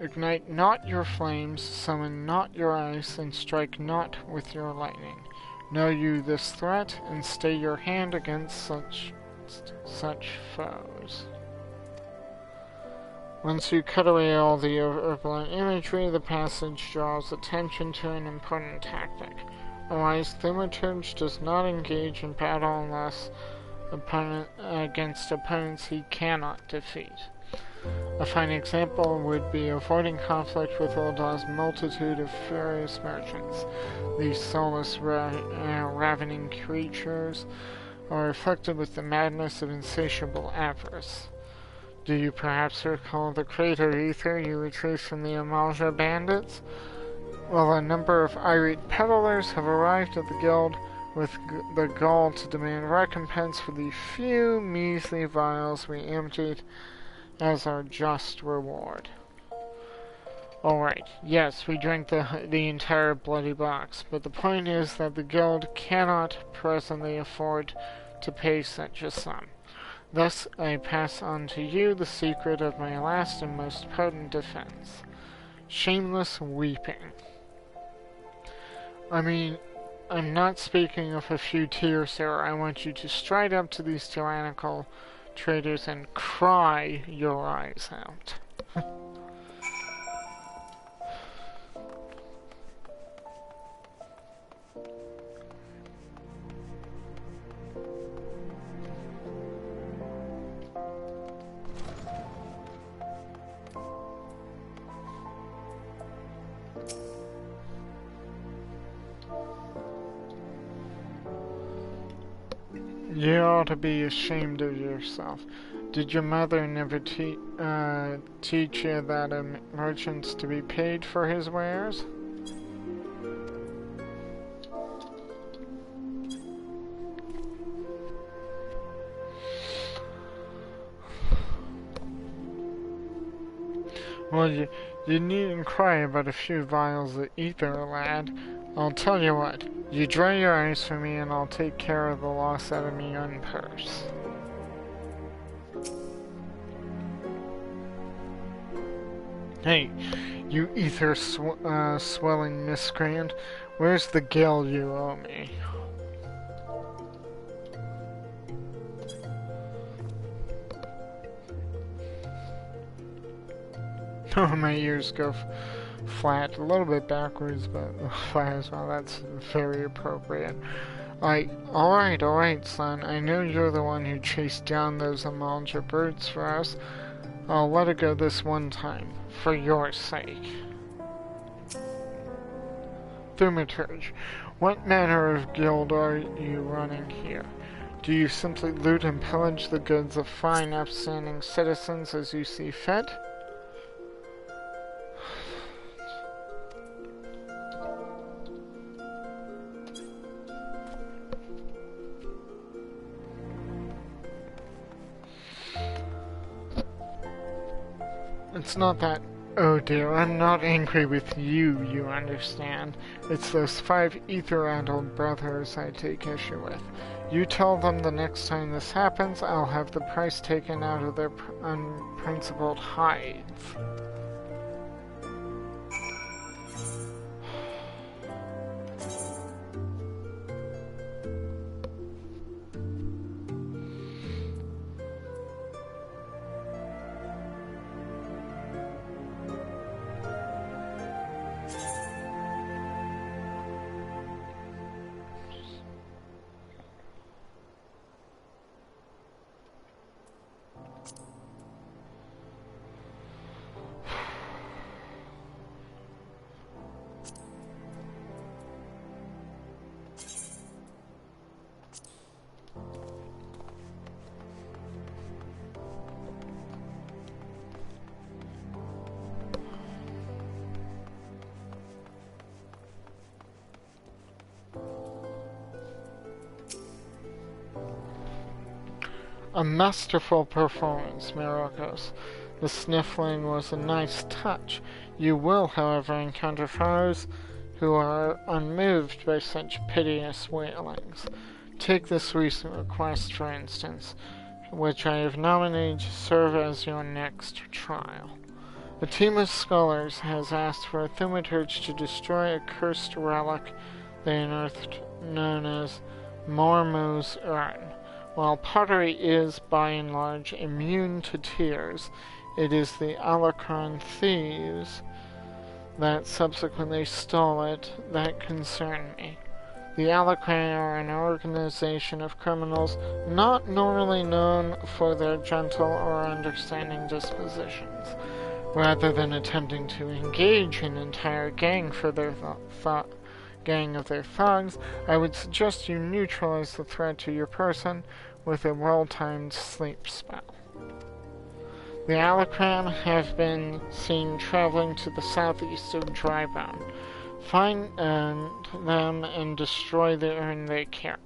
ignite not your flames, summon not your ice, and strike not with your lightning. Know you this threat, and stay your hand against such foes. Once you cut away all the overblown imagery, the passage draws attention to an important tactic. A wise thaumaturge does not engage in battle unless against opponents he cannot defeat. A fine example would be avoiding conflict with Ulda's multitude of furious merchants. These soulless, ravening creatures are afflicted with the madness of insatiable avarice. Do you perhaps recall the crater ether you retrieved from the Amalja bandits? Well, a number of irate peddlers have arrived at the guild with the gall to demand recompense for the few measly vials we emptied as our just reward. Alright, yes, we drank the entire bloody box, but the point is that the guild cannot presently afford to pay such a sum. Thus, I pass on to you the secret of my last and most potent defense. Shameless weeping. I mean, I'm not speaking of a few tears here. I want you to stride up to these tyrannical traitors and cry your eyes out. You ought to be ashamed of yourself. Did your mother never teach you that a merchant's to be paid for his wares? Well, you needn't cry about a few vials of ether, lad. I'll tell you what, you dry your eyes for me and I'll take care of the loss out of me own purse. Hey, you ether swelling miscreant, where's the gil you owe me? Oh, my ears go flat, a little bit backwards, but flat as well. That's very appropriate. Alright, son. I know you're the one who chased down those Amalja birds for us. I'll let it go this one time, for your sake. Thaumaturge, What manner of guild are you running here? Do you simply loot and pillage the goods of fine, upstanding citizens as you see fit? It's not that. Oh dear, I'm not angry with you, you understand. It's those 5 ether-addled brothers I take issue with. You tell them the next time this happens, I'll have the price taken out of their unprincipled hides. A masterful performance, Myrokos. The sniffling was a nice touch. You will, however, encounter foes who are unmoved by such piteous wailings. Take this recent request, for instance, which I have nominated to serve as your next trial. A team of scholars has asked for a thaumaturge to destroy a cursed relic they unearthed known as Mormu's Urn. While pottery is, by and large, immune to tears, it is the Alacron thieves that subsequently stole it that concern me. The Alacron are an organization of criminals not normally known for their gentle or understanding dispositions. Rather than attempting to engage an entire gang for their gang of their thugs, I would suggest you neutralize the threat to your person with a well-timed sleep spell. The Alacran have been seen traveling to the southeast of Drybone. Find them and destroy the urn they carry.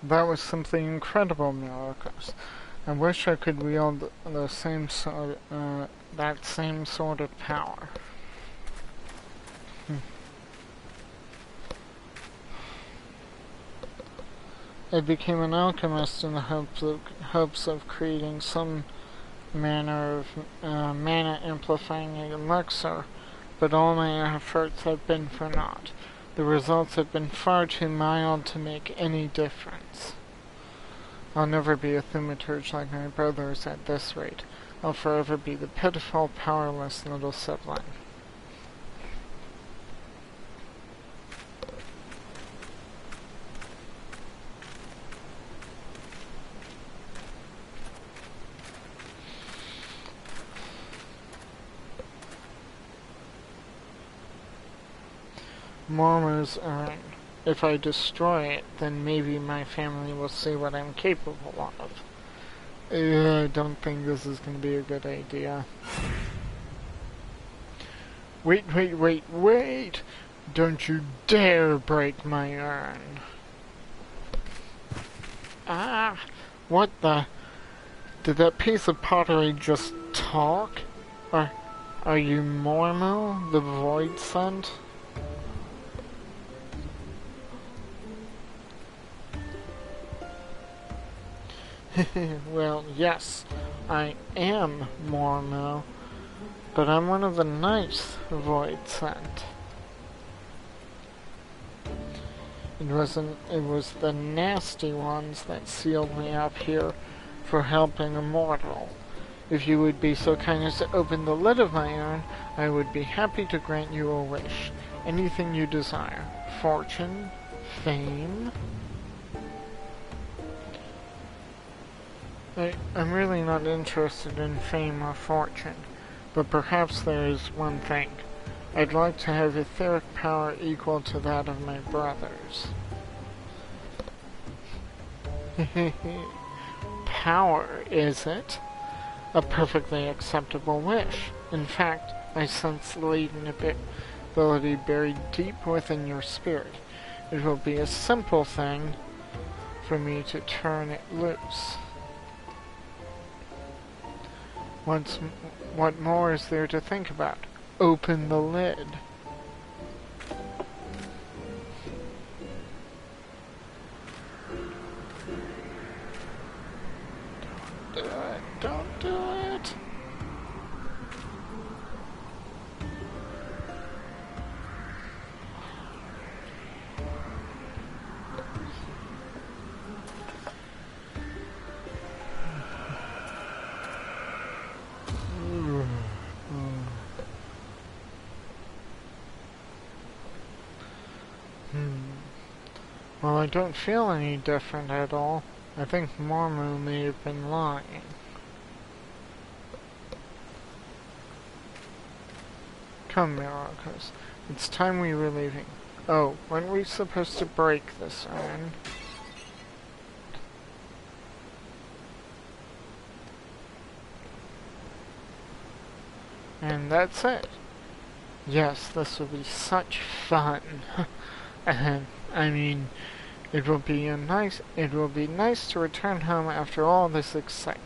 That was simply incredible, Myrokos. I wish I could wield the same sort, that same sort of power. I became an alchemist in the hopes of creating some manner of mana amplifying elixir, but all my efforts have been for naught. The results have been far too mild to make any difference. I'll never be a thaumaturge like my brothers at this rate. I'll forever be the pitiful, powerless little sibling. Mormo's urn. If I destroy it, then maybe my family will see what I'm capable of. I don't think this is going to be a good idea. Wait! Don't you dare break my urn. Ah! What the? Did that piece of pottery just talk? Are you Mormo, the Void Sent? Well, yes, I am Mormo, but I'm one of the nice Void Sent. It was the nasty ones that sealed me up here for helping a mortal. If you would be so kind as to open the lid of my urn, I would be happy to grant you a wish. Anything you desire. Fortune? Fame? I'm really not interested in fame or fortune, but perhaps there is one thing. I'd like to have etheric power equal to that of my brothers. Power, is it? A perfectly acceptable wish. In fact, I sense latent ability buried deep within your spirit. It will be a simple thing for me to turn it loose. What more is there to think about? Open the lid. Don't do it. Don't do it. Well, I don't feel any different at all. I think Mormo may have been lying. Come, Myrokos. It's time we were leaving. Oh, weren't we supposed to break this urn? And that's it. Yes, this will be such fun. I mean, it will be nice to return home after all this excitement.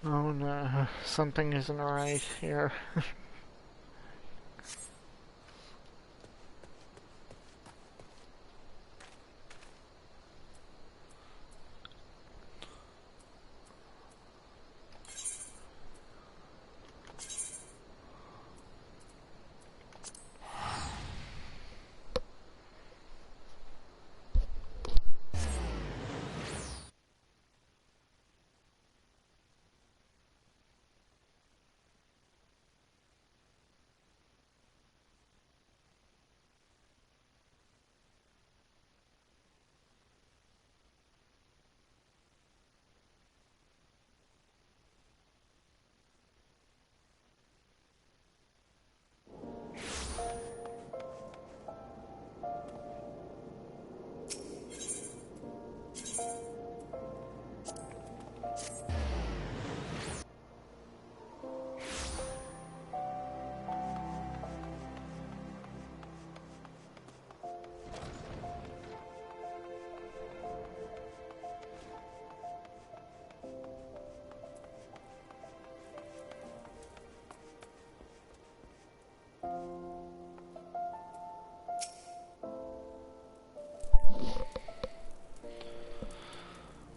Oh no, something isn't right here.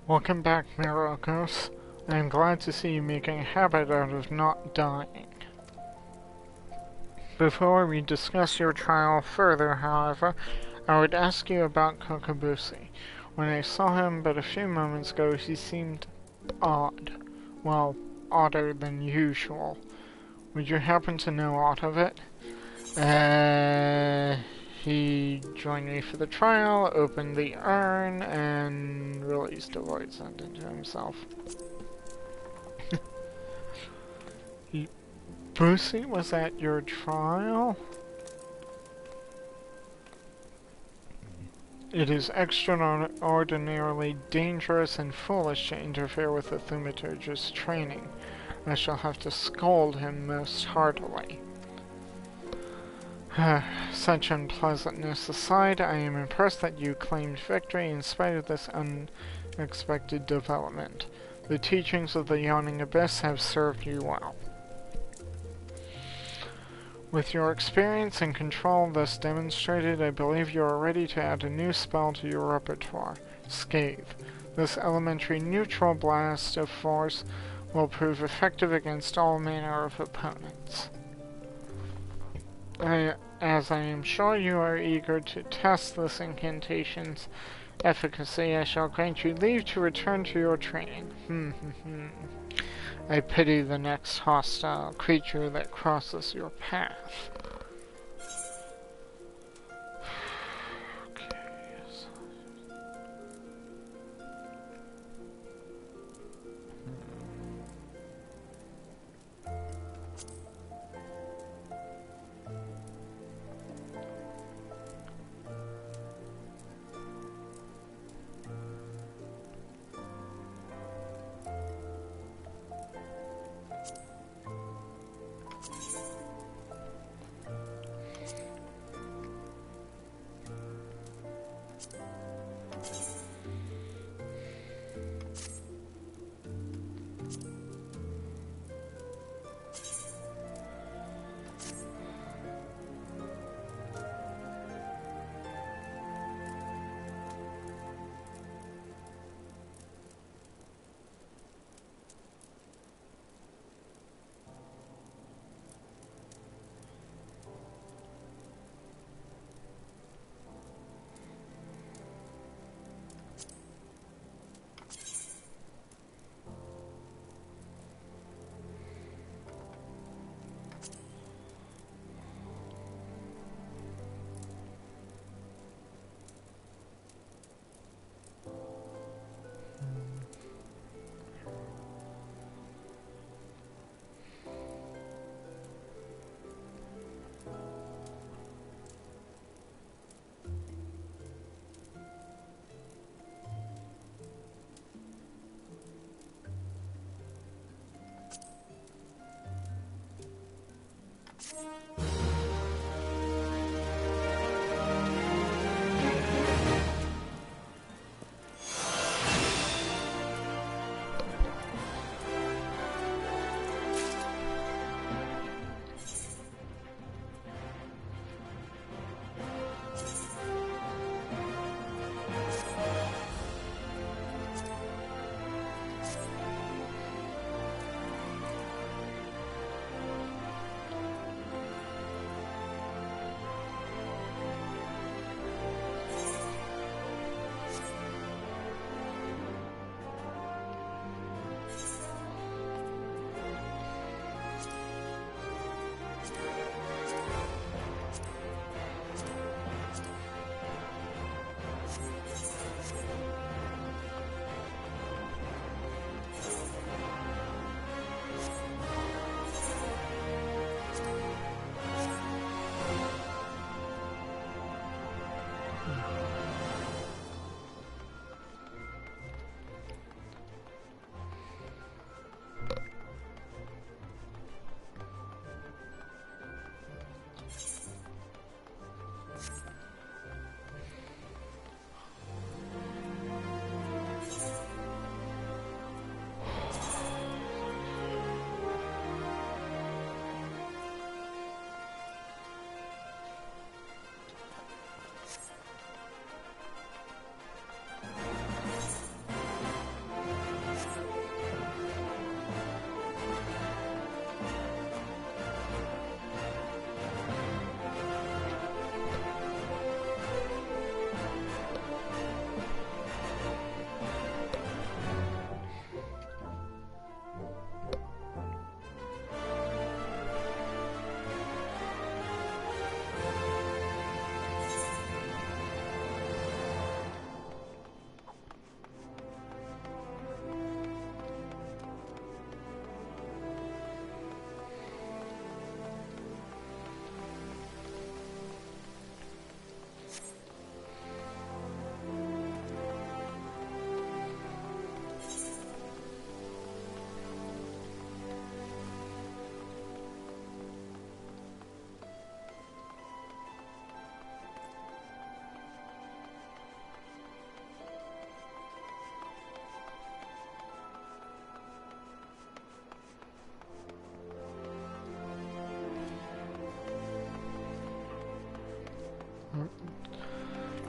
Welcome back, Myrokos. I am glad to see you making a habit out of not dying. Before we discuss your trial further, however, I would ask you about Kokobushi. When I saw him but a few moments ago, he seemed odd. Well, odder than usual. Would you happen to know aught of it? He joined me for the trial, opened the urn, and released a voice into himself. Brucey was at your trial? It is extraordinarily dangerous and foolish to interfere with the thaumaturgist's training. I shall have to scold him most heartily. Such unpleasantness aside, I am impressed that you claimed victory in spite of this unexpected development. The teachings of the Yawning Abyss have served you well. With your experience and control thus demonstrated, I believe you are ready to add a new spell to your repertoire, Scathe. This elementary neutral blast of force will prove effective against all manner of opponents. As I am sure you are eager to test this incantation's efficacy, I shall grant you leave to return to your training. I pity the next hostile creature that crosses your path.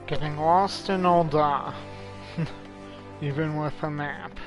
Getting lost in Olda, even with a map.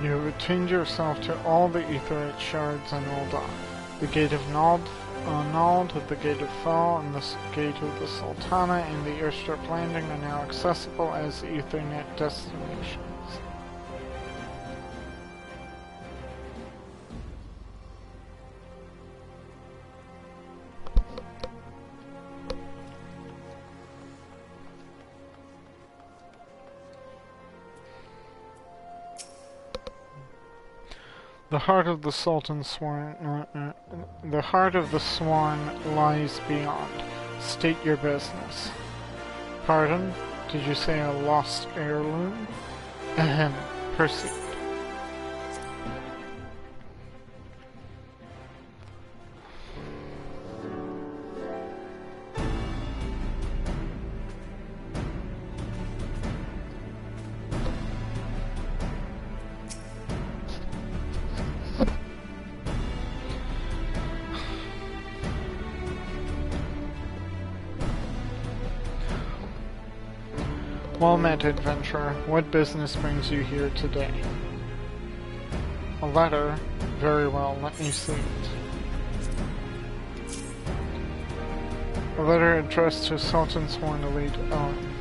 You have attuned yourself to all the aetheryte shards in Ul'dah. The Gate of Nald, the Gate of Fall, and the Gate of the Sultana and the airstrip landing are now accessible as Ethernet destinations. The heart of the Sultan Sworn, the heart of the Sworn lies beyond. State your business. Pardon? Did you say a lost heirloom? Ahem. Proceed. Well met, adventurer. What business brings you here today? A letter? Very well, let me see it. A letter addressed to Sultan Sworn Elite Owen.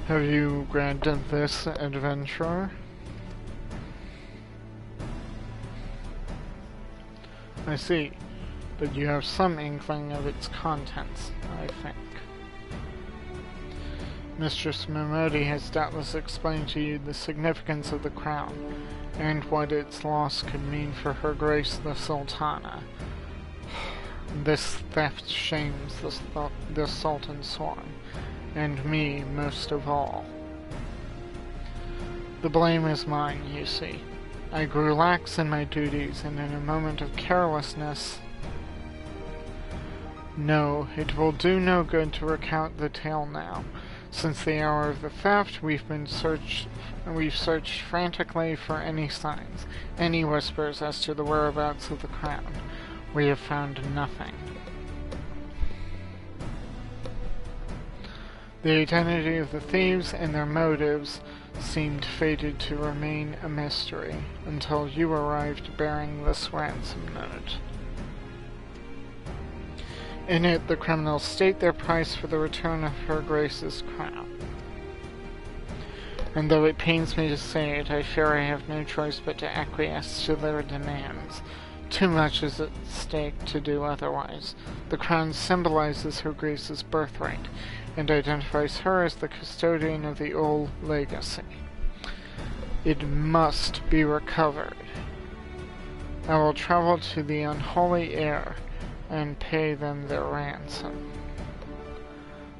Have you granted this, adventurer? I see, but you have some inkling of its contents, I think. Mistress Mimodi has doubtless explained to you the significance of the crown, and what its loss could mean for Her Grace the Sultana. This theft shames the Sultan Sworn, and me most of all. The blame is mine, you see. I grew lax in my duties, and in a moment of carelessness... No, it will do no good to recount the tale now. Since the hour of the theft, we've searched frantically for any signs, any whispers as to the whereabouts of the crown. We have found nothing. The identity of the thieves and their motives seemed fated to remain a mystery until you arrived bearing this ransom note. In it, the criminals state their price for the return of Her Grace's crown. And though it pains me to say it, I fear I have no choice but to acquiesce to their demands. Too much is at stake to do otherwise. The crown symbolizes Her Grace's birthright, and identifies her as the custodian of the old legacy. It must be recovered. I will travel to the unholy air, and pay them their ransom.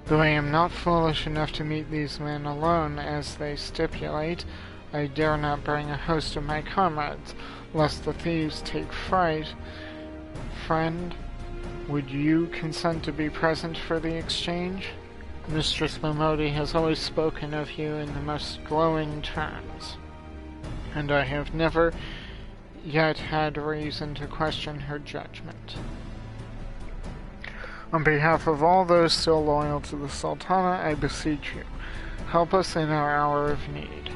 Though I am not foolish enough to meet these men alone, as they stipulate, I dare not bring a host of my comrades, lest the thieves take fright. Friend, would you consent to be present for the exchange? Mistress Momodi has always spoken of you in the most glowing terms, and I have never yet had reason to question her judgment. On behalf of all those still loyal to the Sultana, I beseech you, help us in our hour of need.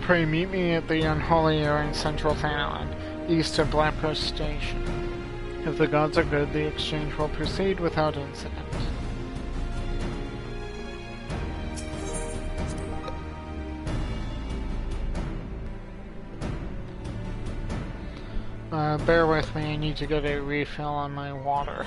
Pray meet me at the Unholy Air in Central Thailand, east of Blackpool Station. If the gods are good, the exchange will proceed without incident. Bear with me, I need to get a refill on my water.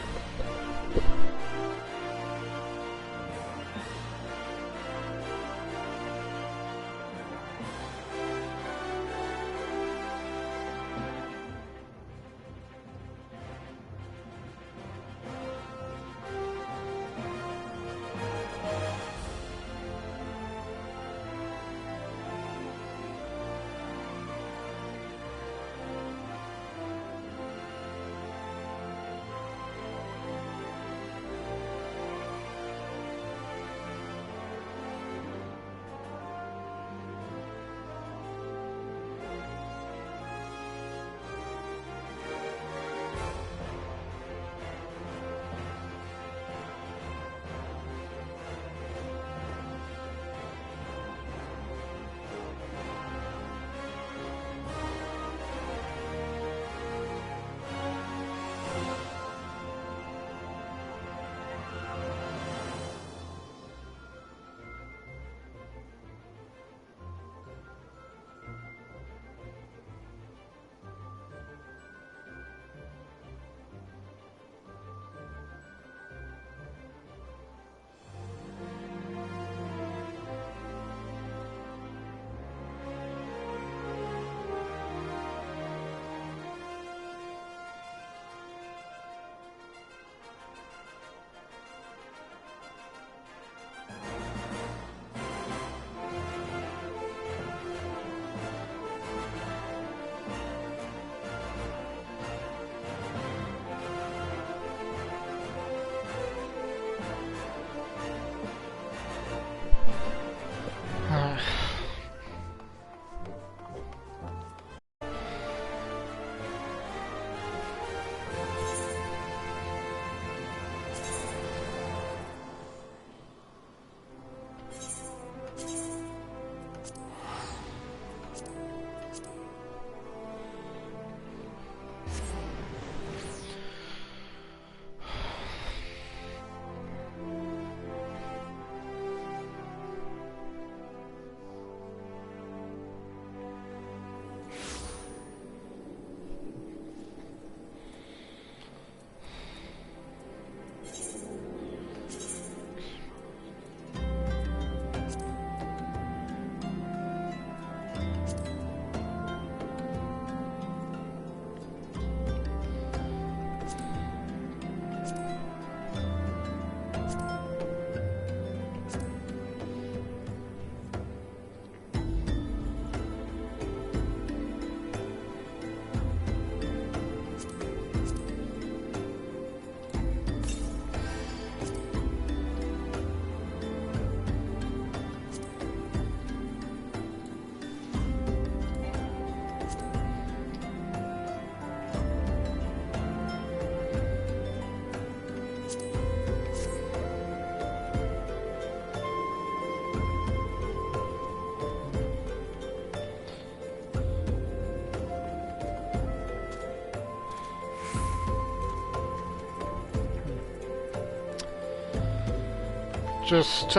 Just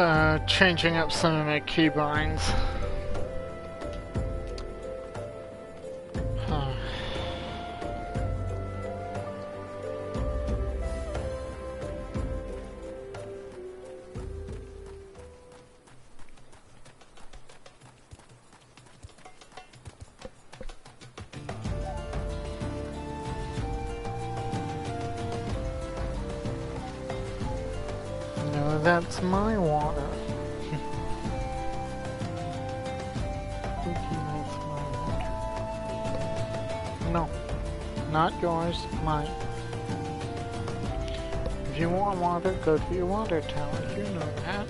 changing up some of my keybinds. That's my water. No, not yours, mine. If you want water, go to your water tower. You know that.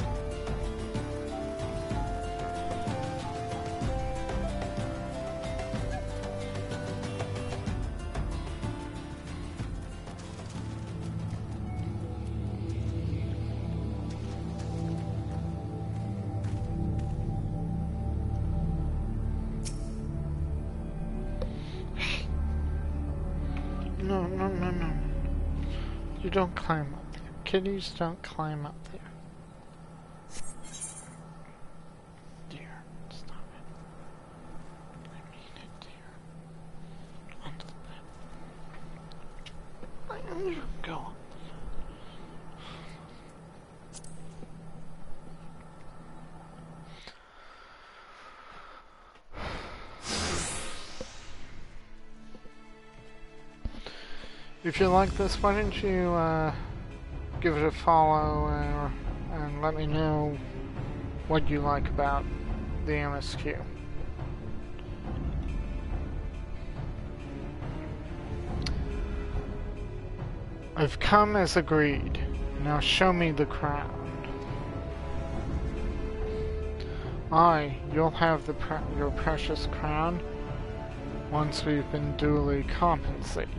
No, no, no, no. You don't climb up there. Kitties don't climb up there. Dear, stop it. I mean it, dear. Onto the bed. There you go. If you like this, why don't you give it a follow and let me know what you like about the MSQ. I've come as agreed. Now show me the crown. Aye, you'll have your precious crown once we've been duly compensated.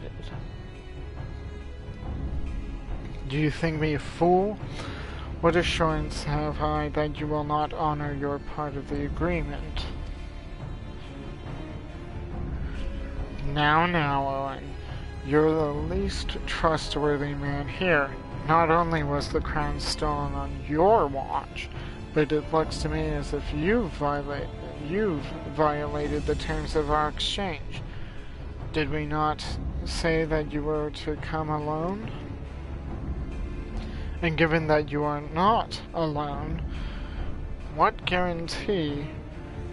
Do you think me a fool? What assurance have I that you will not honor your part of the agreement? Now, Owen, you're the least trustworthy man here. Not only was the crown stolen on your watch, but it looks to me as if you've violated the terms of our exchange. Did we not say that you were to come alone? And given that you are not alone, what guarantee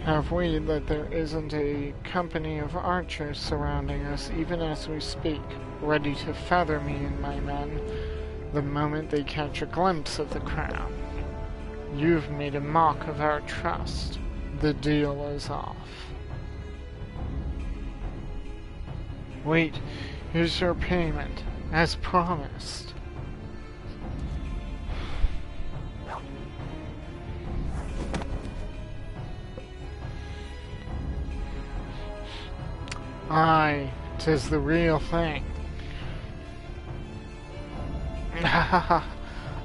have we that there isn't a company of archers surrounding us even as we speak, ready to feather me and my men the moment they catch a glimpse of the crown? You've made a mock of our trust. The deal is off. Wait, here's your payment, as promised. Aye, 'tis the real thing.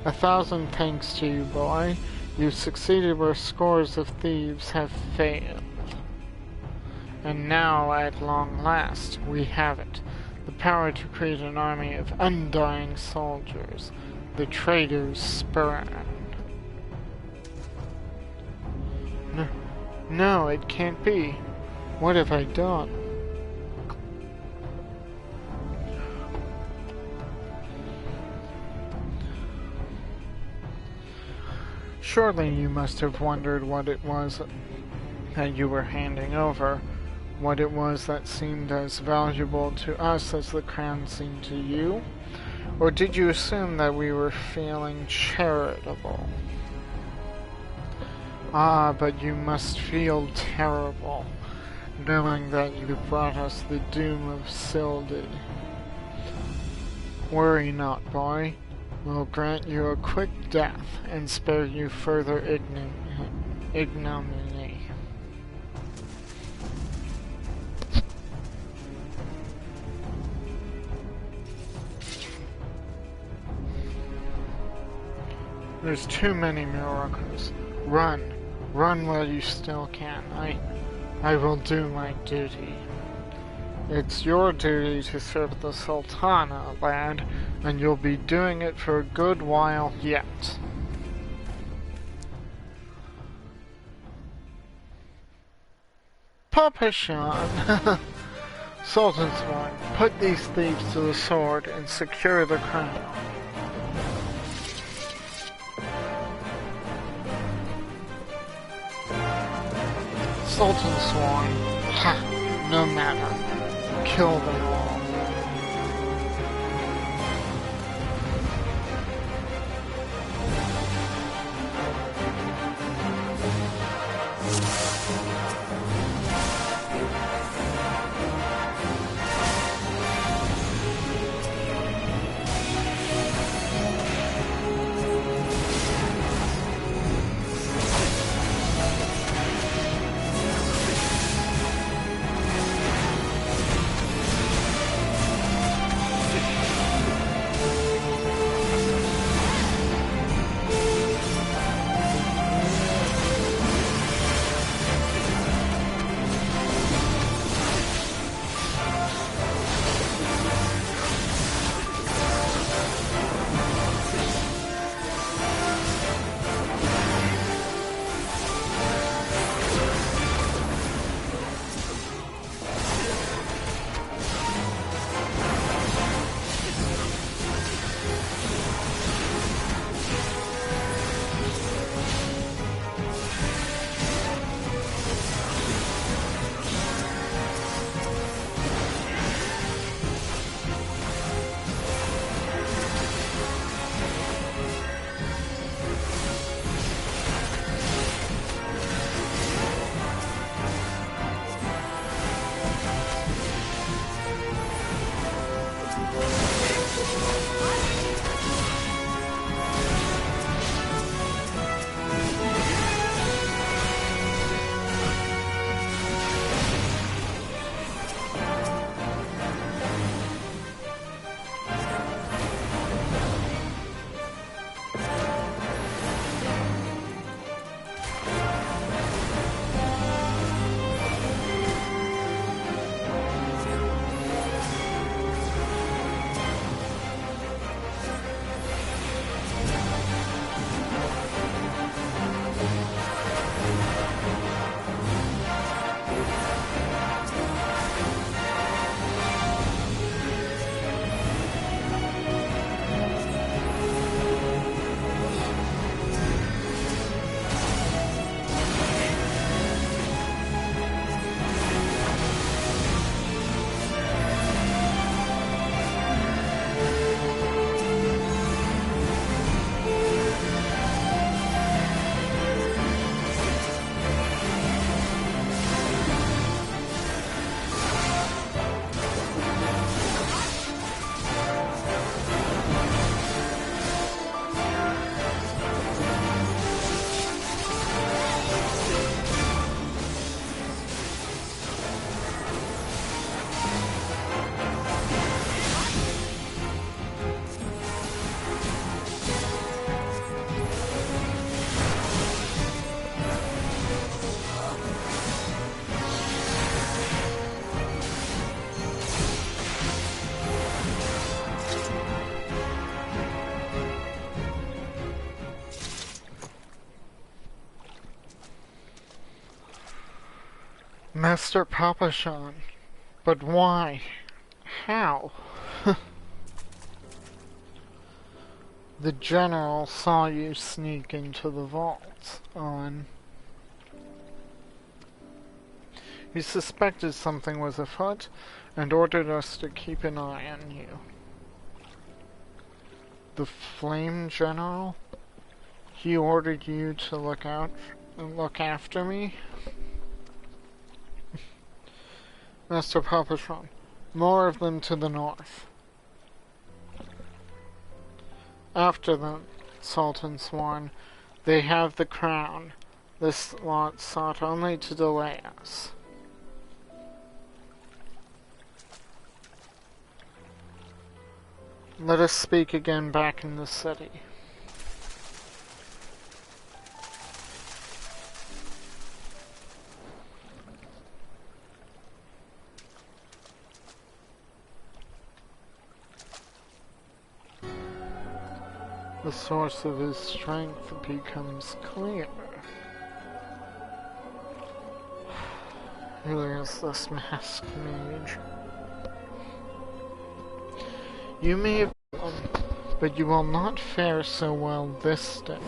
1,000 thanks to you, boy. You've succeeded where scores of thieves have failed. And now, at long last, we have it. The power to create an army of undying soldiers. The traitors spurned. No, it can't be. What have I done? Surely you must have wondered what it was that you were handing over, what it was that seemed as valuable to us as the crown seemed to you? Or did you assume that we were feeling charitable? Ah, but you must feel terrible, knowing that you brought us the doom of Sildid. Worry not, boy. We'll grant you a quick death and spare you further ignominy. There's too many Myrokos. Run. Run while you still can. I will do my duty. It's your duty to serve the Sultana, lad, and you'll be doing it for a good while yet. Papa Sean! Sultan's one, put these thieves to the sword and secure the crown. Sultan Swan, ha, no matter. Kill them all. Master Papashan. But why? How? The general saw you sneak into the vault on... He suspected something was afoot and ordered us to keep an eye on you. The Flame General? He ordered you to look after me? Master Papatron, more of them to the north. After them, Sultan Sworn, they have the crown. This lot sought only to delay us. Let us speak again back in the city. The source of his strength becomes clear. Who is this masked mage? You may have won, but you will not fare so well this day.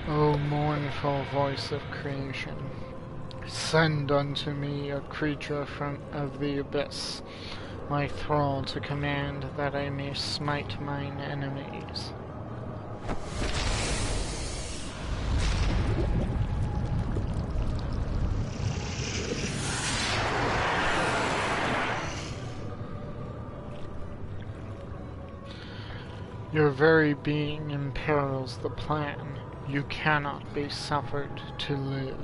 O mournful voice of creation, send unto me a creature of the abyss, my thrall to command, that I may smite mine enemies. Your very being imperils the plan. You cannot be suffered to live.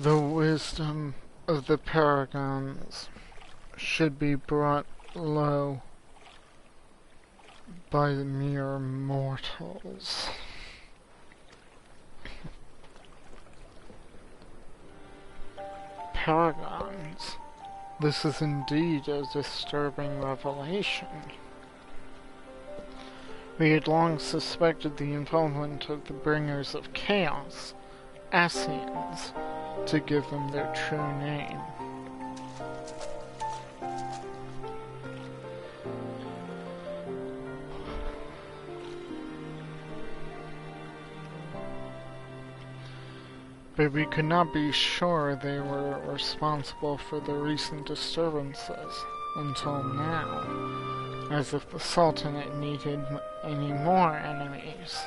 The wisdom of the paragons should be brought low by the mere mortals. Paragons. This is indeed a disturbing revelation. We had long suspected the involvement of the bringers of chaos, Asians, to give them their true name. But we could not be sure they were responsible for the recent disturbances until now, as if the Sultanate needed any more enemies.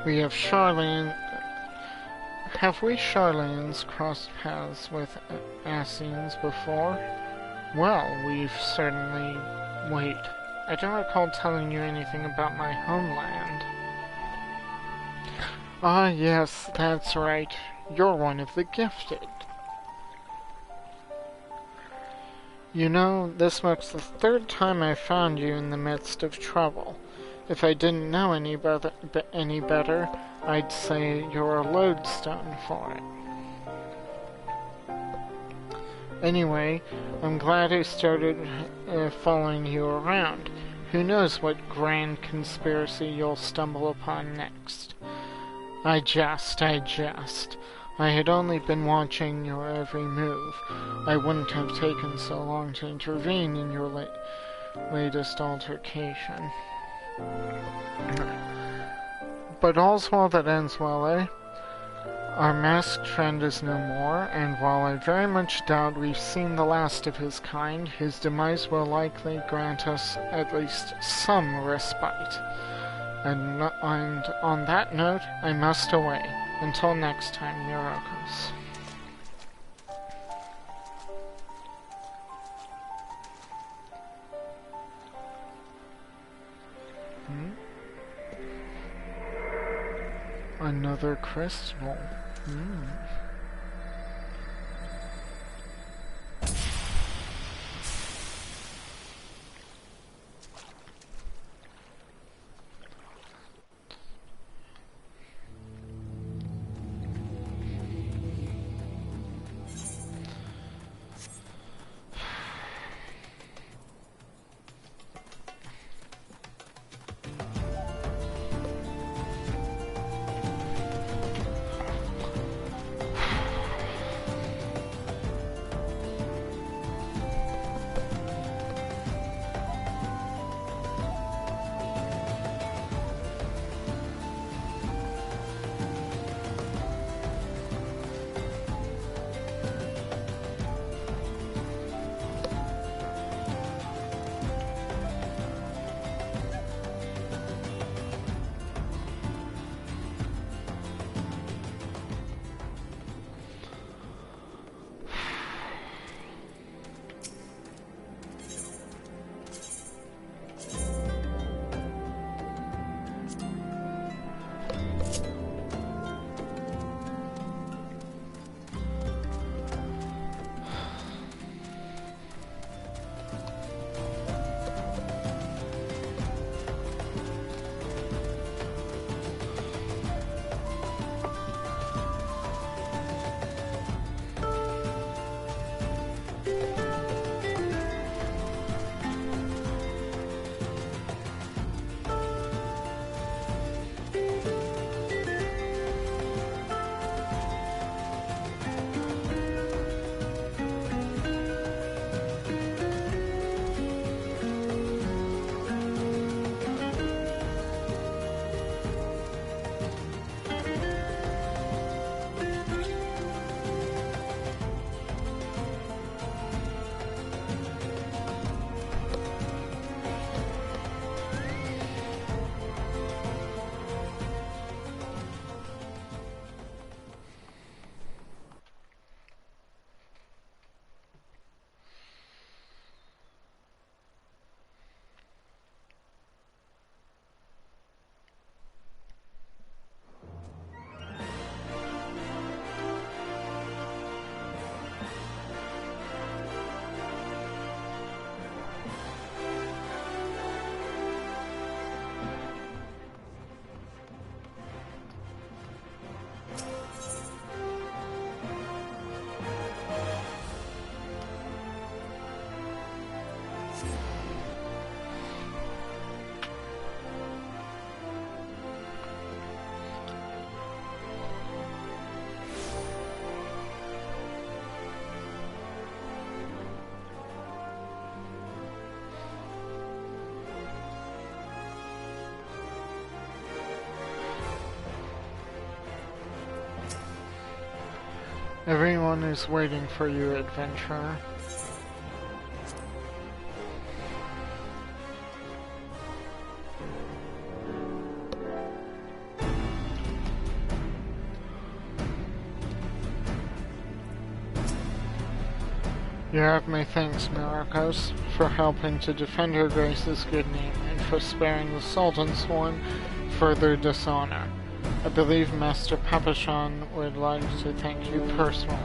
We have Have we Charlanes crossed paths with Assassins before? Well, we've certainly... Wait. I don't recall telling you anything about my homeland. Ah, yes, that's right. You're one of the gifted. You know, this marks the third time I found you in the midst of trouble. If I didn't know any better, I'd say you're a lodestone for it. Anyway, I'm glad I started following you around. Who knows what grand conspiracy you'll stumble upon next. I jest. I had only been watching your every move. I wouldn't have taken so long to intervene in your latest altercation. But all's well that ends well, eh? Our masked friend is no more, and while I very much doubt we've seen the last of his kind, his demise will likely grant us at least some respite. And on that note, I must away. Until next time, Myrokos. Another crystal. Everyone is waiting for you, adventurer. You have my thanks, Myrokos, for helping to defend Her Grace's good name and for sparing the Sultan's Sworn further dishonor. I believe Master Papashan would like to thank you personally.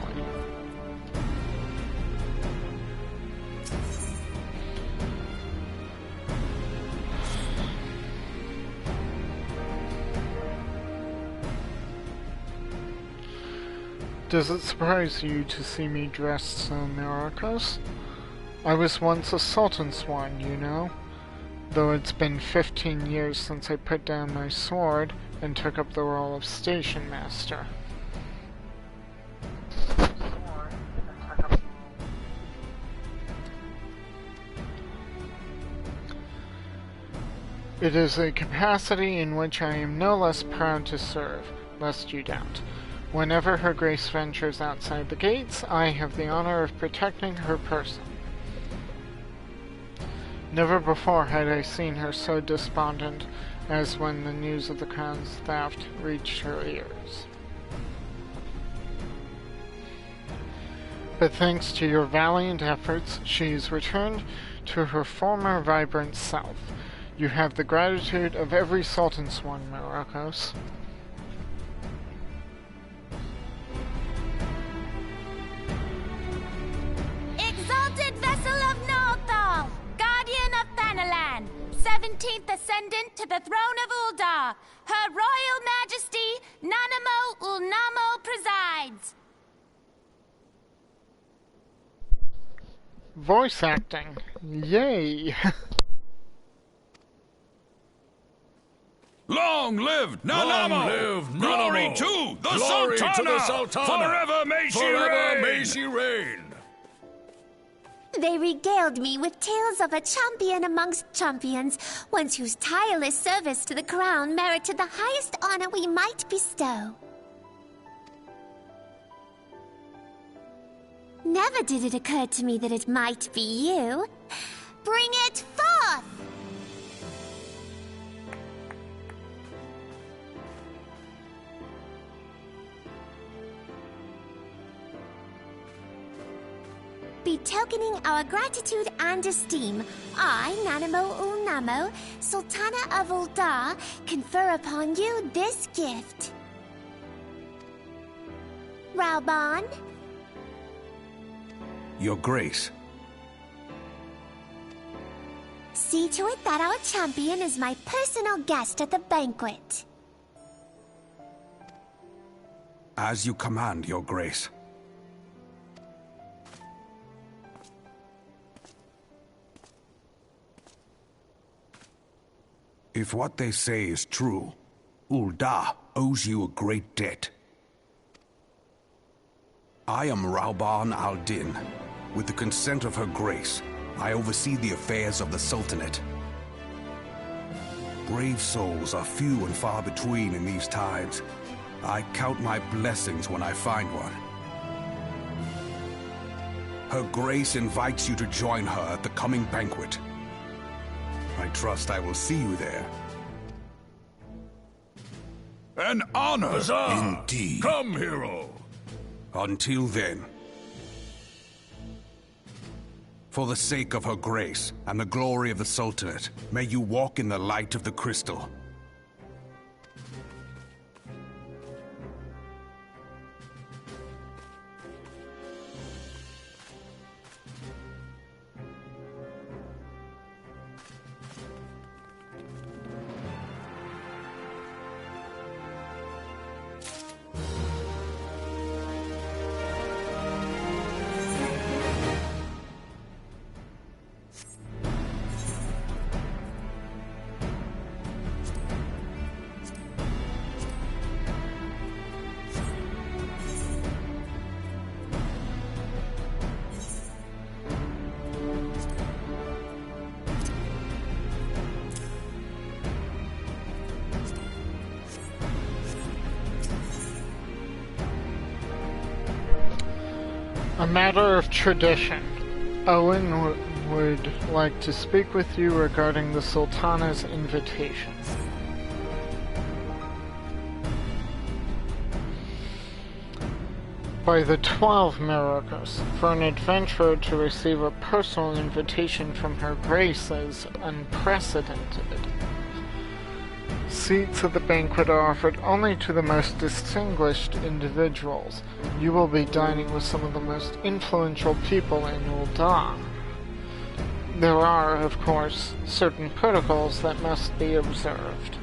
Does it surprise you to see me dressed so, Myrokos? I was once a Sultan Swan, you know. Though it's been 15 years since I put down my sword and took up the role of Station Master. It is a capacity in which I am no less proud to serve, lest you doubt. Whenever Her Grace ventures outside the gates, I have the honor of protecting her person. Never before had I seen her so despondent as when the news of the crown's theft reached her ears. But thanks to your valiant efforts, she has returned to her former vibrant self. You have the gratitude of every Sultan Swan, Myrokos. Exalted vessel of Northal, guardian of Thanalan, 17th ascendant to the throne of Uldar, Her Royal Majesty Nanamo Ulnamo presides. Voice acting. Yay! Long live Nanamo! Long live Nanamo! Glory to the Glory Sultana! to the Sultana! Forever may she reign! Forever may she reign! They regaled me with tales of a champion amongst champions, once whose tireless service to the crown merited the highest honor we might bestow. Never did it occur to me that it might be you. Bring it forth! Betokening our gratitude and esteem, I, Nanamo Ulnamo, Sultana of Uldar, confer upon you this gift. Raoban? Your Grace. See to it that our champion is my personal guest at the banquet. As you command, Your Grace. If what they say is true, Uldar owes you a great debt. I am Raoban al-Din. With the consent of Her Grace, I oversee the affairs of the Sultanate. Brave souls are few and far between in these times. I count my blessings when I find one. Her Grace invites you to join her at the coming banquet. I trust I will see you there. An honor! Huzzah! Indeed. Come, hero! Until then, for the sake of Her Grace and the glory of the Sultanate, may you walk in the light of the crystal. A matter of tradition. Owen would like to speak with you regarding the Sultana's invitation. By the 12 Myrokos, for an adventurer to receive a personal invitation from Her Grace is unprecedented. Seats at the banquet are offered only to the most distinguished individuals. You will be dining with some of the most influential people in Ul'dah. There are, of course, certain protocols that must be observed.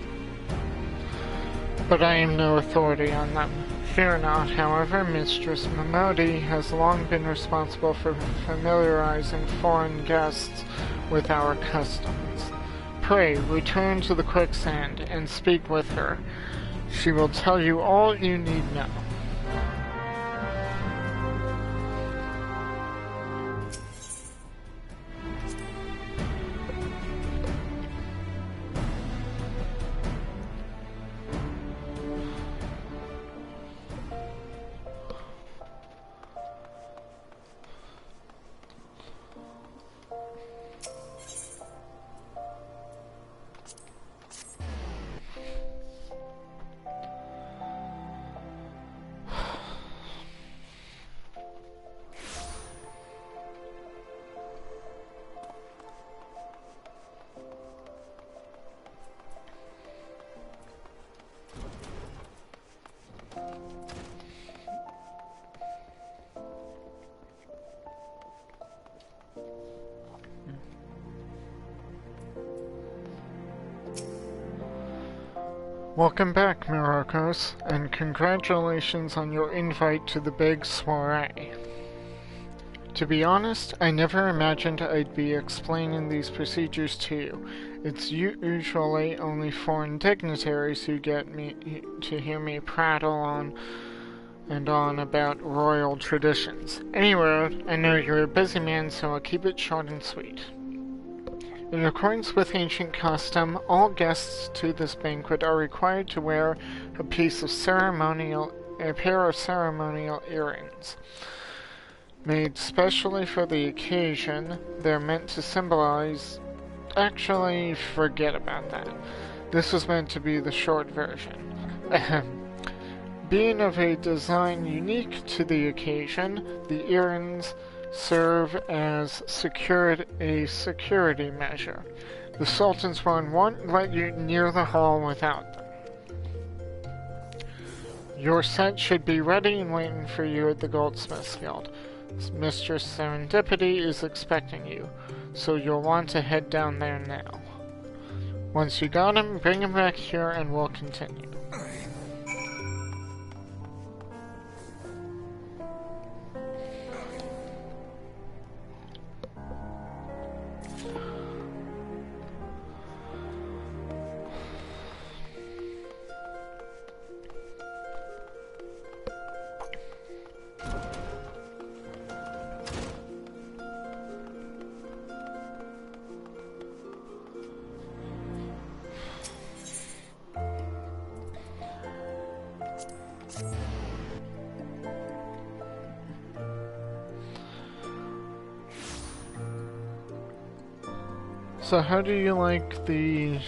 But I am no authority on them. Fear not, however, Mistress Momodi has long been responsible for familiarizing foreign guests with our customs. Pray, return to the quicksand and speak with her. She will tell you all you need know. Welcome back, Myrokos, and congratulations on your invite to the big soiree. To be honest, I never imagined I'd be explaining these procedures to you. It's usually only foreign dignitaries who get me to hear me prattle on and on about royal traditions. Anyway, I know you're a busy man, so I'll keep it short and sweet. In accordance with ancient custom, all guests to this banquet are required to wear a pair of ceremonial earrings. Made specially for the occasion, they're meant to symbolize... Actually, forget about that. This was meant to be the short version. Being of a design unique to the occasion, the earrings serve as a security measure. The Sultan's one won't let you near the hall without them. Your set should be ready and waiting for you at the Goldsmith's Guild. Mistress Serendipity is expecting you, so you'll want to head down there now. Once you got him, bring him back here and we'll continue. So how do you like the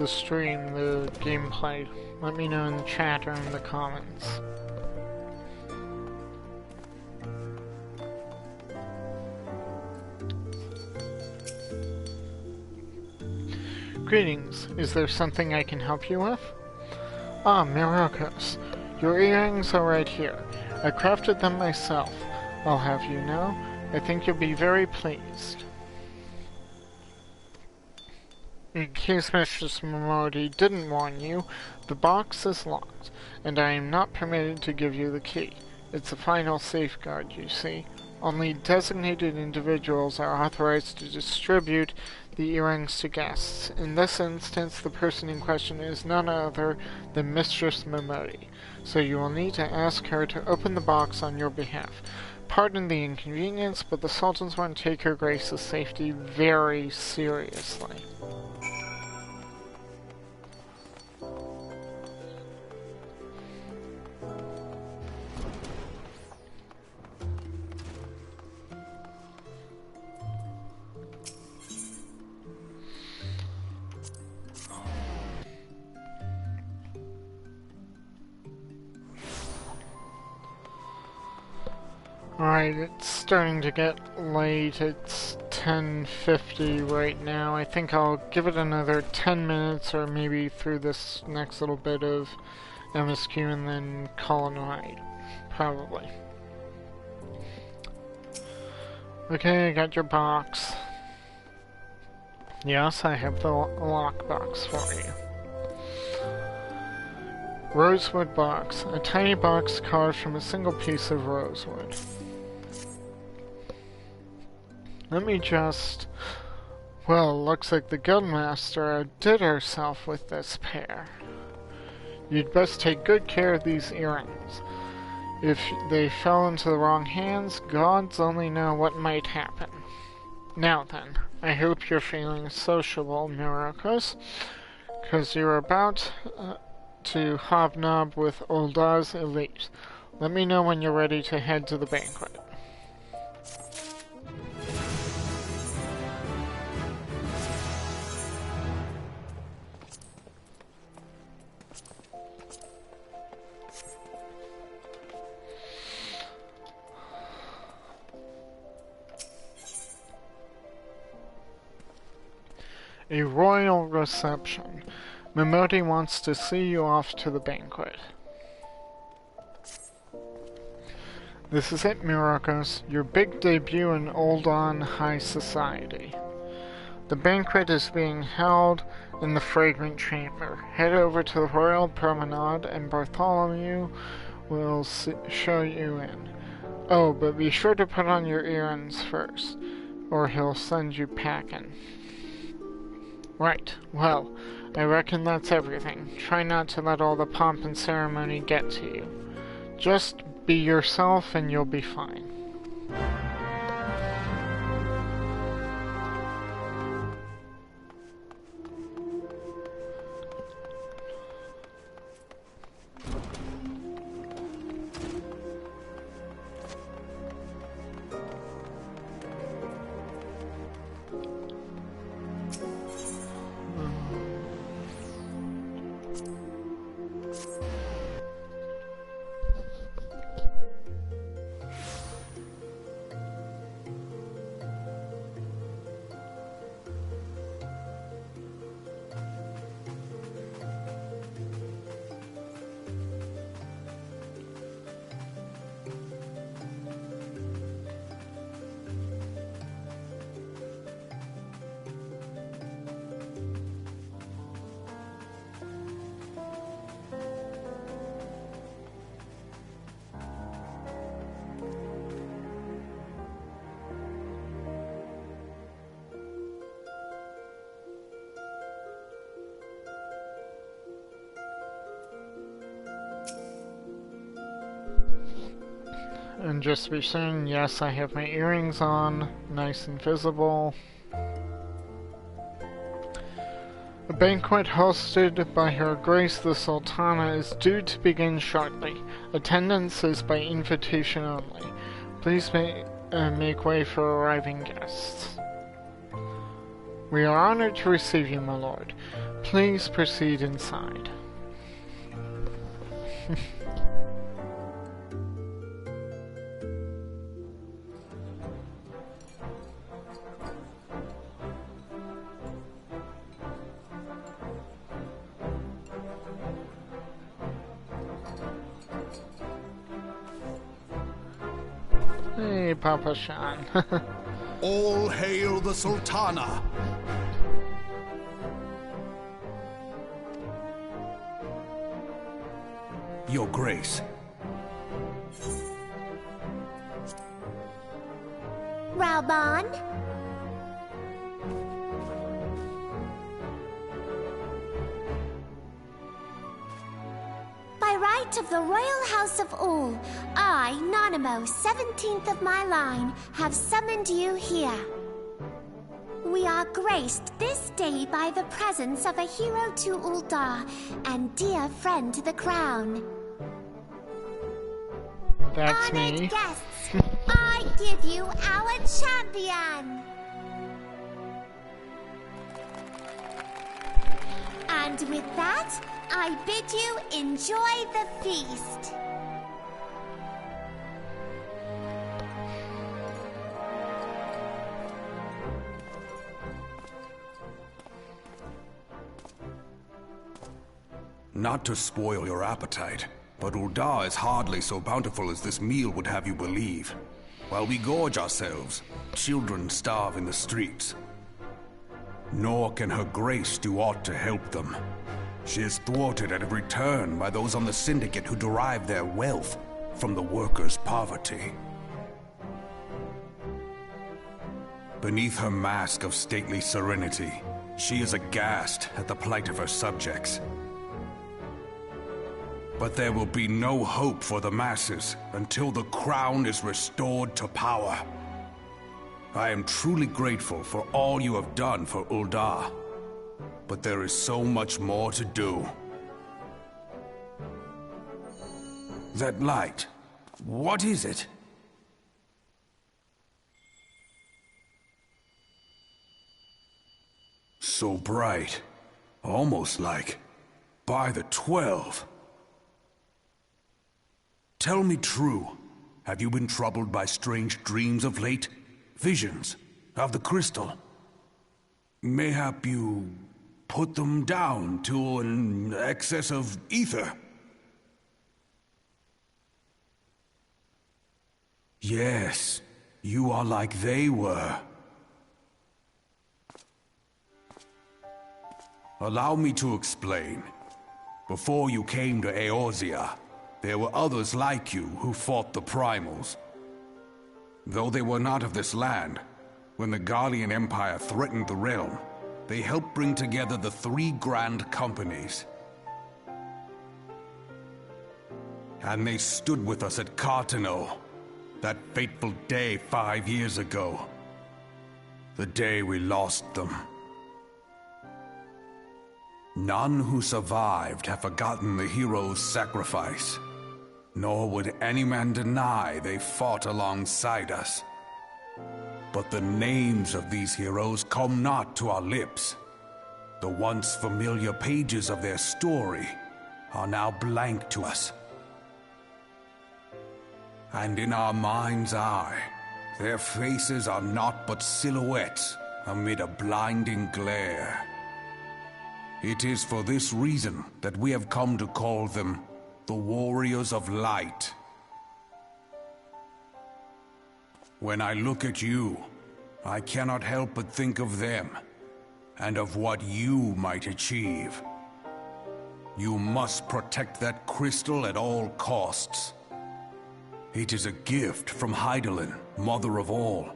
stream, the gameplay? Let me know in the chat or in the comments. Greetings, is there something I can help you with? Ah, Myrokos, your earrings are right here. I crafted them myself. I'll have you know, I think you'll be very pleased. In case Mistress Momodi didn't warn you, the box is locked, and I am not permitted to give you the key. It's a final safeguard, you see. Only designated individuals are authorized to distribute the earrings to guests. In this instance, the person in question is none other than Mistress Momodi, so you will need to ask her to open the box on your behalf. Pardon the inconvenience, but the Sultan's want to take Her Grace's safety very seriously. Alright, it's starting to get late. It's 10:50 right now. I think I'll give it another 10 minutes or maybe through this next little bit of MSQ and then call it a night. Probably. Okay, I got your box. Yes, I have the lockbox for you. Rosewood box. A tiny box carved from a single piece of rosewood. Let me just... Well, looks like the guildmaster outdid herself with this pair. You'd best take good care of these earrings. If they fell into the wrong hands, gods only know what might happen. Now then, I hope you're feeling sociable, Myrokos, because you're about to hobnob with Ul'dah's elite. Let me know when you're ready to head to the banquet. A royal reception. Mimoti wants to see you off to the banquet. This is it, Myrokos, your big debut in Ul'dah high society. The banquet is being held in the Fragrant Chamber. Head over to the Royal Promenade and Bartholomew will show you in. Oh, but be sure to put on your earrings first, or he'll send you packing. Right, well, I reckon that's everything. Try not to let all the pomp and ceremony get to you. Just be yourself and you'll be fine. And just to be certain, yes, I have my earrings on, nice and visible. A banquet hosted by Her Grace the Sultana is due to begin shortly. Attendance is by invitation only. Please make way for arriving guests. We are honored to receive you, my lord. Please proceed inside. Hey, Papa Shan. All hail the Sultana! Your Grace. Raoban? By right of the Royal House of Ul, I, Nanamo, 17th of my line, have summoned you here. We are graced this day by the presence of a hero to Ul'dah and dear friend to the crown. That's Honored me. guests, I give you our champion! And with that, I bid you enjoy the feast. Not to spoil your appetite, but Uldar is hardly so bountiful as this meal would have you believe. While we gorge ourselves, children starve in the streets. Nor can her grace do aught to help them. She is thwarted at every turn by those on the Syndicate who derive their wealth from the workers' poverty. Beneath her mask of stately serenity, she is aghast at the plight of her subjects. But there will be no hope for the masses until the crown is restored to power. I am truly grateful for all you have done for Uldar, but there is so much more to do. That light, what is it? So bright, almost like by the 12. Tell me true, have you been troubled by strange dreams of late? Visions of the crystal? Mayhap you put them down to an excess of ether? Yes, you are like they were. Allow me to explain. Before you came to Eorzea, there were others like you who fought the Primals. Though they were not of this land, when the Guardian Empire threatened the realm, they helped bring together the 3 grand companies. And they stood with us at Cartano, that fateful day 5 years ago. The day we lost them. None who survived have forgotten the heroes' sacrifice. Nor would any man deny they fought alongside us. But the names of these heroes come not to our lips. The once familiar pages of their story are now blank to us. And in our mind's eye, their faces are naught but silhouettes amid a blinding glare. It is for this reason that we have come to call them the Warriors of Light. When I look at you, I cannot help but think of them, and of what you might achieve. You must protect that crystal at all costs. It is a gift from Hydaelyn, Mother of All,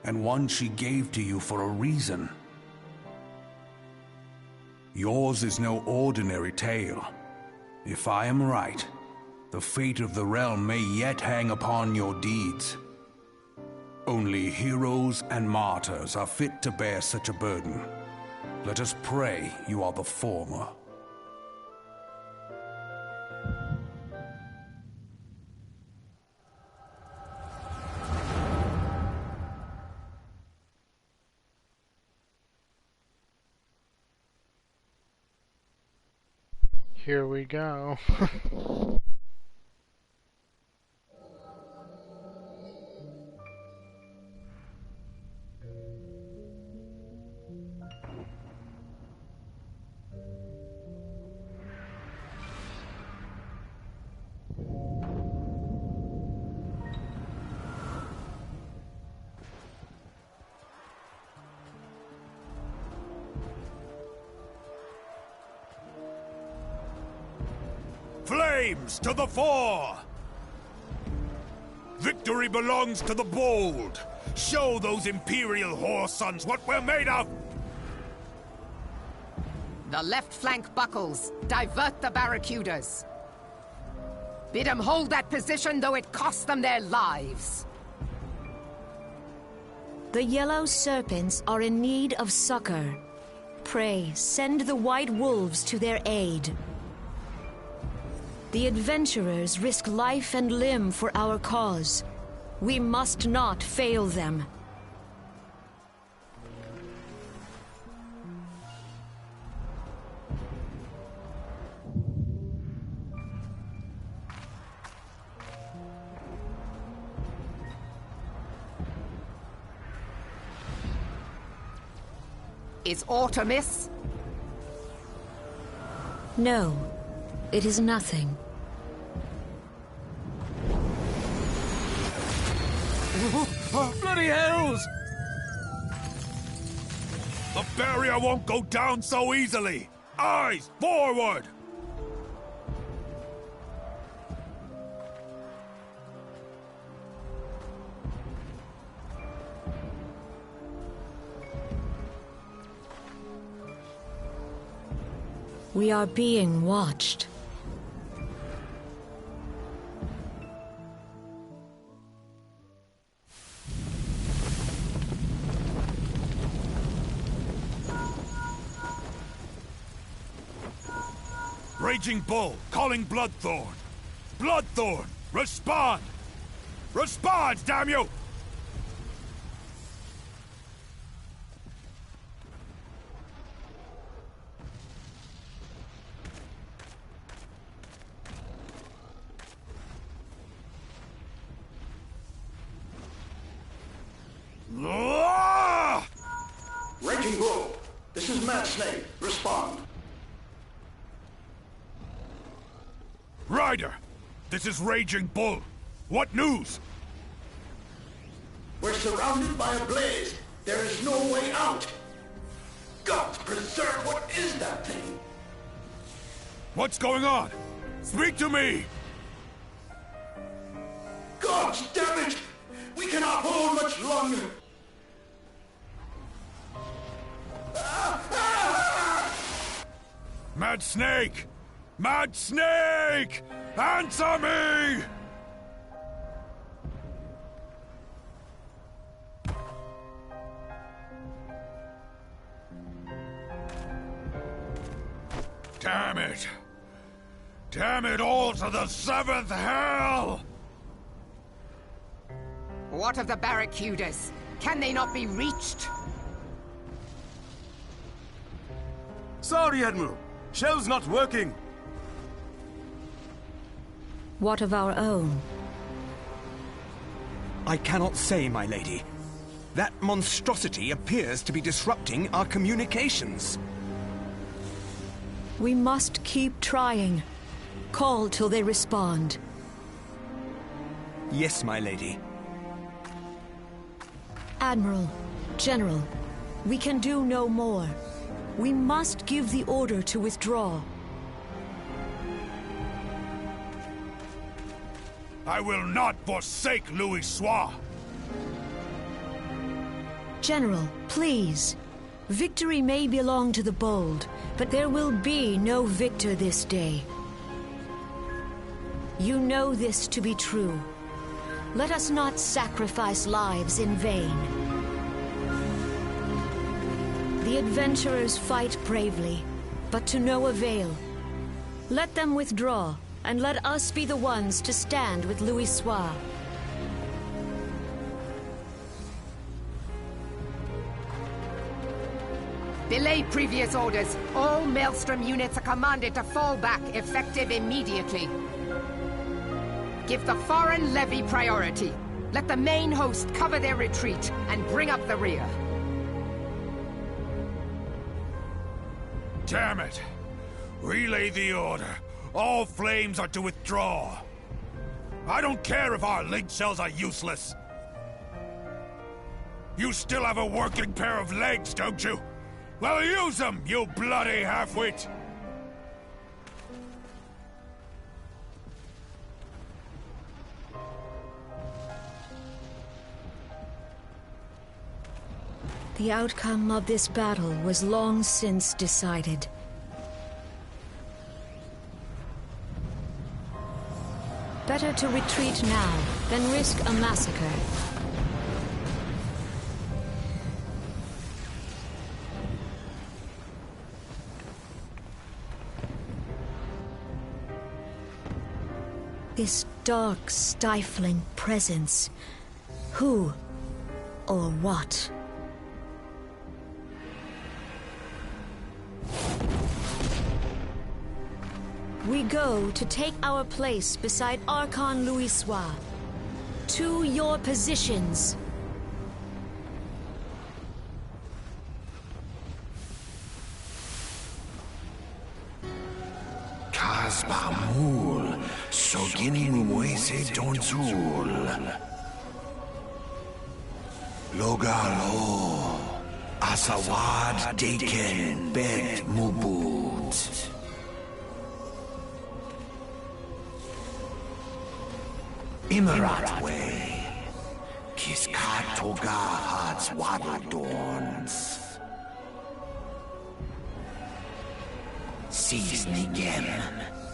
and one she gave to you for a reason. Yours is no ordinary tale. If I am right, the fate of the realm may yet hang upon your deeds. Only heroes and martyrs are fit to bear such a burden. Let us pray you are the former. Here we go. Flames to the fore! Victory belongs to the bold! Show those Imperial whore sons what we're made of! The left flank buckles. Divert the barracudas. Bid them hold that position, though it costs them their lives. The Yellow Serpents are in need of succor. Pray, send the White Wolves to their aid. The adventurers risk life and limb for our cause. We must not fail them. Is aught amiss? No. It is nothing. Bloody hells! The barrier won't go down so easily! Eyes forward! We are being watched. Raging Bull, calling Bloodthorn. Bloodthorn, respond! Respond, damn you! Raging Bull, this is Mad Snake. Respond. Ryder, this is Raging Bull. What news? We're surrounded by a blaze. There is no way out. Gods preserve, what is that thing? What's going on? Speak to me! Gods damn it! We cannot hold much longer. Mad Snake! Mad Snake! Answer me! Damn it! Damn it all to the seventh hell! What of the barracudas? Can they not be reached? Sorry, Admiral. Shell's not working. What of our own? I cannot say, my lady. That monstrosity appears to be disrupting our communications. We must keep trying. Call till they respond. Yes, my lady. Admiral, General, we can do no more. We must give the order to withdraw. I will not forsake Louis Soir. General, please. Victory may belong to the bold, but there will be no victor this day. You know this to be true. Let us not sacrifice lives in vain. The adventurers fight bravely, but to no avail. Let them withdraw, and let us be the ones to stand with Louis Soir. Belay previous orders. All Maelstrom units are commanded to fall back, effective immediately. Give the foreign levy priority. Let the main host cover their retreat and bring up the rear. Damn it! Relay the order. All flames are to withdraw. I don't care if our link cells are useless. You still have a working pair of legs, don't you? Well, use them, you bloody half-wit! The outcome of this battle was long since decided. Better to retreat now than risk a massacre. This dark, stifling presence. Who or what? We go to take our place beside Archon Louis Soir. To your positions. Kaz Bamul, Soginin Wese Donzul. Logalo, Asawad Deken Bet Mubut. Imarat Way, Kiskat Toga Hats Waddledorns. Sis Nigem,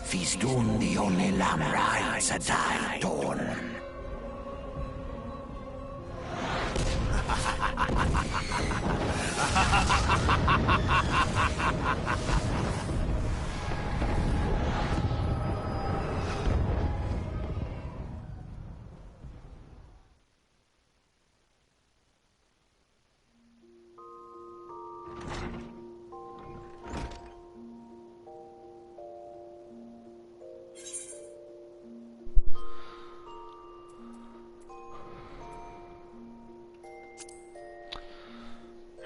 Fisdun the only Lamrai Sadai Dorn.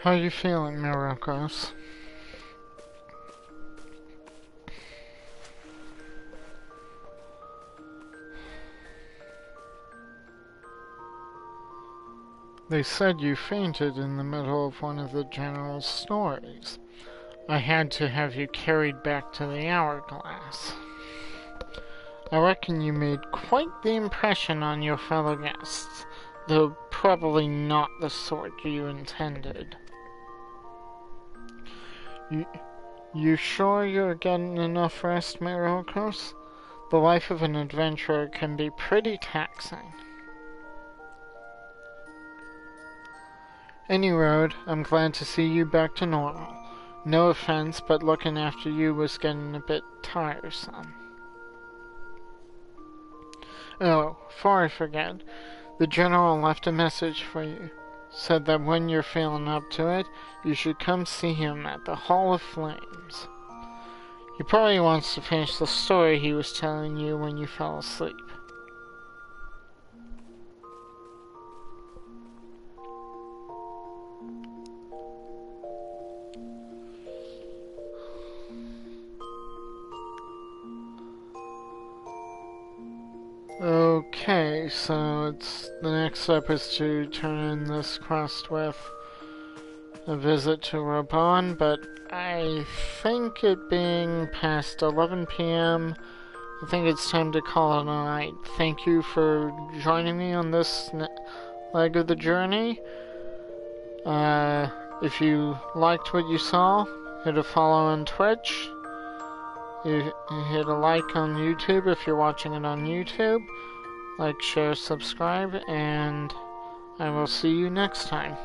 How you feeling, Myrokos? They said you fainted in the middle of one of the general's stories. I had to have you carried back to the hourglass. I reckon you made quite the impression on your fellow guests, though probably not the sort you intended. You sure you're getting enough rest, Myrokos? The life of an adventurer can be pretty taxing. Any road, I'm glad to see you back to normal. No offense, but looking after you was getting a bit tiresome. Oh, before I forget, the general left a message for you. Said that when you're feeling up to it, you should come see him at the Hall of Flames. He probably wants to finish the story he was telling you when you fell asleep. Okay, so the next step is to turn in this quest with a visit to Raban, but I think it being past 11 p.m., I think it's time to call it a night. Thank you for joining me on this leg of the journey. If you liked what you saw, hit a follow on Twitch. You hit a like on YouTube if you're watching it on YouTube. Like, share, subscribe, and I will see you next time.